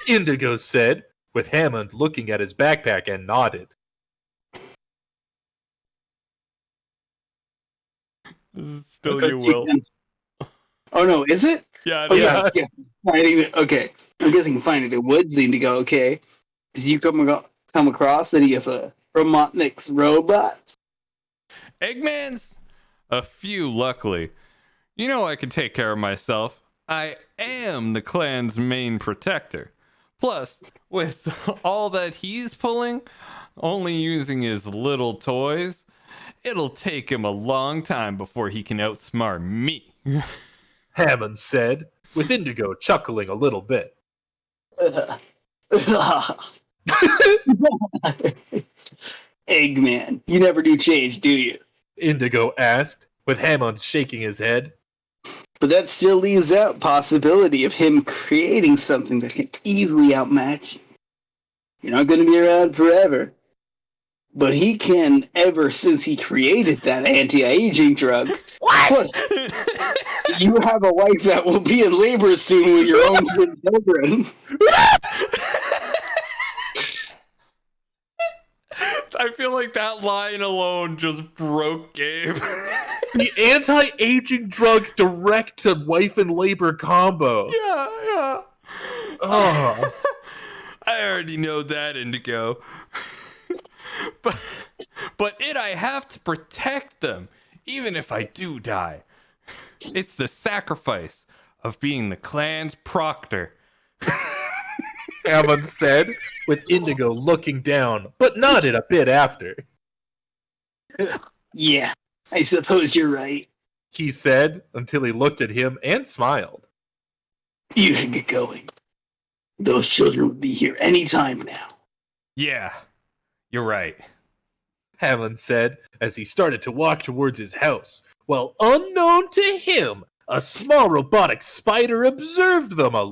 Indigo said, with Hammond looking at his backpack and nodded. This is still you, Will. Oh no, is it? Yeah, yes. Okay, I'm guessing finding the wood seemed to go okay. Did you come across any of Robotnik's robots? Eggmans? A few, luckily. You know I can take care of myself. I am the clan's main protector. Plus, with all that he's pulling, only using his little toys, it'll take him a long time before he can outsmart me. Hammond said, with Indigo chuckling a little bit. Eggman, you never do change, do you? Indigo asked, with Hammond shaking his head. But that still leaves out possibility of him creating something that can easily outmatch you. You're not going to be around forever. But he can, ever since he created that anti-aging drug. What? Plus, you have a wife that will be in labor soon with your own twin children. I feel like that line alone just broke Gabe. The anti-aging drug direct to wife and labor combo. Yeah. Oh. I already know that, Indigo. but I have to protect them, even if I do die. It's the sacrifice of being the clan's proctor. Hammond said, with Indigo looking down, but nodded a bit after. Yeah, I suppose you're right. He said, until he looked at him and smiled. You should get going. Those children would be here any time now. Yeah, you're right. Hammond said, as he started to walk towards his house, while unknown to him, a small robotic spider observed them a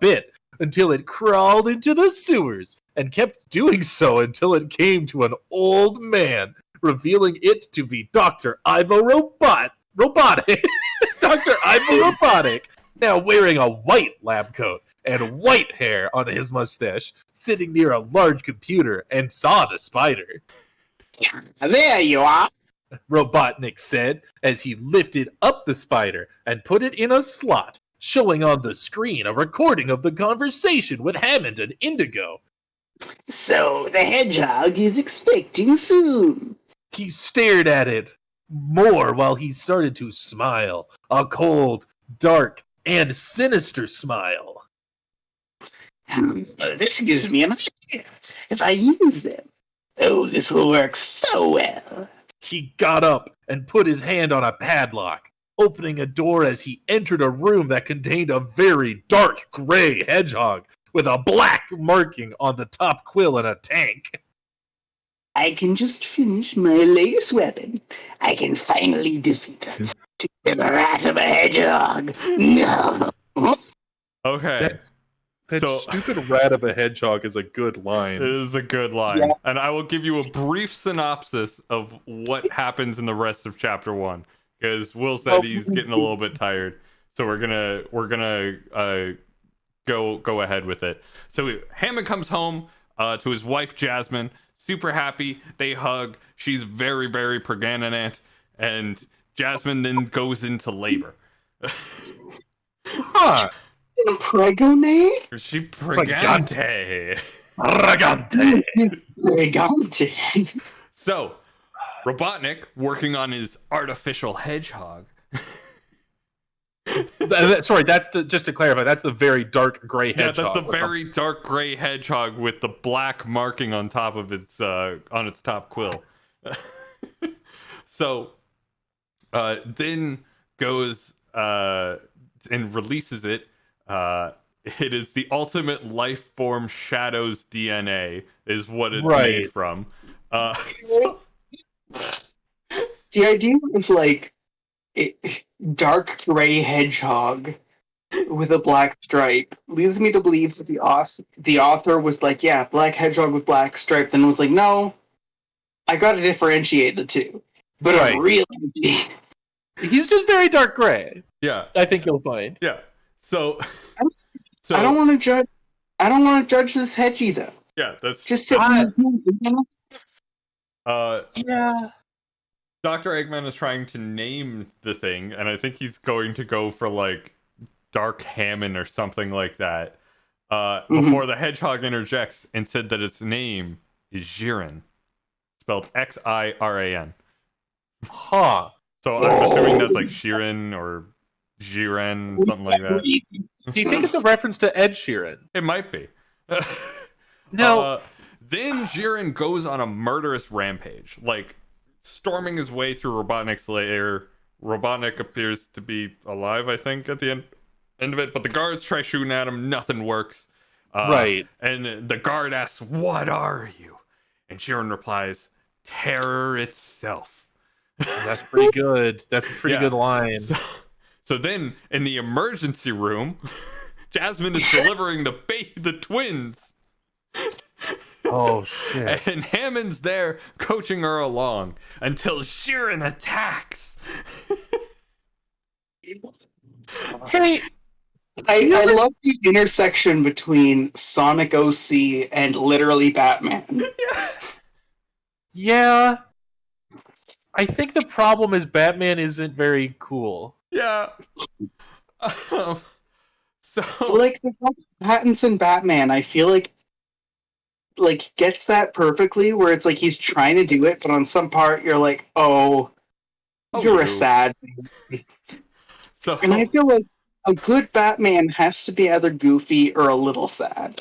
bit, until it crawled into the sewers, and kept doing so until it came to an old man, revealing it to be Dr. Ivo Robotic. Dr. Ivo Robotic, now wearing a white lab coat and white hair on his mustache, sitting near a large computer, and saw the spider. There you are. Robotnik said, as he lifted up the spider and put it in a slot, showing on the screen a recording of the conversation with Hammond and Indigo. So the hedgehog is expecting soon. He stared at it more while he started to smile, a cold, dark, and sinister smile. This gives me an idea. If I use them, this will work so well. He got up and put his hand on a padlock, opening a door as he entered a room that contained a very dark gray hedgehog with a black marking on the top quill and a tank. I can just finish my latest weapon. I can finally defeat that stupid rat of a hedgehog. No. Okay. That So- stupid rat of a hedgehog is a good line. It is a good line. Yeah. And I will give you a brief synopsis of what happens in the rest of chapter 1. Because Will said he's getting a little bit tired. So we're gonna go ahead with it. So Hammond comes home to his wife Jasmine, super happy. They hug. She's very, very pregnant, and Jasmine then goes into labor. Huh. Pregone? She pregante. Ragante. Pregante. So Robotnik, working on his artificial hedgehog. Sorry, just to clarify, that's the very dark gray Yeah, hedgehog. that's the very dark gray hedgehog with the black marking on top of its on its top quill. So then goes and releases it. It is the ultimate life form Shadow's DNA is what it's made from. So, The idea of like dark gray hedgehog with a black stripe leads me to believe that the author was like, yeah, black hedgehog with black stripe, then was like, no, I got to differentiate the two. But Right. really, He's just very dark gray. yeah, I think you'll find. yeah. So I don't want to judge. I don't want to judge this hedgie though. yeah, that's Just I- yeah. Dr. Eggman is trying to name the thing, and I think he's going to go for like Dark Hammond or something like that. Before the hedgehog interjects and said that its name is Jiren, spelled Xiran. Huh. So I'm assuming that's like Shirin or Jiren, something like that. Do you think it's a reference to Ed Sheeran? It might be. No. Then Jiren goes on a murderous rampage, like storming his way through Robotnik's lair. Robotnik appears to be alive, I think, at the end of it, but the guards try shooting at him. Nothing works. Right. And the guard asks, "What are you?" And Jiren replies, "Terror itself." That's pretty good. That's a pretty Yeah. good line. So then, in the emergency room, Jasmine is delivering the twins. Oh shit! And Hammond's there coaching her along until Sheeran attacks. Hey, I love the intersection between Sonic OC and literally Batman. yeah. I think the problem is Batman isn't very cool. Yeah. So Like the Pattinson Batman, I feel like gets that perfectly, where it's like he's trying to do it, but on some part you're like, oh, you're a sad. So And I feel like a good Batman has to be either goofy or a little sad.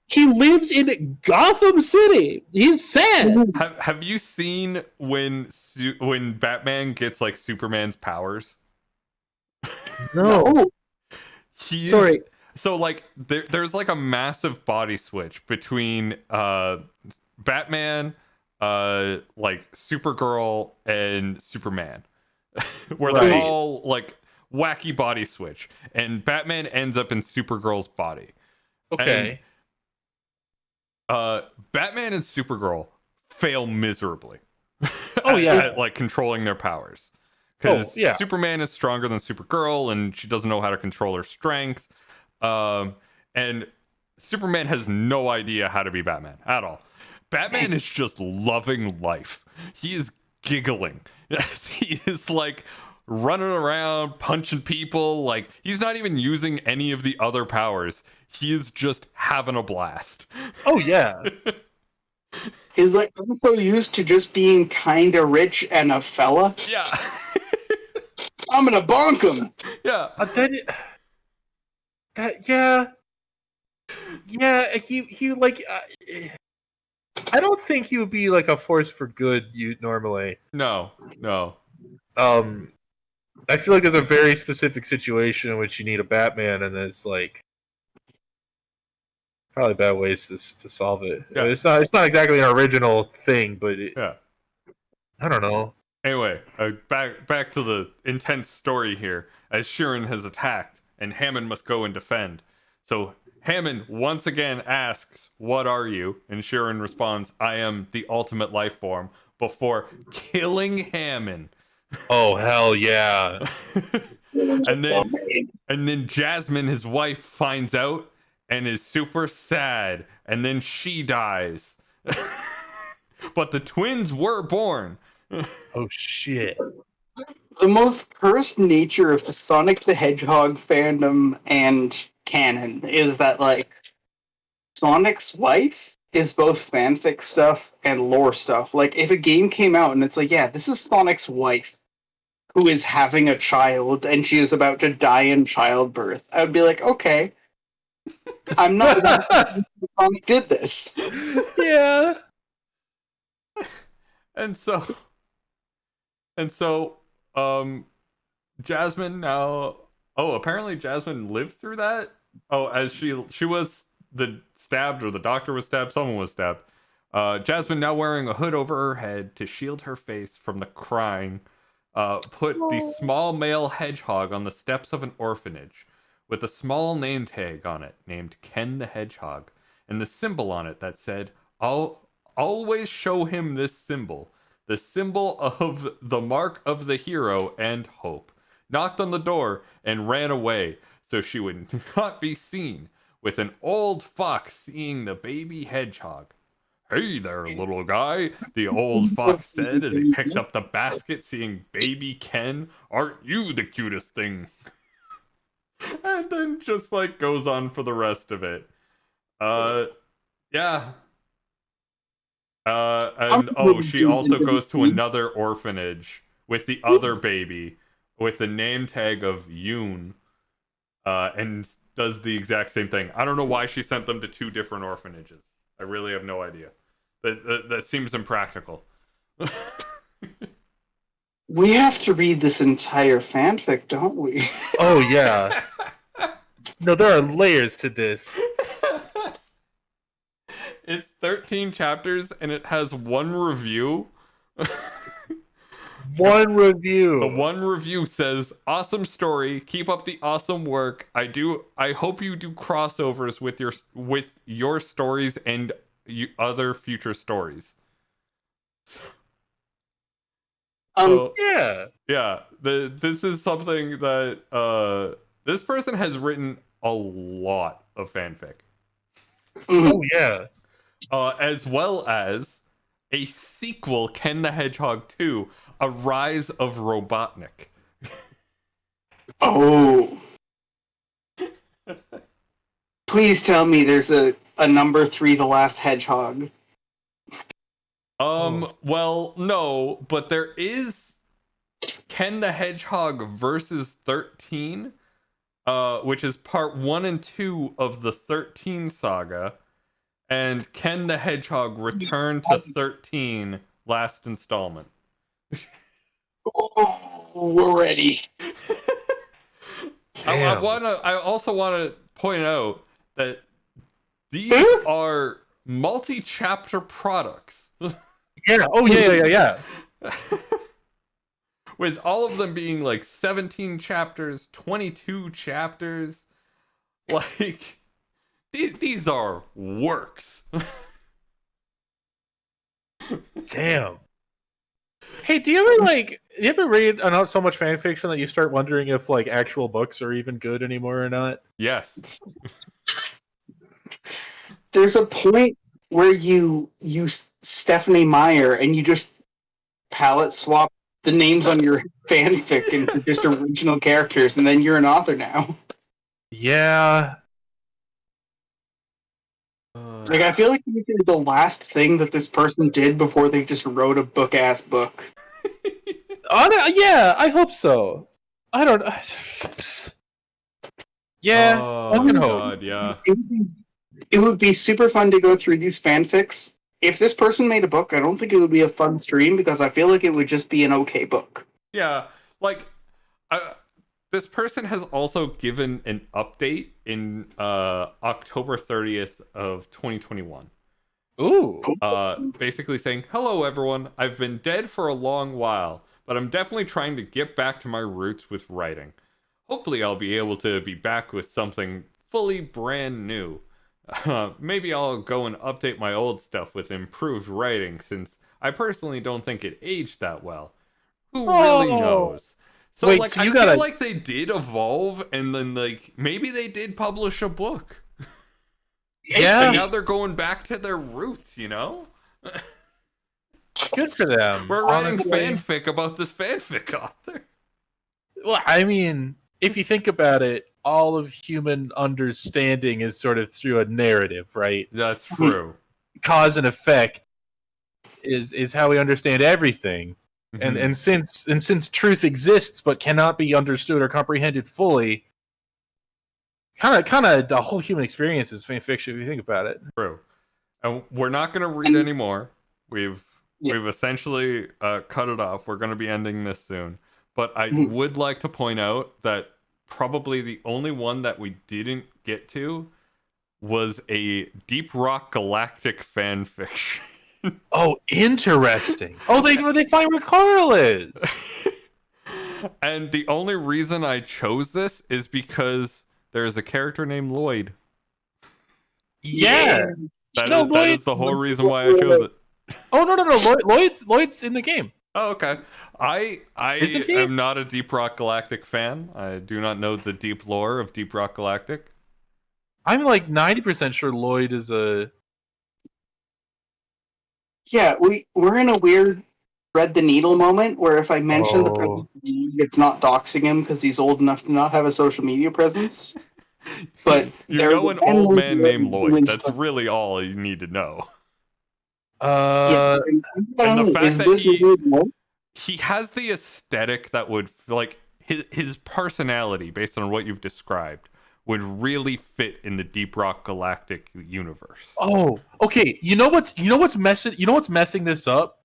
He lives in Gotham City. He's sad. Have you seen when Batman gets like Superman's powers? No. Sorry. So like there's like a massive body switch between Batman, like Supergirl and Superman, where Right. they're all like wacky body switch, and Batman ends up in Supergirl's body. Okay. And, Batman and Supergirl fail miserably. Oh, yeah. at like controlling their powers. Because yeah. Superman is stronger than Supergirl, and she doesn't know how to control her strength. And Superman has no idea how to be Batman at all. Batman is just loving life. He is giggling. Yes, he is like running around, punching people. Like, he's not even using any of the other powers. He is just having a blast. Oh yeah. He's like, I'm so used to just being kinda rich and a fella. Yeah. I'm gonna bonk him. Yeah. He like. I don't think he would be like a force for good. You normally. No. I feel like there's a very specific situation in which you need a Batman, and it's like probably bad ways to solve it. Yeah. It's not exactly an original thing, but Yeah. I don't know. Anyway, back to the intense story here. As Sheeran has attacked, and Hammond must go and defend. So Hammond once again asks, "What are you?" And Sheeran responds, "I am the ultimate life form," before killing Hammond. Oh hell yeah! and then Jasmine, his wife, finds out and is super sad, and then she dies. But the twins were born. Oh shit! The most cursed nature of the Sonic the Hedgehog fandom and canon is that, like, Sonic's wife is both fanfic stuff and lore stuff. Like, if a game came out and it's like, yeah, this is Sonic's wife who is having a child and she is about to die in childbirth, I would be like, okay, I'm not Sonic did this. Yeah. And so Jasmine now, apparently Jasmine lived through that. As she was stabbed, or the doctor was stabbed, someone was stabbed. Jasmine, now wearing a hood over her head to shield her face from the crying, put the small male hedgehog on the steps of an orphanage with a small name tag on it named Ken the Hedgehog, and the symbol on it that said, "I'll always show him this symbol, the symbol of the mark of the hero and hope," knocked on the door and ran away so she would not be seen, with an old fox seeing the baby hedgehog. "Hey there, little guy," the old fox said as he picked up the basket, seeing baby Ken. "Aren't you the cutest thing?" And then just like goes on for the rest of it. Yeah. She also goes to another orphanage with the other baby with the name tag of Yoon, and does the exact same thing. I don't know why she sent them to two different orphanages. I really have no idea. That seems impractical. We have to read this entire fanfic, don't we? Oh yeah. No, there are layers to this. It's 13 chapters and it has one review. One review. The one review says, "Awesome story. Keep up the awesome work. I hope you do crossovers with your stories and other future stories." So, Yeah. this is something that this person has written a lot of fanfic. Oh yeah. As well as a sequel, Ken the Hedgehog 2, A Rise of Robotnik. Oh. Please tell me there's a number 3, The Last Hedgehog. Well, no, but there is Ken the Hedgehog versus 13, which is part 1 and 2 of the 13 saga, and Ken the Hedgehog Return to 13, last installment. Oh, we're ready. I also want to point out that these are multi-chapter products. Yeah. Oh yeah. With all of them being like 17 chapters, 22 chapters. Like, these are works. Damn. Hey, do you ever read not so much fan fiction that you start wondering if like actual books are even good anymore or not? Yes. There's a point where you Stephanie Meyer and you just palette swap the names on your fanfic into just original characters, and then you're an author now. Yeah. Like, I feel like this is the last thing that this person did before they just wrote a book-ass book. Yeah, I hope so. I don't. Yeah, Oh, I can God, hope. yeah. It would be super fun to go through these fanfics. If this person made a book, I don't think it would be a fun stream because I feel like it would just be an okay book. Yeah, like, this person has also given an update in October 30th of 2021. Ooh. Basically saying, "Hello everyone, I've been dead for a long while, but I'm definitely trying to get back to my roots with writing. Hopefully I'll be able to be back with something fully brand new. Maybe I'll go and update my old stuff with improved writing, since I personally don't think it aged that well. Who really knows?" So, wait, like, so I you feel gotta... like they did evolve, and then, like, maybe they did publish a book. Yeah. And now they're going back to their roots, you know? Good for them. We're writing honestly. fanfic about this fanfic author. Well, I mean, if you think about it, all of human understanding is sort of through a narrative, right? That's true. Cause and effect is how we understand everything. Mhm. And since truth exists but cannot be understood or comprehended fully, kind of the whole human experience is fan fiction if you think about it. True. And we're not going to read anymore. We've essentially cut it off. We're going to be ending this soon. But I would like to point out that probably the only one that we didn't get to was a Deep Rock Galactic fan fiction. Oh, interesting. Oh, they find where Carl is. And the only reason I chose this is because there's a character named Lloyd. Yeah. That is the whole reason why I chose it. Oh no! Lloyd's in the game. Oh, okay. I Isn't he? am not a Deep Rock Galactic fan. I do not know the deep lore of Deep Rock Galactic. I'm like 90% sure Lloyd is a... Yeah, we're in a weird thread the needle moment where if I mention the presence of Lloyd, it's not doxing him because he's old enough to not have a social media presence. But you know an old man named Lloyd. That's really all you need to know. And the fact that he he has the aesthetic that would, like, his personality, based on what you've described, would really fit in the Deep Rock Galactic universe. Oh, okay. You know what's messing this up?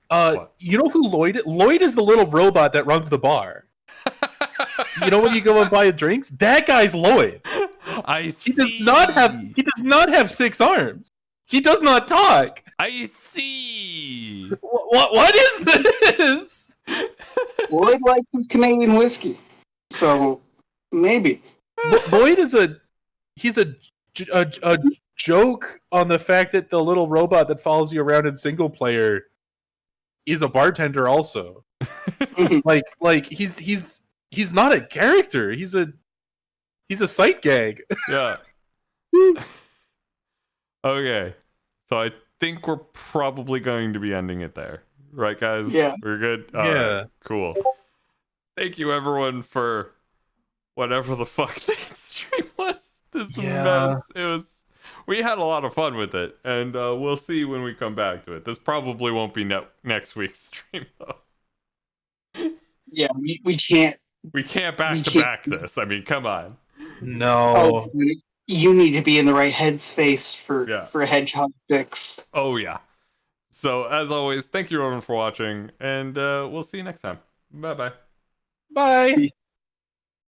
What? You know who Lloyd is? Lloyd is the little robot that runs the bar. You know when you go and buy drinks? That guy's Lloyd. I see. He does not have 6 arms. He does not talk. I see. What is this? Lloyd likes his Canadian whiskey, so maybe. Lloyd is he's a joke on the fact that the little robot that follows you around in single player is a bartender also. like he's not a character. He's a sight gag. Yeah. Okay. So I think we're probably going to be ending it there. Right, guys? Yeah. We're good? Yeah. Right, cool. Thank you, everyone, for whatever the fuck this stream was. This mess. It was... We had a lot of fun with it, and we'll see when we come back to it. This probably won't be next week's stream, though. Yeah, we can't. We can't back-to-back this. I mean, come on. No. Oh, you need to be in the right headspace for a Hedgehog 6. Oh, yeah. So, as always, thank you everyone for watching, and we'll see you next time. Bye-bye. Bye.